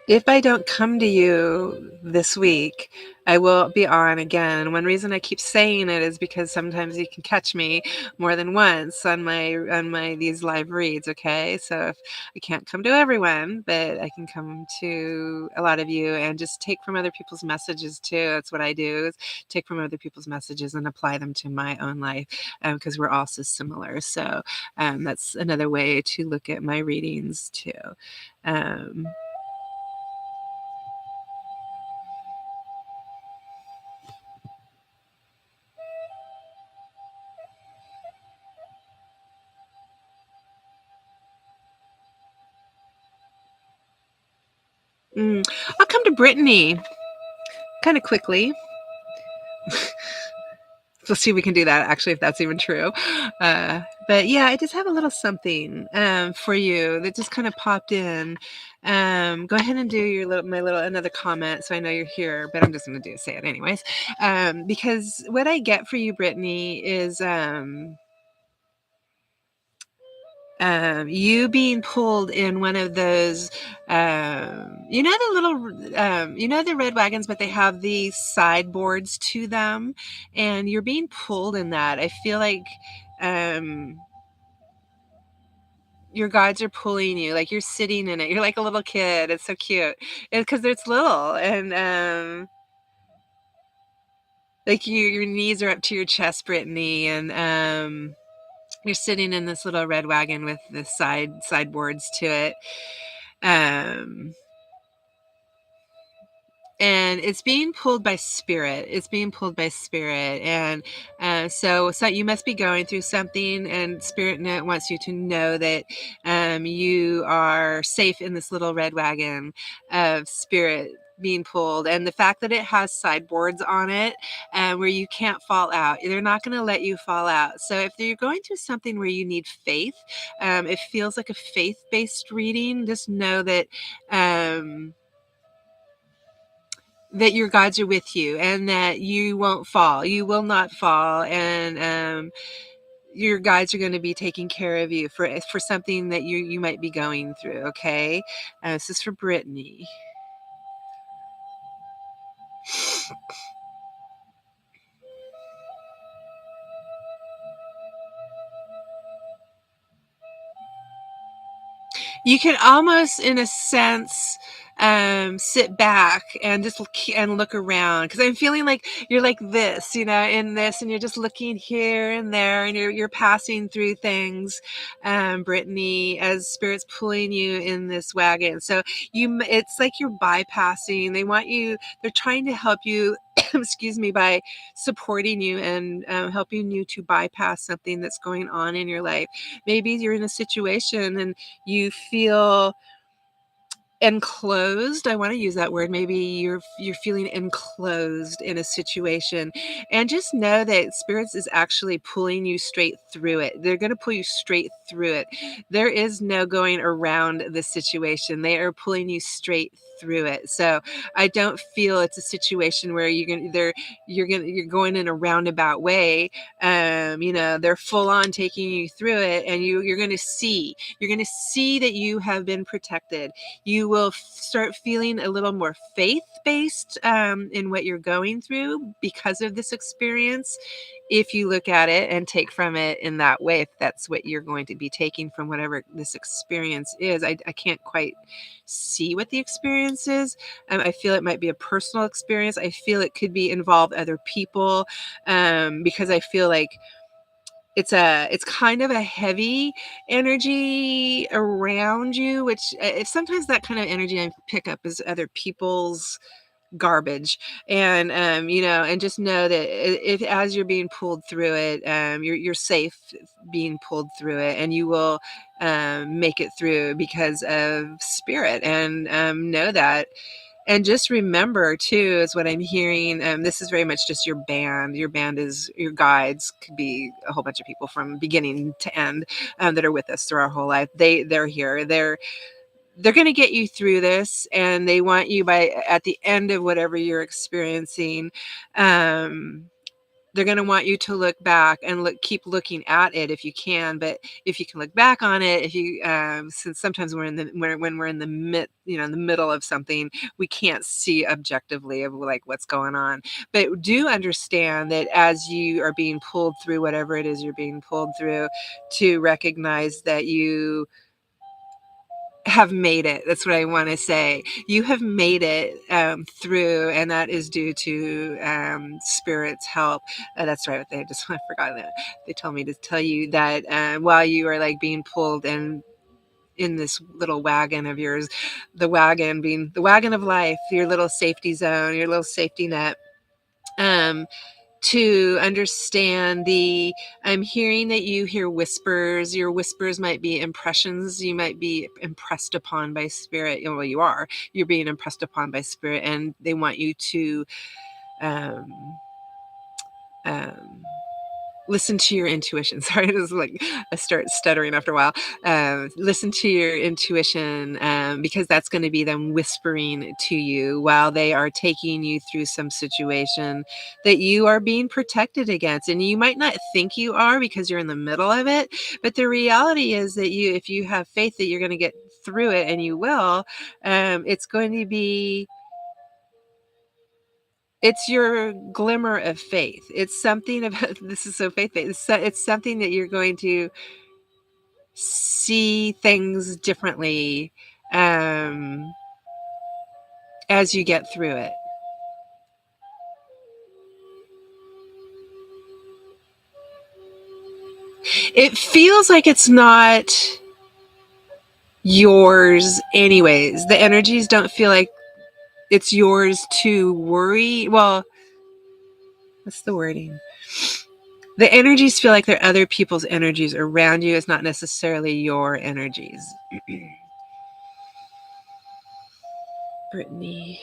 If I don't come to you this week, I will be on again. And one reason I keep saying it is because sometimes you can catch me more than once on my these live reads, okay? So if I can't come to everyone, but I can come to a lot of you and just take from other people's messages too. That's what I do, is take from other people's messages and apply them to my own life, because we're all so similar. So that's another way to look at my readings too. Um, I'll come to Brittany kind of quickly. Let's see if we can do that, actually, if that's even true. But yeah, I just have a little something for you that just kind of popped in. Go ahead and do another comment so I know you're here, but I'm just going to say it anyways. Because what I get for you, Brittany, is you being pulled in one of those, the red wagons, but they have these sideboards to them, and you're being pulled in that. I feel like your guides are pulling you, like you're sitting in it. You're like a little kid. It's so cute because it's little, and like your knees are up to your chest, Brittany, and you're sitting in this little red wagon with the sideboards to it. Um, and it's being pulled by spirit. It's being pulled by spirit. And so you must be going through something, and spirit wants you to know that you are safe in this little red wagon of spirit being pulled. And the fact that it has sideboards on it where you can't fall out, they're not going to let you fall out. So if you're going through something where you need faith, it feels like a faith-based reading, just know that that your guides are with you and that you won't fall. You will not fall. And your guides are going to be taking care of you for something that you might be going through. Okay. This is for Brittany. You can almost, in a sense, sit back and just look around, because I'm feeling like you're like this, in this, and you're just looking here and there, and you're passing through things, Brittany, as spirit's pulling you in this wagon. So it's like you're bypassing. They're trying to help you excuse me, by supporting you and helping you to bypass something that's going on in your life. Maybe you're in a situation and you feel enclosed. I want to use that word. Maybe you're feeling enclosed in a situation, and just know that spirits is actually pulling you straight through it. They're going to pull you straight through it. There is no going around the situation. They are pulling you straight through it. So I don't feel it's a situation where you're going in a roundabout way. They're full on taking you through it, and you're going to see that you have been protected. You will start feeling a little more faith-based in what you're going through because of this experience, if you look at it and take from it in that way, if that's what you're going to be taking from whatever this experience is. I can't quite see what the experience is. I feel it might be a personal experience. I feel it could involve other people, because I feel like it's kind of a heavy energy around you, which if sometimes that kind of energy I pick up is other people's garbage. And and just know that if as you're being pulled through it, you're safe being pulled through it, and you will make it through because of spirit. And know that. And just remember too, is what I'm hearing. This is very much just your band. Your band is your guides. Could be a whole bunch of people from beginning to end that are with us through our whole life. They're here. They're going to get you through this, and they want you at the end of whatever you're experiencing. They're going to want you to look back and keep looking at it if you can. But if you can look back on it, if you, since sometimes when we're in in the middle of something, we can't see objectively of like what's going on. But do understand that as you are being pulled through whatever it is you're being pulled through, to recognize that you have made it. That's what I want to say. You have made it through, and that is due to Spirit's help. That's right. They just I forgot that they told me to tell you that while you are like being pulled and in this little wagon of yours, the wagon being the wagon of life, your little safety zone, your little safety net. To understand I'm hearing that you hear whispers. Your whispers might be impressions. You might be impressed upon by spirit. Well, you're being impressed upon by spirit, and they want you to um, um, listen to your intuition. Sorry, it was like I start stuttering after a while. Listen to your intuition, because that's going to be them whispering to you while they are taking you through some situation that you are being protected against. And you might not think you are because you're in the middle of it, but the reality is that if you have faith that you're going to get through it, and you will, it's going to be it's your glimmer of faith. It's something about this is so faith-based. It's something that you're going to see things differently um, as you get through it. It feels like it's not yours, anyways. The energies don't feel like it's yours to worry. Well, what's the wording? The energies feel like they're other people's energies around you. It's not necessarily your energies. Brittany.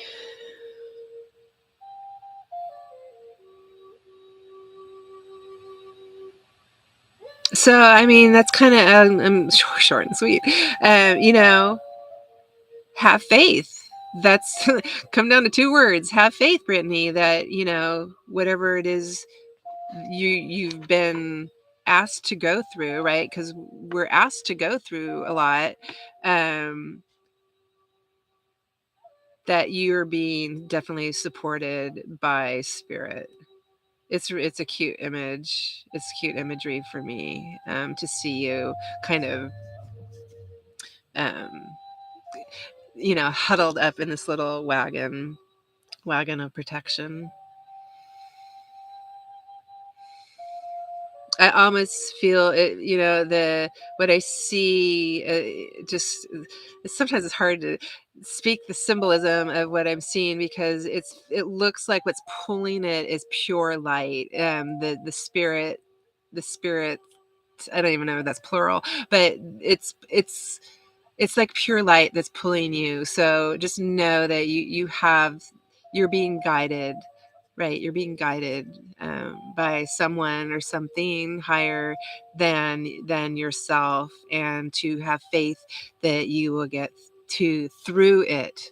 So, I mean, that's kind of short and sweet. Have faith. That's come down to two words. Have faith, Brittany, that, whatever it is you've been asked to go through, right? Because we're asked to go through a lot. That you're being definitely supported by spirit. It's a cute image. It's cute imagery for me, to see you kind of um, huddled up in this little wagon of protection. I almost feel it, what I see, just sometimes it's hard to speak the symbolism of what I'm seeing, because it looks like what's pulling it is pure light. The spirit, I don't even know if that's plural, but it's like pure light that's pulling you. So just know that you're being guided, right? You're being guided by someone or something higher than yourself, and to have faith that you will get through it.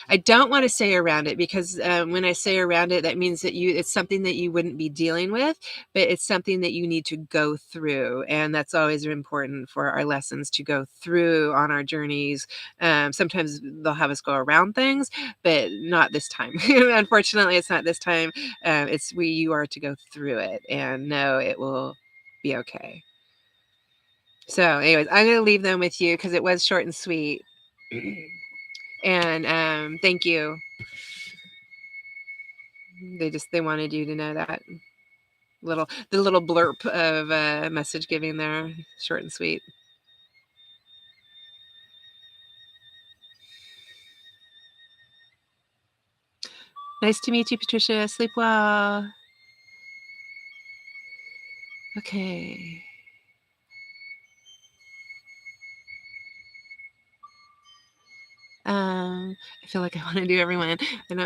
I don't want to say around it, because when I say around it, that means that it's something that you wouldn't be dealing with, but it's something that you need to go through. And that's always important for our lessons, to go through on our journeys. Sometimes they'll have us go around things, but not this time. Unfortunately, it's not this time. You are to go through it, and know it will be okay. So anyways, I'm going to leave them with you because it was short and sweet. And thank you. They wanted you to know that. The little blurb of message giving there, short and sweet. Nice to meet you, Patricia. Sleep well. Okay. I feel like I want to do everyone. I'm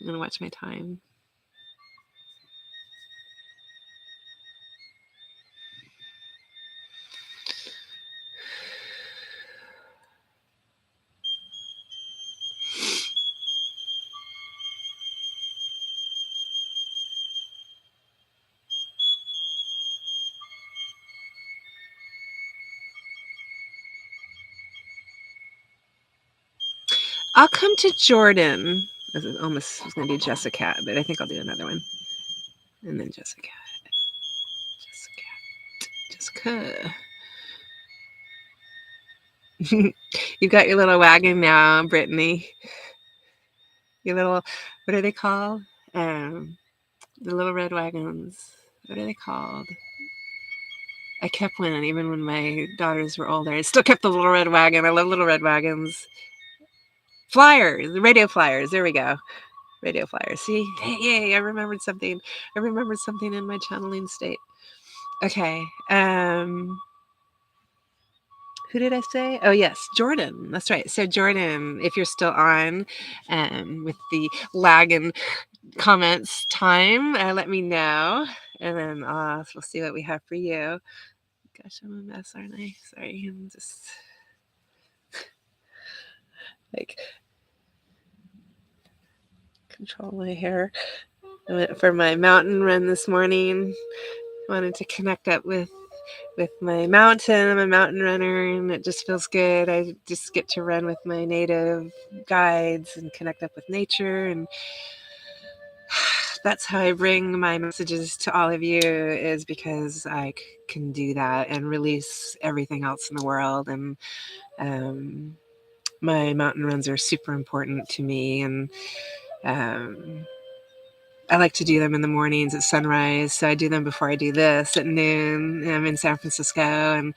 gonna watch my time. I'll come to Jordan. I almost was going to do Jessica, but I think I'll do another one. And then Jessica. Jessica. You've got your little wagon now, Brittany. Your little, what are they called? The little red wagons. What are they called? I kept one, even when my daughters were older. I still kept the little red wagon. I love little red wagons. Flyers, the radio flyers. There we go. Radio flyers. See, yay! I remembered something. I remembered something in my channeling state. Okay. Who did I say? Oh yes, Jordan. That's right. So Jordan, if you're still on, with the lag and comments time, let me know, and then we'll see what we have for you. Gosh, I'm a mess, aren't I? Sorry, I'm just like control my hair. I went for my mountain run this morning. Wanted to connect up with my mountain. I'm a mountain runner, and it just feels good. I just get to run with my native guides and connect up with nature, and that's how I bring my messages to all of you, is because I can do that and release everything else in the world. And my mountain runs are super important to me, and I like to do them in the mornings at sunrise. So I do them before I do this at noon. I'm in San Francisco, and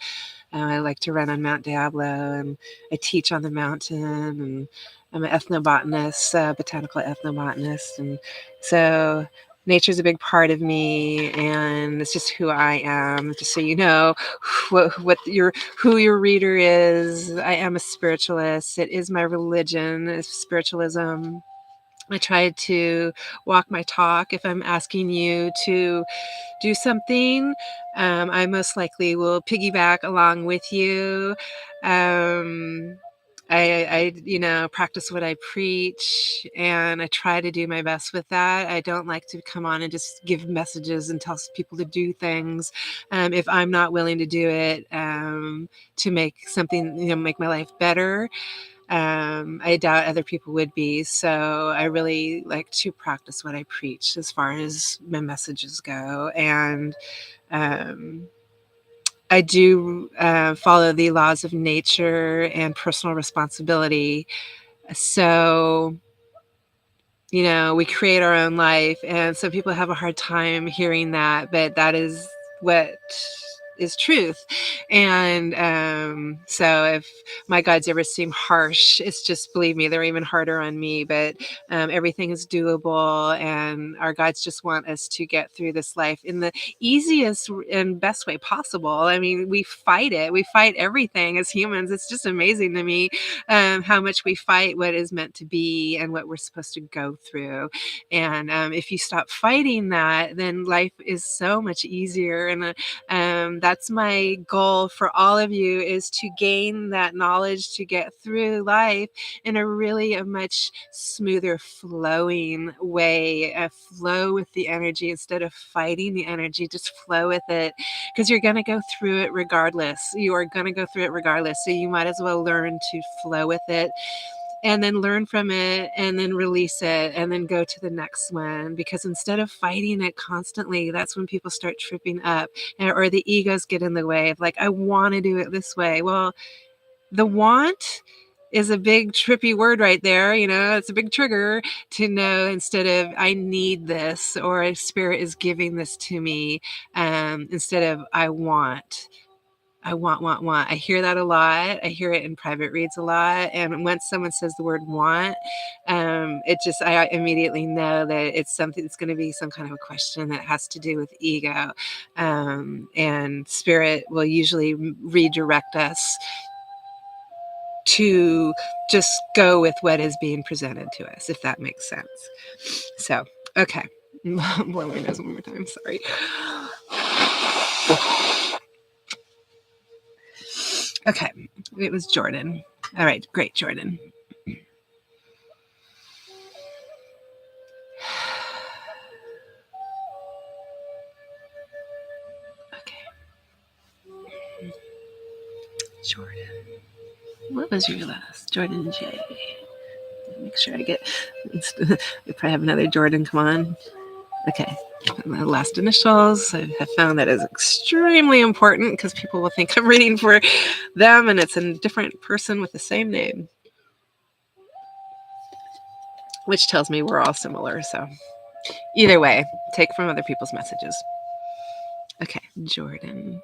I like to run on Mount Diablo, and I teach on the mountain, and I'm an ethnobotanist, botanical ethnobotanist. And so nature's a big part of me, and it's just who I am. Just so you know who your reader is. I am a spiritualist. It is my religion, it's spiritualism. I try to walk my talk. If I'm asking you to do something, I most likely will piggyback along with you. I practice what I preach, and I try to do my best with that. I don't like to come on and just give messages and tell people to do things if I'm not willing to do it, to make something, make my life better. I doubt other people would be. So I really like to practice what I preach as far as my messages go. And I do follow the laws of nature and personal responsibility. So, we create our own life. And so people have a hard time hearing that, but that is what is truth. And so if my guides ever seem harsh, it's just, believe me, they're even harder on me. But everything is doable, and our guides just want us to get through this life in the easiest and best way possible. I mean, we fight everything as humans. It's just amazing to me how much we fight what is meant to be and what we're supposed to go through. And if you stop fighting that, then life is so much easier. And that's my goal for all of you, is to gain that knowledge to get through life in a much smoother flowing way. Flow with the energy instead of fighting the energy. Just flow with it, because you're going to go through it regardless. You are going to go through it regardless. So you might as well learn to flow with it, and then learn from it, and then release it, and then go to the next one. Because instead of fighting it constantly, that's when people start tripping up, or the egos get in the way of, like, I want to do it this way. Well, the want is a big trippy word right there. It's a big trigger to know, instead of I need this, or a spirit is giving this to me, instead of I want. I want. I hear that a lot. I hear it in private reads a lot. And once someone says the word want, I immediately know that it's something that's going to be some kind of a question that has to do with ego. And spirit will usually redirect us to just go with what is being presented to us, if that makes sense. So, okay. Blow my nose one more time. Sorry. Okay. It was Jordan. All right. Great, Jordan. Okay. Jordan. What was your last? Jordan J. Make sure I get. We probably have another Jordan. Come on. Okay. My last initials. I have found that is extremely important, because people will think I'm reading for them and it's a different person with the same name, which tells me we're all similar. So either way, take from other people's messages. Okay, Jordan.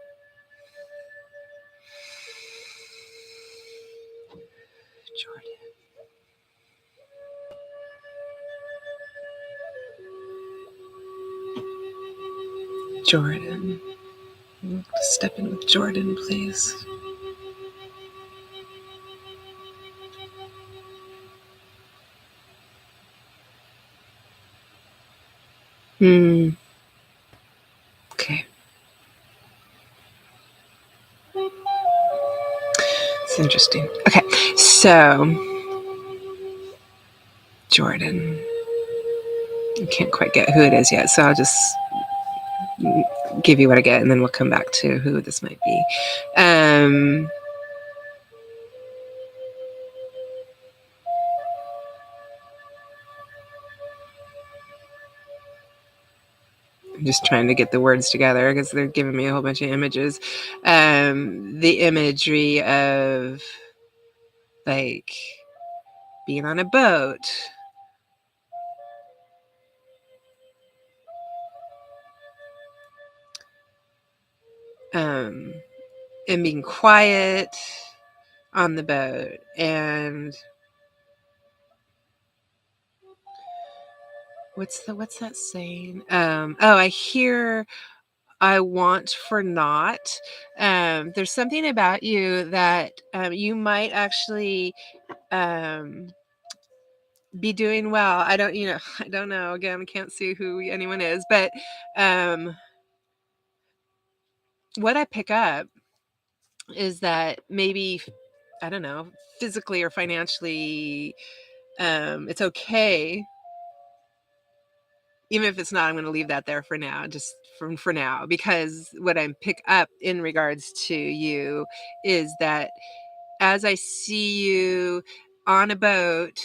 Jordan. Step in with Jordan, please. Okay. It's interesting. Okay, so Jordan. I can't quite get who it is yet, so I'll just give you what I get, and then we'll come back to who this might be. I'm just trying to get the words together, because they're giving me a whole bunch of images. The imagery of, like, being on a boat. And being quiet on the boat. And what's that saying? I hear I want for not. There's something about you that you might actually be doing well. I don't know. Again, I can't see who anyone is, but what I pick up is that maybe, I don't know, physically or financially, it's okay. Even if it's not, I'm going to leave that there for now, just for now, because what I pick up in regards to you is that as I see you on a boat,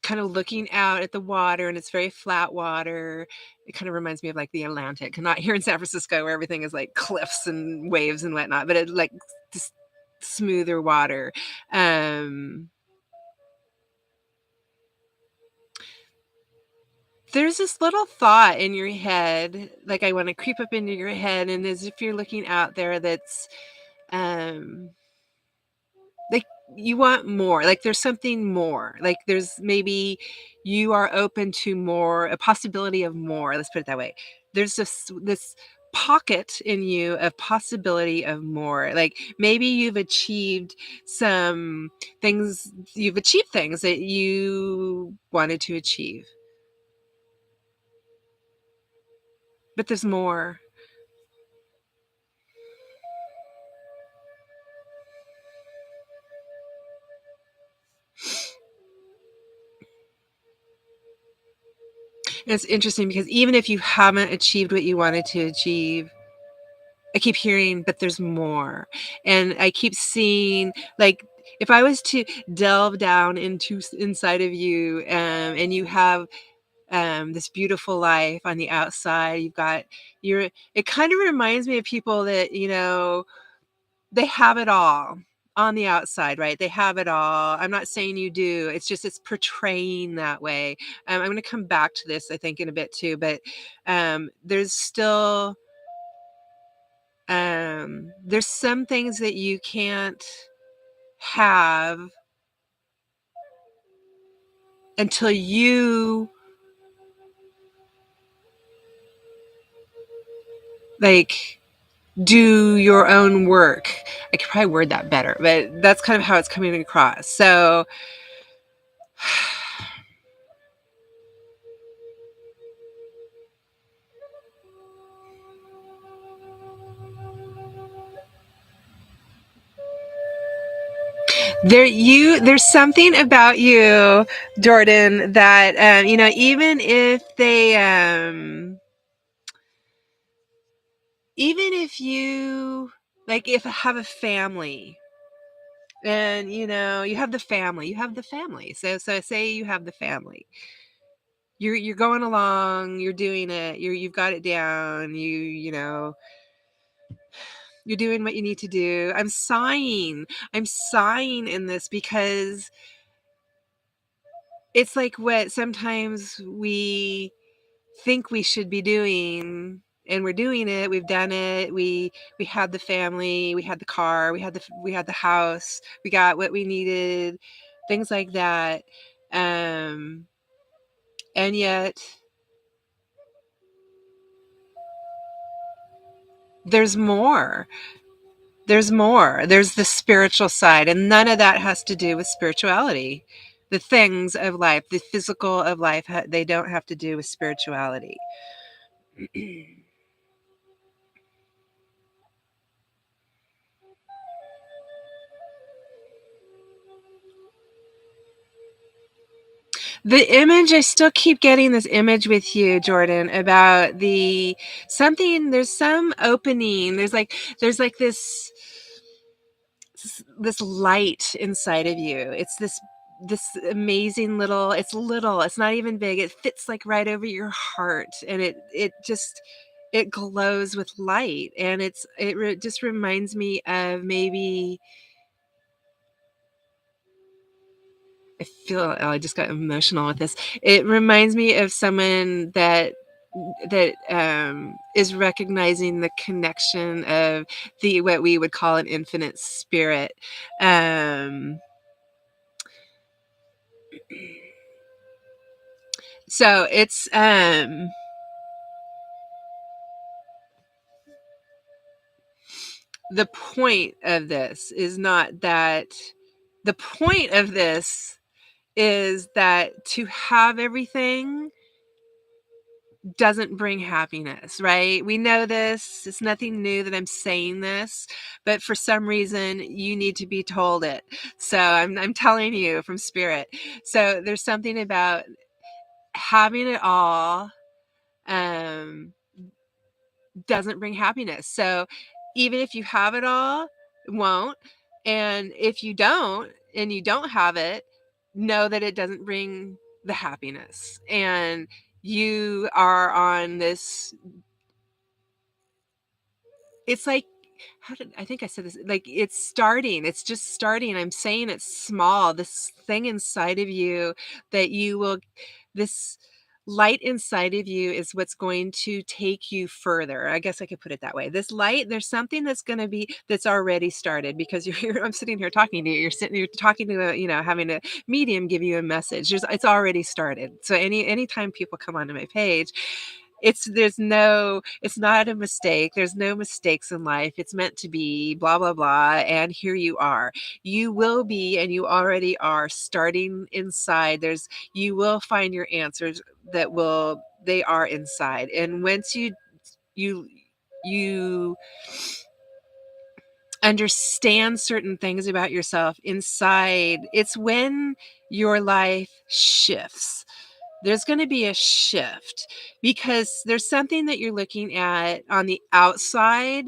kind of looking out at the water, and it's very flat water. It kind of reminds me of like the Atlantic, not here in San Francisco where everything is like cliffs and waves and whatnot, but it like just smoother water. There's this little thought in your head, like I want to creep up into your head, and as if you're looking out there, that's like you want more, like there's something more, like there's maybe you are open to more, a possibility of more, let's put it that way. There's this pocket in you of possibility of more, like maybe you've achieved things that you wanted to achieve, but there's more. And it's interesting because even if you haven't achieved what you wanted to achieve, I keep hearing, but there's more. And I keep seeing, like, if I was to delve down into inside of you, and you have this beautiful life on the outside, it kind of reminds me of people that, they have it all on the outside, right? They have it all. I'm not saying you do. It's just it's portraying that way. I'm going to come back to this, I think, in a bit too. But there's still there's some things that you can't have until you like do your own work. I could probably word that better, but that's kind of how it's coming across. So there's something about you, Jordan, that even if they even if you like if I have a family and you have the family. So say you have the family. You're going along, you're doing it, you've got it down, you're doing what you need to do. I'm sighing in this because it's like what sometimes we think we should be doing, and we're doing it. We've done it. We had the family, we had the car, we had the house, we got what we needed, things like that. And yet there's more. There's the spiritual side, and none of that has to do with spirituality. The things of life, the physical of life, they don't have to do with spirituality. The image, I still keep getting this image with you, Jordan, about there's some opening. There's like this light inside of you. It's this amazing it's not even big. It fits like right over your heart, and it glows with light, and just reminds me of maybe I just got emotional with this. It reminds me of someone that is recognizing the connection of the what we would call an infinite spirit. Um, so it's the point of this is not that the point of this is that to have everything doesn't bring happiness, right? We know this. It's nothing new that I'm saying this, but for some reason you need to be told it. So I'm telling you from spirit. So there's something about having it all um doesn't bring happiness. So even if you have it all, it won't. And if you don't and you don't have it, know that it doesn't bring the happiness. And you are on this, it's like, how did I think I said this? Like it's just starting. I'm saying it's small. This thing inside of you that this light inside of you is what's going to take you further. I guess I could put it that way. This light, there's something that's already started, because you're here. I'm sitting here talking to you. You're talking to having a medium give you a message. It's already started. So anytime people come onto my page, it's not a mistake. There's no mistakes in life. It's meant to be, blah blah blah, and here you are. You will be, and you already are, starting inside. You will find your answers. They are inside. And once you understand certain things about yourself inside, it's when your life shifts. There's going to be a shift, because there's something that you're looking at on the outside.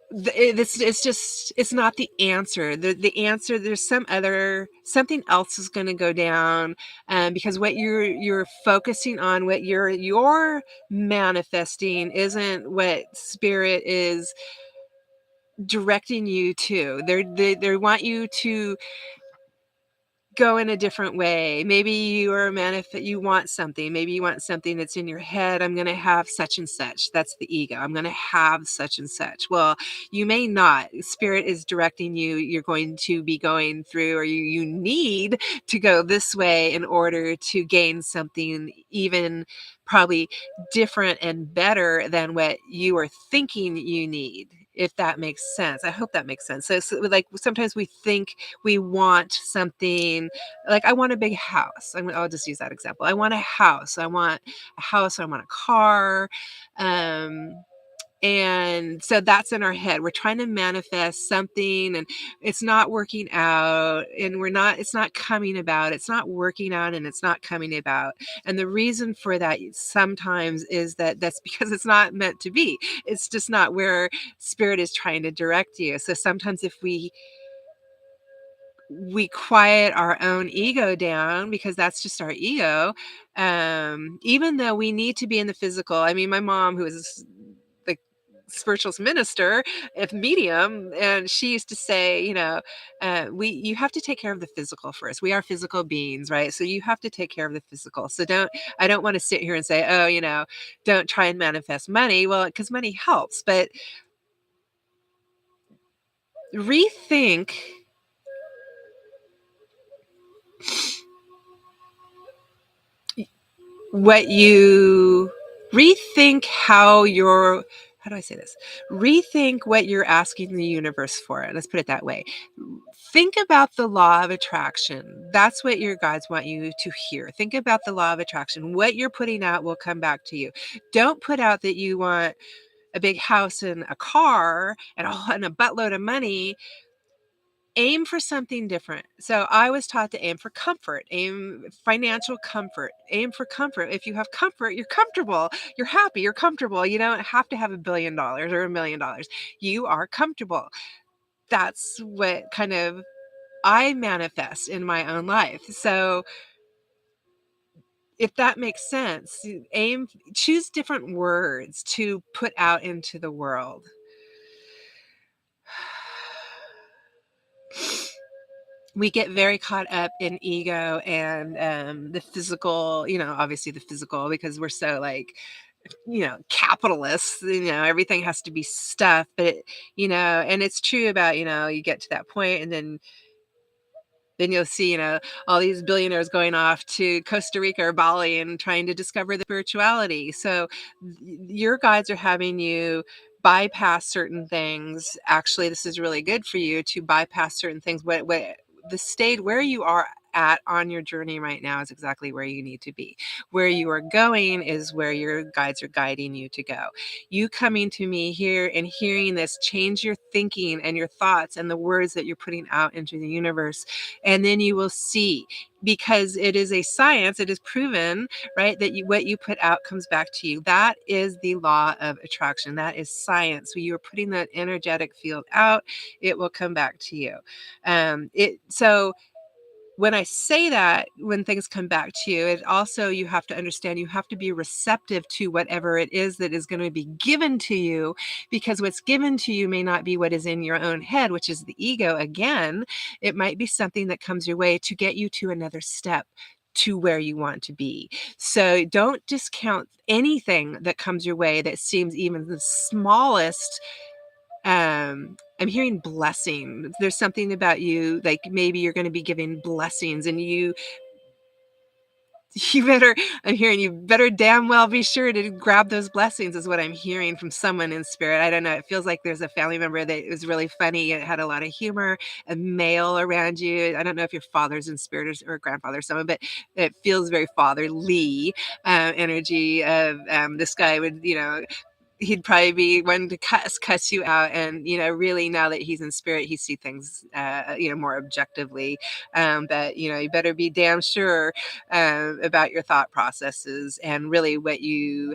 It's not the answer. The answer, there's something else is going to go down, because what you're focusing on, what you're manifesting, isn't what spirit is directing you to. They want you to go in a different way. Maybe you want something. Maybe you want something that's in your head. I'm going to have such and such. That's the ego. I'm going to have such and such. Well, you may not. Spirit is directing you. You're going to be going through, or you need to go this way in order to gain something even probably different and better than what you are thinking you need, if that makes sense. I hope that makes sense. So like sometimes we think we want something, like I want a big house. I'll just use that example. I want a house. I want a house. I want a car. And so that's in our head. We're trying to manifest something and it's not working out, and it's not coming about. It's not working out and it's not coming about. And the reason for that sometimes is that's because it's not meant to be. It's just not where spirit is trying to direct you. So sometimes if we quiet our own ego down, because that's just our ego, even though we need to be in the physical. I mean, my mom, who is the spiritualist minister, if medium, and she used to say, you have to take care of the physical first. We are physical beings, right? So you have to take care of the physical. So I don't want to sit here and say, oh, don't try and manifest money. Well, because money helps, but rethink what you rethink how do I say this? Rethink what you're asking the universe for. Let's put it that way. Think about the law of attraction. That's what your guides want you to hear. Think about the law of attraction. What you're putting out will come back to you. Don't put out that you want a big house and a car and a buttload of money. Aim for something different. So I was taught to aim for comfort, financial comfort, aim for comfort. If you have comfort, you're comfortable, you're happy, you're comfortable. You don't have to have $1 billion or $1 million. You are comfortable. That's what kind of I manifest in my own life. So if that makes sense, choose different words to put out into the world. We get very caught up in ego and the physical, obviously the physical, because we're so capitalists, everything has to be stuff. But, and it's true about, you get to that point and then you'll see, all these billionaires going off to Costa Rica or Bali and trying to discover the spirituality. So your guides are having you bypass certain things. Actually, this is really good for you to bypass certain things. What the state where you are at on your journey right now is exactly where you need to be. Where you are going is where your guides are guiding you to go. You coming to me here and hearing this, change your thinking and your thoughts and the words that you're putting out into the universe. And then you will see, because it is a science, it is proven, right, that what you put out comes back to you. That is the law of attraction. That is science. When you are putting that energetic field out, it will come back to you. So when I say that, when things come back to you, it also, you have to understand, you have to be receptive to whatever it is that is going to be given to you, because what's given to you may not be what is in your own head, which is the ego. Again, it might be something that comes your way to get you to another step to where you want to be. So don't discount anything that comes your way that seems even the smallest. I'm hearing blessing. There's something about you, like maybe you're going to be giving blessings, and you better, I'm hearing you better damn well be sure to grab those blessings, is what I'm hearing from someone in spirit. I don't know. It feels like there's a family member that was really funny. It had a lot of humor, a male around you. I don't know if your father's in spirit or grandfather or someone, but it feels very fatherly energy of this guy would, he'd probably be one to cuss you out, and really, now that he's in spirit, he sees things more objectively. But you better be damn sure about your thought processes and really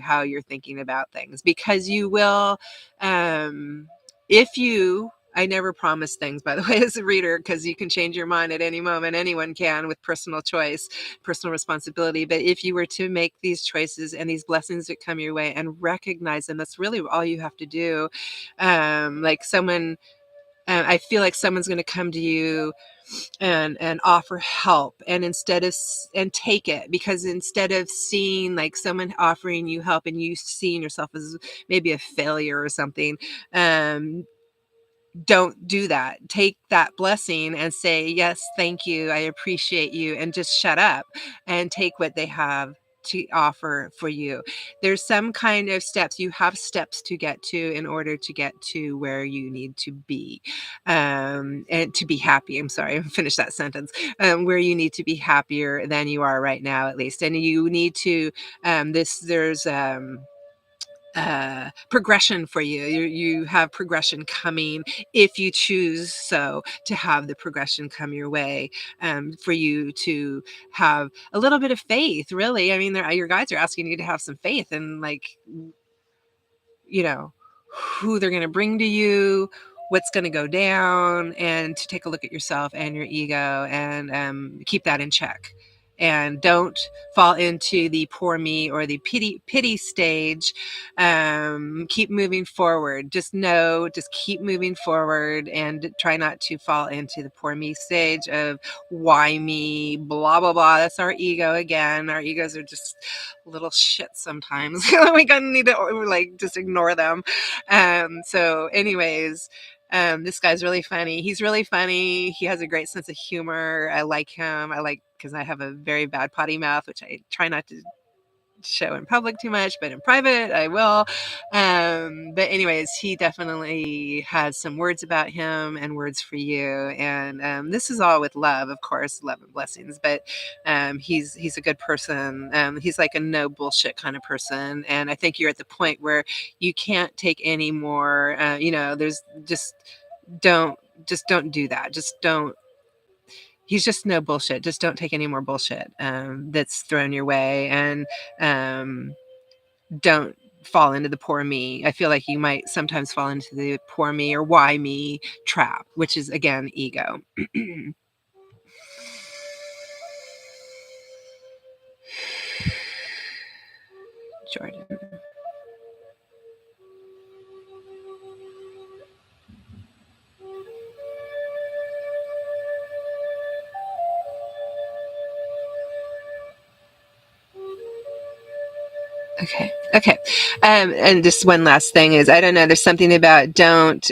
how you're thinking about things, because you will, if you I never promise things, by the way, as a reader, because you can change your mind at any moment. Anyone can, with personal choice, personal responsibility. But if you were to make these choices and these blessings that come your way and recognize them, that's really all you have to do. Like someone, I feel like someone's going to come to you and offer help, and and take it, because instead of seeing like someone offering you help and you seeing yourself as maybe a failure or something, um don't do that. Take that blessing and say, yes, thank you, I appreciate you, and just shut up and take what they have to offer for you. There's some kind of steps. You have steps to get to in order to get to where you need to be, and to be happy. I'm sorry, finish that sentence. Where you need to be happier than you are right now, at least. And you need to, there's progression for you. You have progression coming if you choose so to have the progression come your way, for you to have a little bit of faith, really. I mean, your guides are asking you to have some faith and, like, you know, who they're going to bring to you, what's going to go down, and to take a look at yourself and your ego, and keep that in check. And don't fall into the poor me or the pity stage. Keep moving forward. Just keep moving forward, and try not to fall into the poor me stage of why me, blah, blah, blah. That's our ego again. Our egos are just little shit sometimes. We gonna need to, like, just ignore them. So anyways, this guy's really funny. He's really funny. He has a great sense of humor. I like him. Because I have a very bad potty mouth, which I try not to show in public too much, but in private I will. But anyways, he definitely has some words about him and words for you. And this is all with love, of course, love and blessings. But he's a good person. He's like a no bullshit kind of person. And I think you're at the point where you can't take any more. There's don't don't do that. He's just no bullshit. Just don't take any more bullshit that's thrown your way, and don't fall into the poor me. I feel like you might sometimes fall into the poor me or why me trap, which is, again, ego. Jordan. Okay. And just one last thing is, I don't know, there's something about don't,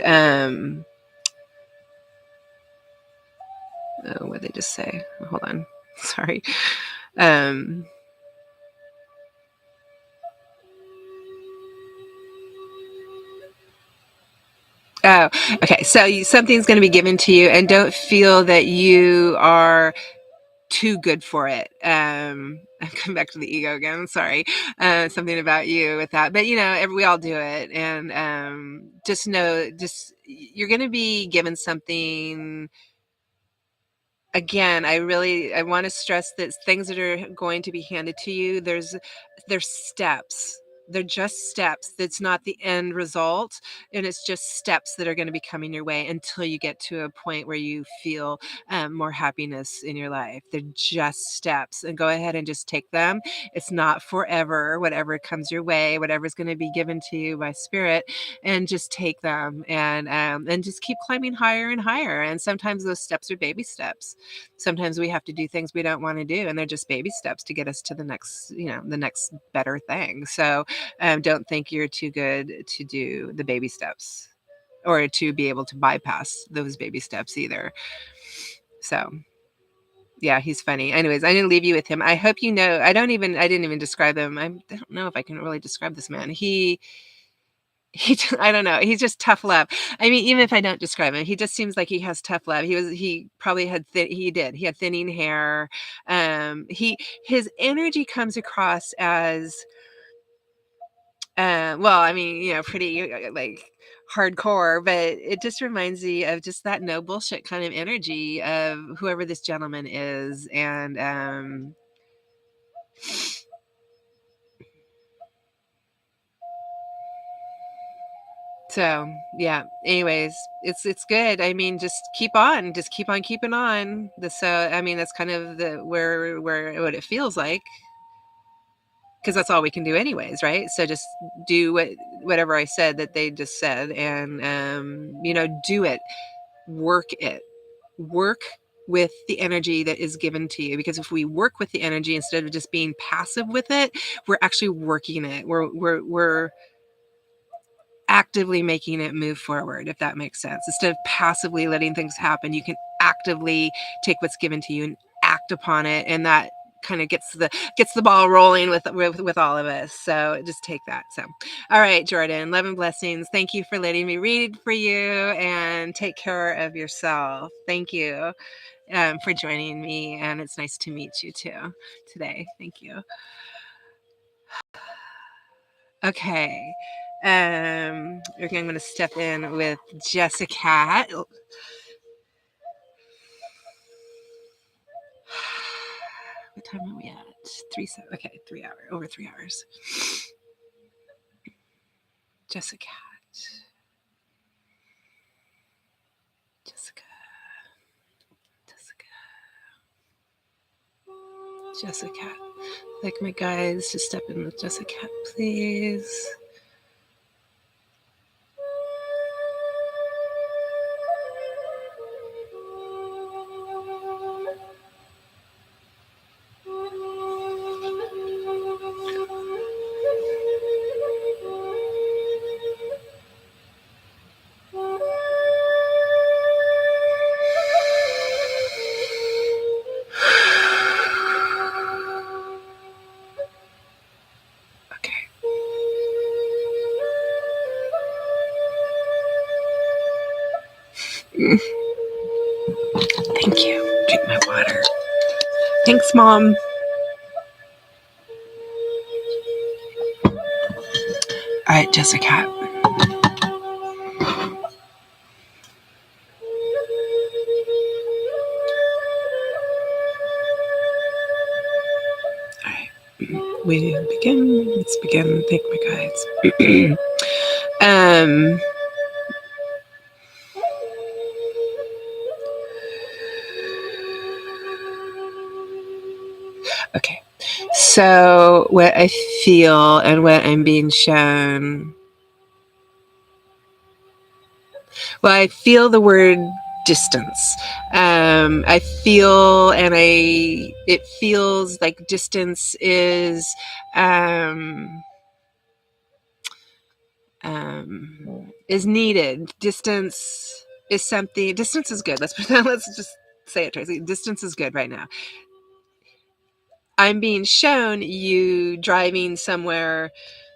what did they just say? Hold on. Sorry. Oh, okay. So something's going to be given to you, and don't feel that you are too good for it. I'm coming back to the ego again. Sorry. Something about you with that, but we all do it. And just know, you're going to be given something. Again, I want to stress that things that are going to be handed to you, there's steps. They're just steps. That's not the end result. And it's just steps that are going to be coming your way until you get to a point where you feel more happiness in your life. They're just steps, and go ahead and just take them. It's not forever. Whatever comes your way, whatever's going to be given to you by spirit, and just take them, and just keep climbing higher and higher. And sometimes those steps are baby steps. Sometimes we have to do things we don't want to do, and they're just baby steps to get us to the next better thing. So don't think you're too good to do the baby steps, or to be able to bypass those baby steps either. So yeah, he's funny. Anyways, I didn't leave you with him. I hope you know. I didn't even describe him. I don't know if I can really describe this man. I don't know. He's just tough love. I mean, even if I don't describe him, he just seems like he has tough love. He probably had he had thinning hair. His energy comes across as, well, I mean, pretty, like, hardcore, but it just reminds me of just that no bullshit kind of energy of whoever this gentleman is. And So yeah, anyways, it's good. I mean, just keep on keeping on. So I mean, that's kind of the where what it feels like, because that's all we can do anyways, right? So just do whatever I said that they just said, and do it, work it, work with the energy that is given to you. Because if we work with the energy instead of just being passive with it, we're actually working it. We're actively making it move forward, if that makes sense. Instead of passively letting things happen, you can actively take what's given to you and act upon it, and that kind of gets the ball rolling with all of us. So just take that. So all right, Jordan, love and blessings. Thank you for letting me read for you, and take care of yourself. Thank you for joining me, and it's nice to meet you too today. Thank you. Okay. Okay, I'm going to step in with Jessica. What time are we at? 3 hours. Over 3 hours. Jessica. Jessica. Jessica. Jessica. Like my guys to step in with Jessica, please. Thank you. Drink my water. Thanks, Mom. All right, Jessica. All right. We begin. Let's begin. Thank my guides. Okay. So what I feel and what I'm being shown. Well, I feel the word distance. I feel, and it feels like distance um, is needed. Distance is something. Distance is good. Let's just say it, Tracy. Distance is good right now. I'm being shown you driving somewhere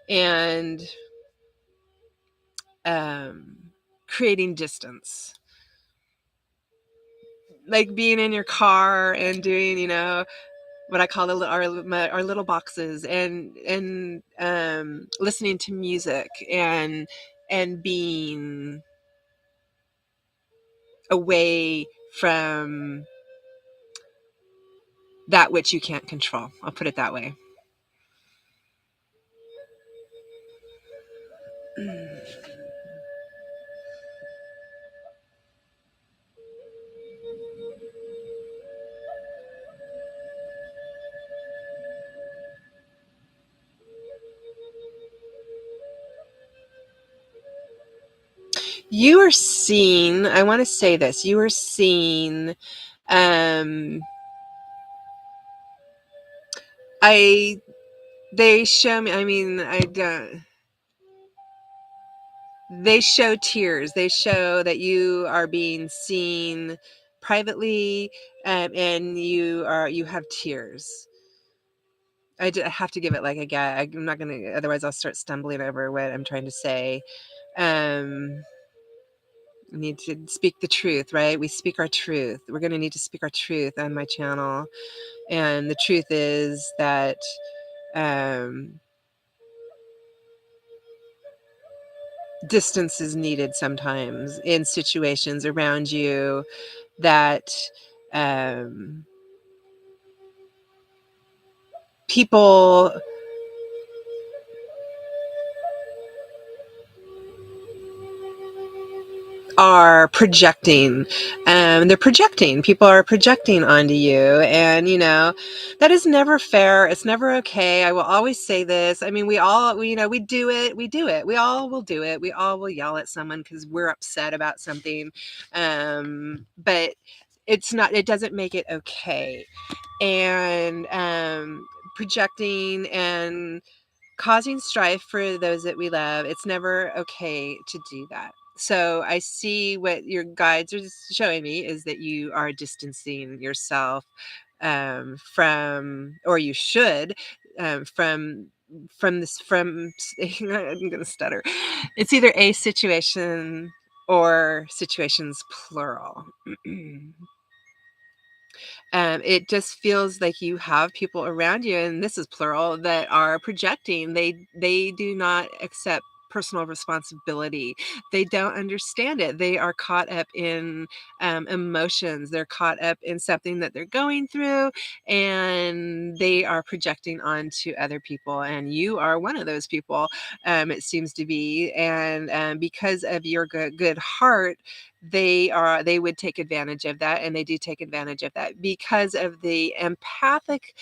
and creating distance, like being in your car and doing, what I call our little boxes, and listening to music and being away from that which you can't control. I'll put it that way. You are seen, I want to say this, you are seen, they show me, I mean, I don't, they show tears. They show that you are being seen privately, and you have tears. I have to give it like a gag. I'm not going to, otherwise I'll start stumbling over what I'm trying to say. I need to speak the truth, right? We speak our truth. We're going to need to speak our truth on my channel. And the truth is that distance is needed sometimes in situations around you that are projecting. They're projecting. People are projecting onto you. And, that is never fair. It's never okay. I will always say this. I mean, we do it. We do it. We all will do it. We all will yell at someone because we're upset about something. But it doesn't make it okay. And projecting and causing strife for those that we love, it's never okay to do that. So I see what your guides are showing me is that you are distancing yourself from, or you should, from I'm gonna stutter. It's either a situation or situations plural. It just feels like you have people around you, and this is plural, that are projecting. They do not accept personal responsibility. They don't understand it. They are caught up in emotions. They're caught up in something that they're going through, and they are projecting onto other people. And you are one of those people, it seems to be. And because of your good heart, they would take advantage of that, and they do take advantage of that because of the empathic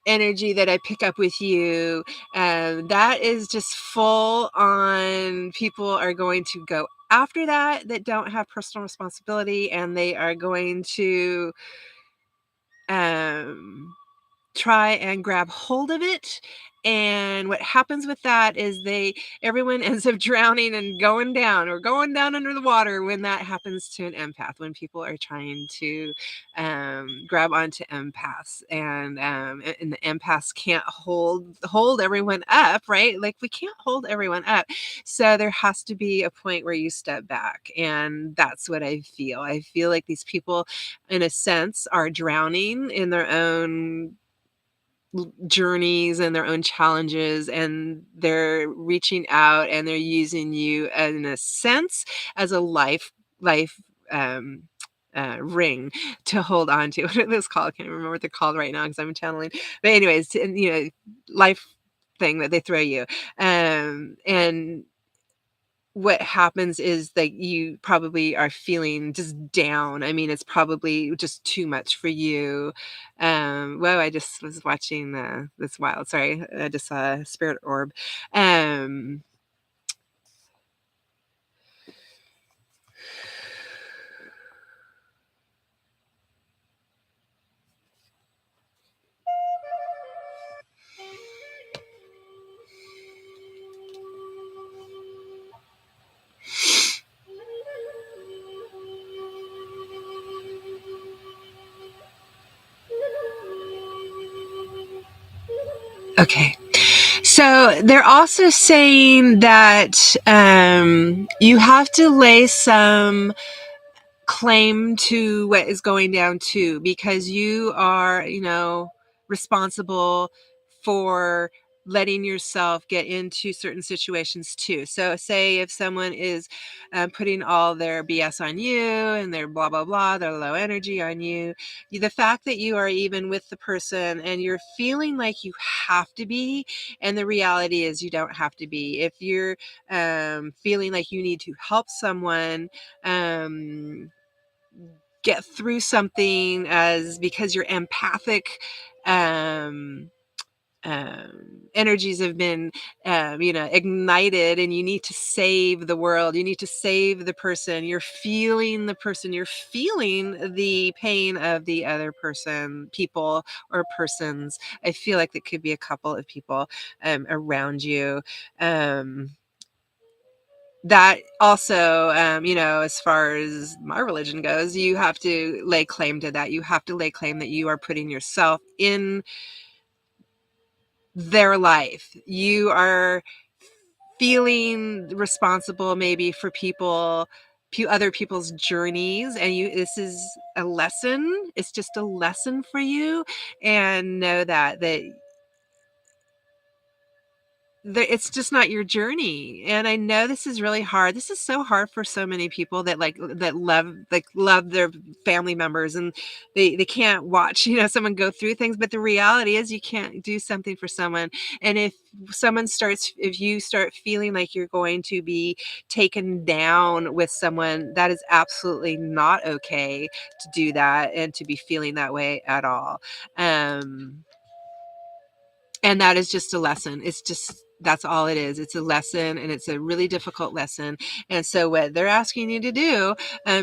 energy that I pick up with you. That is just full on. People are going to go after that don't have personal responsibility, and they are going to try and grab hold of it. And what happens with that is everyone ends up drowning and going down under the water when that happens to an empath, when people are trying to grab onto empaths. And the empaths can't hold everyone up, right? Like, we can't hold everyone up. So there has to be a point where you step back. And that's what I feel. I feel like these people, in a sense, are drowning in their own journeys and their own challenges, and they're reaching out, and they're using you in a sense as a life um ring to hold on to. What are those called? I can't remember what they're called right now because I'm channeling. But anyways, life thing that they throw you. And what happens is that you probably are feeling just down. I mean, it's probably just too much for you. Whoa, I just was watching this wild. Sorry, I just saw a spirit orb. Um, okay. So they're also saying that you have to lay some claim to what is going down too, because you are, responsible for letting yourself get into certain situations too. So say if someone is putting all their BS on you and their blah, blah, blah, their low energy on you, the fact that you are even with the person and you're feeling like you have to be, and the reality is you don't have to be. If you're feeling like you need to help someone, get through something, as because your empathic energies have been ignited, and you need to save the world, you need to save the person, you're feeling the person, you're feeling the pain of the other person, people, or persons. I feel like it could be a couple of people around you. That also, as far as my religion goes, you have to lay claim to that. You have to lay claim that you are putting yourself in their life. You are feeling responsible maybe for other people's journeys, and this is a lesson. It's just a lesson for you, and know that it's just not your journey. And I know this is really hard. This is so hard for so many people that love their family members, and they can't watch, someone go through things. But the reality is you can't do something for someone. And if you start feeling like you're going to be taken down with someone, that is absolutely not okay to do that and to be feeling that way at all. And that is just a lesson. That's all it is. It's a lesson, and it's a really difficult lesson. And so what they're asking you to do,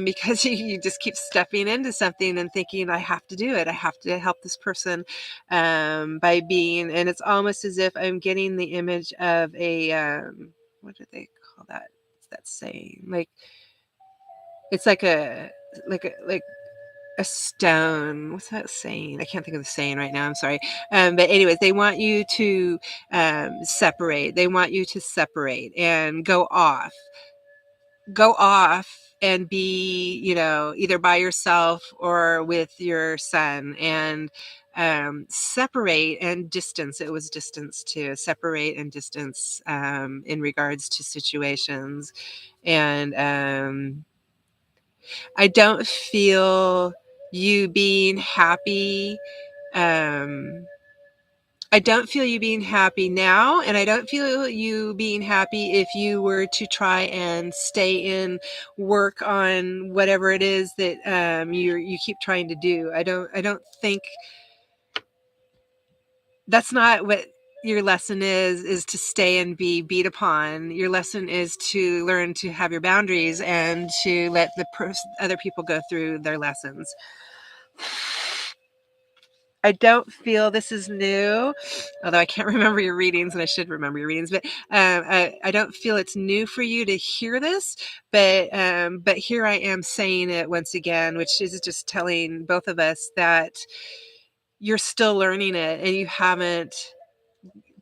because you just keep stepping into something and thinking, I have to do it. I have to help this person, by being, and it's almost as if I'm getting the image of what do they call that? What's that saying? Like, it's like a stone. What's that saying? I can't think of the saying right now. I'm sorry. But anyways, they want you to separate. They want you to separate and go off and be, either by yourself or with your son, and separate and distance. It was distance too. Separate and distance, in regards to situations. And I don't feel you being happy. Um, I don't feel you being happy now, and I don't feel you being happy if you were to try and stay in work on whatever it is that you keep trying to do. I don't think that's not what your lesson is to stay and be beat upon. Your lesson is to learn to have your boundaries and to let other people go through their lessons. I don't feel this is new, although I can't remember your readings, and I should remember your readings. But I don't feel it's new for you to hear this. But here I am saying it once again, which is just telling both of us that you're still learning it, and you haven't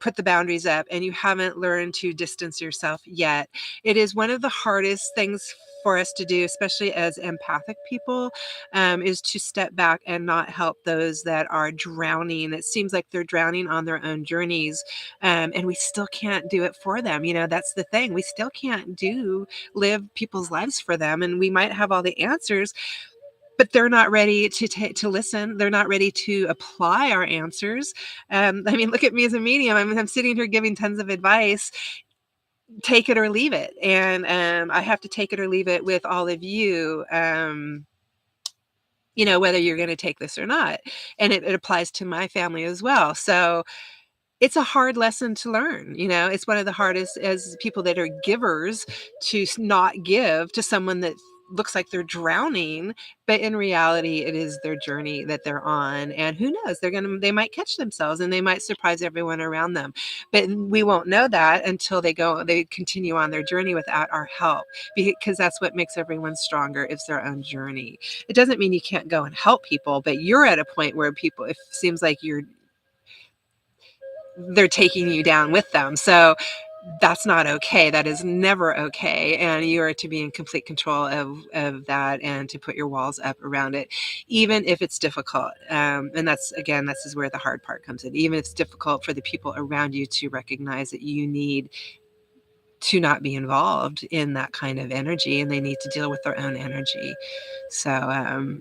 put the boundaries up, and you haven't learned to distance yourself yet. It is one of the hardest things for us to do, especially as empathic people, is to step back and not help those that are drowning. It seems like they're drowning on their own journeys, and we still can't do it for them. That's the thing. We still can't live people's lives for them, and we might have all the answers, but they're not ready to listen. They're not ready to apply our answers. Look at me as a medium. I'm sitting here giving tons of advice. Take it or leave it. And I have to take it or leave it with all of you, whether you're going to take this or not. And it applies to my family as well. So it's a hard lesson to learn. It's one of the hardest as people that are givers to not give to someone that looks like they're drowning, but in reality it is their journey that they're on, and who knows, they might catch themselves and they might surprise everyone around them. But we won't know that until they continue on their journey without our help, because that's what makes everyone stronger. It's their own journey. It doesn't mean you can't go and help people, but you're at a point where it seems like they're taking you down with them. So that's not okay. That is never okay. And you are to be in complete control of that, and to put your walls up around it, even if it's difficult. And this is where the hard part comes in. Even if it's difficult for the people around you to recognize that you need to not be involved in that kind of energy, and they need to deal with their own energy. So,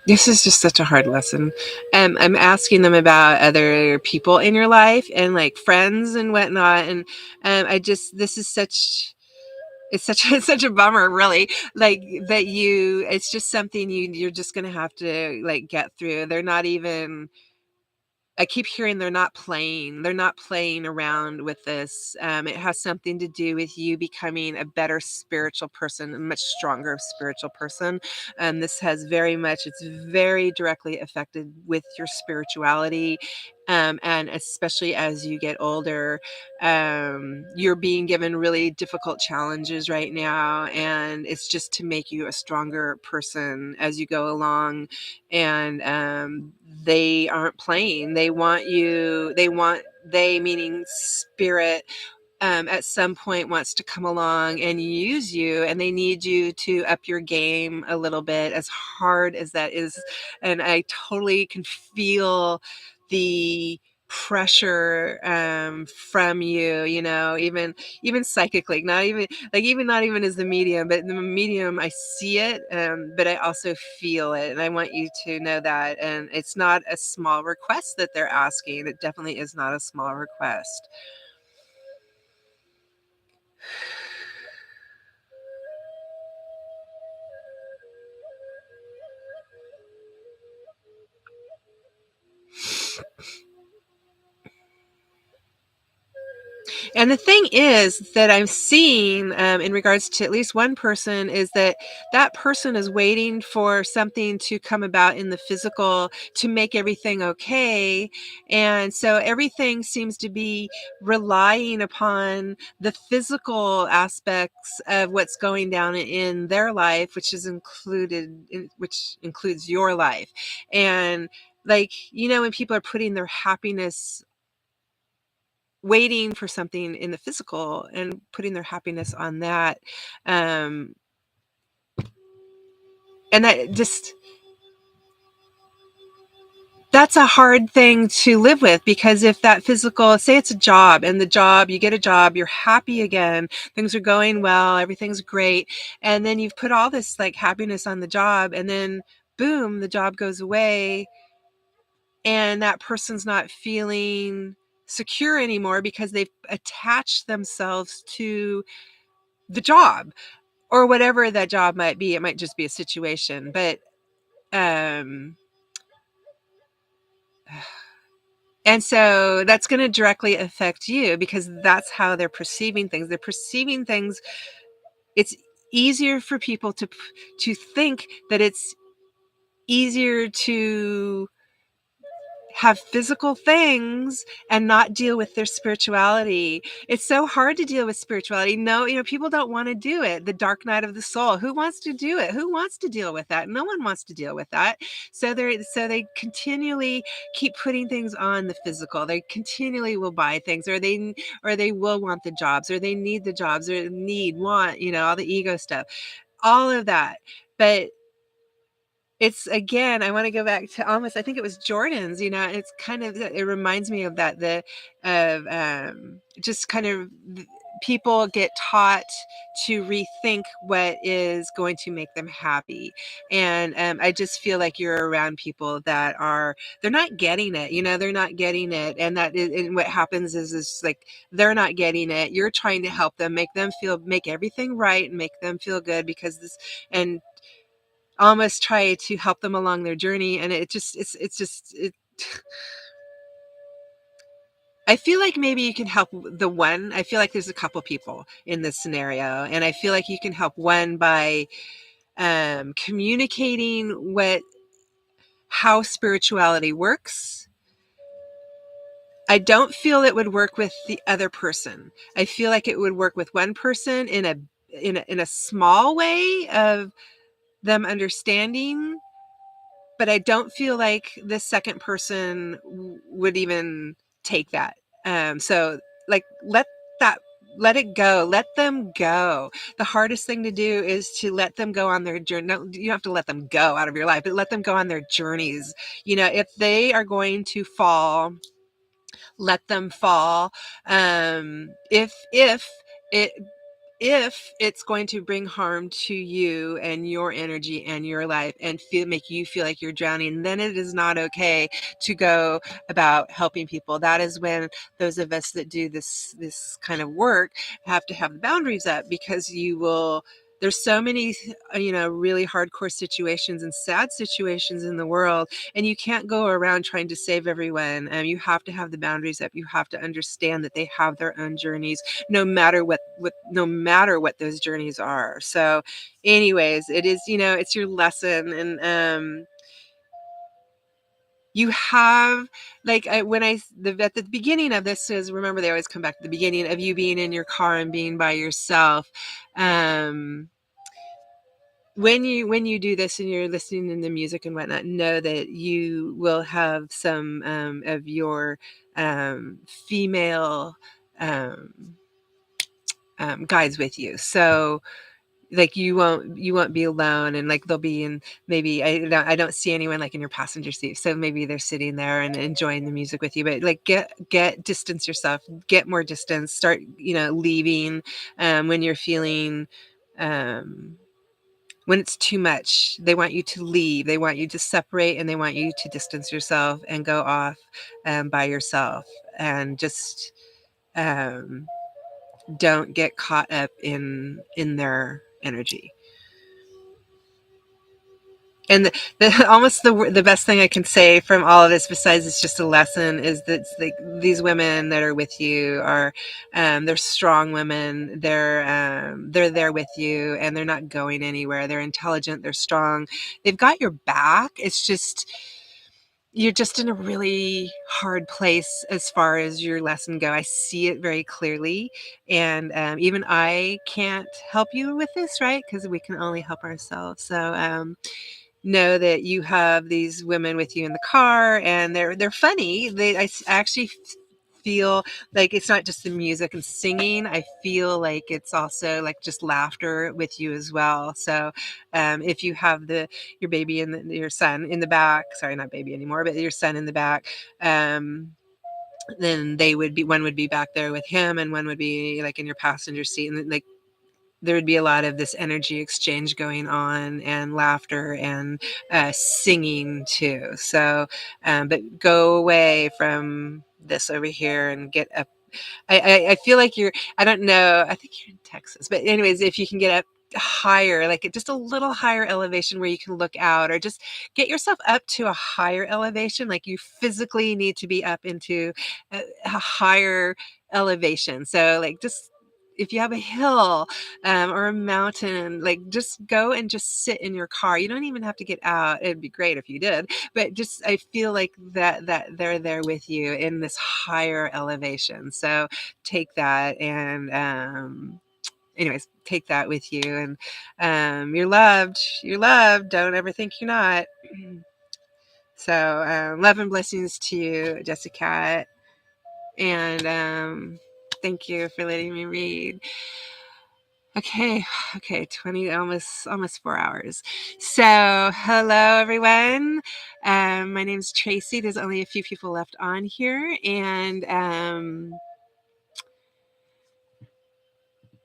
this is just such a hard lesson. I'm asking them about other people in your life, and like friends and whatnot. And this is it's such a bummer, really. Like that it's just something you're just going to have to like get through. They're not even, I keep hearing they're not playing around with this. It has something to do with you becoming a better spiritual person, a much stronger spiritual person. It's very directly affected with your spirituality. And especially as you get older, you're being given really difficult challenges right now, and it's just to make you a stronger person as you go along. And they aren't playing. They meaning spirit, at some point wants to come along and use you, and they need you to up your game a little bit, as hard as that is. And I totally can feel the pressure from you, even psychically, not even as the medium, but the medium, I see it, but I also feel it, and I want you to know that. And it's not a small request that they're asking. It definitely is not a small request. And the thing is that I'm seeing, in regards to at least one person, is that that person is waiting for something to come about in the physical to make everything okay. And so everything seems to be relying upon the physical aspects of what's going down in their life, which includes your life. And like, when people are putting their happiness, waiting for something in the physical and putting their happiness on that, um and that's a hard thing to live with, because if that physical, say it's a job, and the job, you get a job, you're happy again, things are going well, everything's great, and then you've put all this like happiness on the job, and then boom, the job goes away, and that person's not feeling secure anymore because they've attached themselves to the job, or whatever that job might be. It might just be a situation, but um and so that's going to directly affect you, because that's how they're perceiving things. It's easier for people to think that it's easier to have physical things and not deal with their spirituality. It's so hard to deal with spirituality. No, people don't want to do it. The dark night of the soul. Who wants to do it? Who wants to deal with that? No one wants to deal with that. So they continually keep putting things on the physical. They continually will buy things, or they will want the jobs, or they need the jobs, or want, all the ego stuff, all of that. But it's, again, I want to go back to, almost, I think it was Jordan's, it's kind of, it reminds me of that, just kind of, people get taught to rethink what is going to make them happy. And I just feel like you're around people that they're not getting it, they're not getting it. And what happens is like, they're not getting it. You're trying to help them, make everything right, and make them feel good, because and almost try to help them along their journey. And I feel like maybe you can help the one. I feel like there's a couple people in this scenario, and I feel like you can help one by communicating how spirituality works. I don't feel it would work with the other person. I feel like it would work with one person in a small way of them understanding, but I don't feel like the second person would even take that. So, like, that let it go. Let them go. The hardest thing to do is to let them go on their journey. No, you don't have to let them go out of your life, but let them go on their journeys. If they are going to fall, let them fall. It if it's going to bring harm to you and your energy and your life, and make you feel like you're drowning, then it is not okay to go about helping people. That is when those of us that do this kind of work have to have the boundaries up, because there's so many, really hardcore situations and sad situations in the world, and you can't go around trying to save everyone. You have to have the boundaries up. You have to understand that they have their own journeys, no matter what those journeys are. So anyways, it is, it's your lesson. And you have like at the beginning of this is, remember, they always come back to the beginning of you being in your car and being by yourself. When you do this and you're listening to the music and whatnot, know that you will have some of your female um, guides with you. So like you won't be alone, and like they'll be in, maybe I don't see anyone like in your passenger seat, so maybe they're sitting there and enjoying the music with you, but like get distance yourself, get more distance, start leaving when you're feeling when it's too much. They want you to leave, they want you to separate, and they want you to distance yourself and go off by yourself, and just um, don't get caught up in their energy. And almost the best thing I can say from all of this, besides it's just a lesson, is that like these women that are with you are, they're strong women. They're there with you, and they're not going anywhere. They're intelligent. They're strong. They've got your back. It's just you're just in a really hard place as far as your lesson go. I see it very clearly, and even I can't help you with this, right? Because we can only help ourselves. So. Know that you have these women with you in the car, and they're funny. I actually feel like it's not just the music and singing. I feel like it's also like just laughter with you as well. So if you have your baby and your son in the back, sorry, not baby anymore, but your son in the back, then one would be back there with him, and one would be like in your passenger seat, and like there would be a lot of this energy exchange going on, and laughter, and singing too. So, but go away from this over here and get up. I feel like I don't know, I think you're in Texas, but anyways, if you can get up higher, like just a little higher elevation where you can look out, or just get yourself up to a higher elevation. Like you physically need to be up into a higher elevation. So like just if you have a hill or a mountain, like just go and just sit in your car. You don't even have to get out. It'd be great if you did, but just I feel like that they're there with you in this higher elevation. So take that, and anyways, take that with you, and you're loved. You're loved. Don't ever think you're not. So love and blessings to you, Jessica, and thank you for letting me read. Okay, 20, almost 4 hours. So hello everyone. My name's Tracy. There's only a few people left on here, and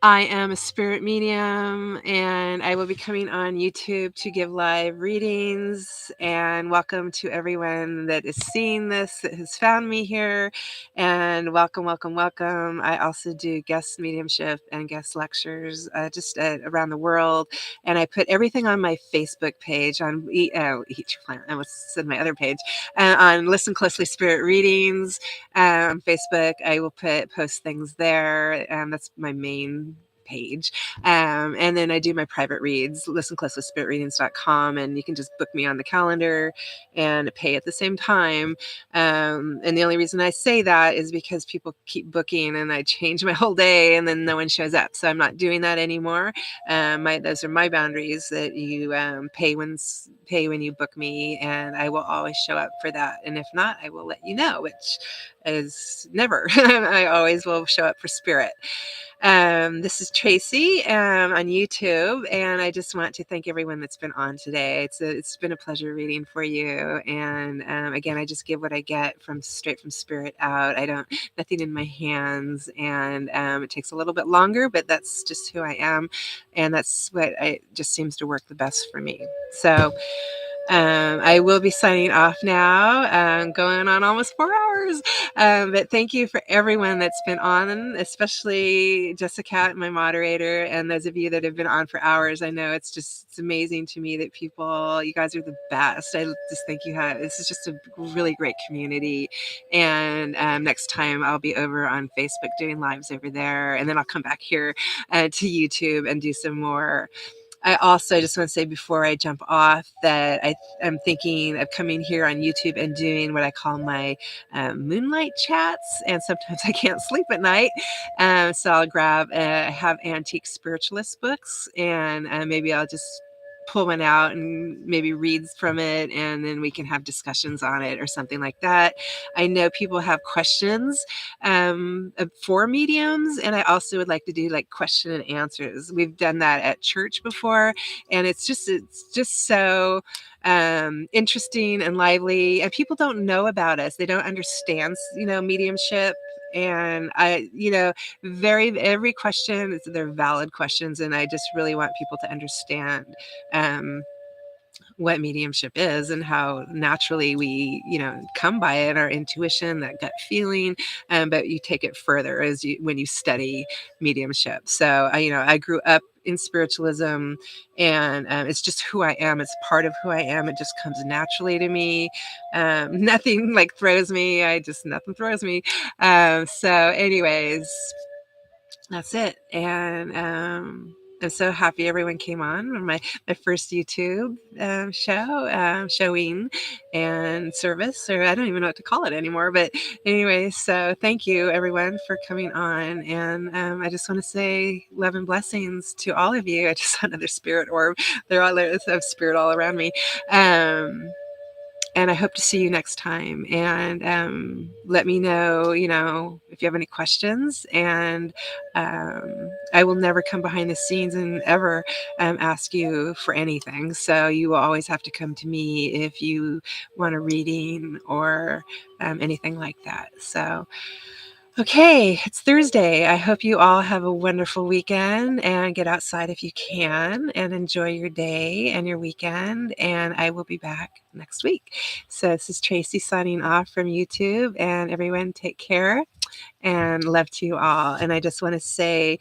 I am a spirit medium, and I will be coming on YouTube to give live readings. And welcome to everyone that is seeing this, that has found me here. And welcome, welcome, welcome. I also do guest mediumship and guest lectures just around the world. And I put everything on my Facebook page on Eat Your Planet. I almost said my other page, on Listen Closely Spirit Readings. On Facebook, I will post things there. That's my main page. And then I do my private reads, listencloselyspiritreadings.com, and you can just book me on the calendar and pay at the same time. And the only reason I say that is because people keep booking, and I change my whole day, and then no one shows up. So I'm not doing that anymore. Those are my boundaries, that you pay when you book me, and I will always show up for that. And if not, I will let you know, which is never. I always will show up for spirit. This is Tracy on YouTube, and I just want to thank everyone that's been on today. It's been a pleasure reading for you, and again, I just give what I get straight from spirit out. I don't nothing in my hands, and it takes a little bit longer, but that's just who I am, and that's what just seems to work the best for me. So. I will be signing off now, going on almost 4 hours. But thank you for everyone that's been on, especially Jessica, my moderator, and those of you that have been on for hours. I know it's amazing to me that you guys are the best. I just think this is just a really great community. And next time I'll be over on Facebook doing lives over there, and then I'll come back here to YouTube and do some more I also just want to say before I jump off that I'm thinking of coming here on YouTube and doing what I call my moonlight chats. And sometimes I can't sleep at night. So I'll grab, I have antique spiritualist books, and maybe I'll just pull one out and maybe read from it, and then we can have discussions on it or something like that. I know people have questions for mediums, and I also would like to do like question and answers. We've done that at church before, and it's just so interesting and lively, and people don't know about us. They don't understand, mediumship. And every question, they're valid questions, and I just really want people to understand um, what mediumship is and how naturally we, come by it, our intuition, that gut feeling. But you take it further when you study mediumship. So I grew up in spiritualism, and it's just who I am. It's part of who I am. It just comes naturally to me. Nothing like throws me. Nothing throws me. So anyways, that's it. And I'm so happy everyone came on my first YouTube show, showing and service, or I don't even know what to call it anymore. But anyway, so thank you everyone for coming on. And I just want to say love and blessings to all of you. I just saw another spirit orb. There's a spirit all around me. And I hope to see you next time. And let me know, if you have any questions. And I will never come behind the scenes and ever ask you for anything. So you will always have to come to me if you want a reading or anything like that. So okay, it's Thursday. I hope you all have a wonderful weekend and get outside if you can and enjoy your day and your weekend. And I will be back next week. So this is Tracy signing off from YouTube, and everyone take care and love to you all. And I just want to say,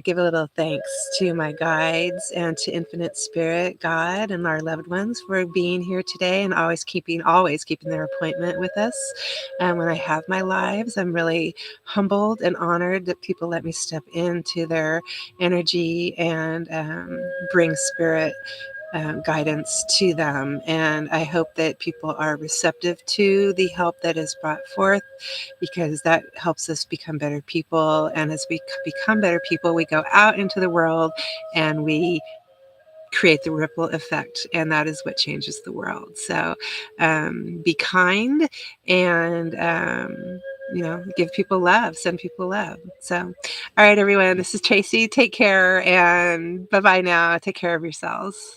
give a little thanks to my guides and to Infinite Spirit, God, and our loved ones for being here today and always keeping their appointment with us. And when I have my lives, I'm really humbled and honored that people let me step into their energy and bring spirit guidance to them. And I hope that people are receptive to the help that is brought forth, because that helps us become better people. And as we become better people, we go out into the world and we create the ripple effect, and that is what changes the world. So be kind, and give people love, send people love. So all right, everyone, this is Tracy. Take care, and bye-bye now. Take care of yourselves.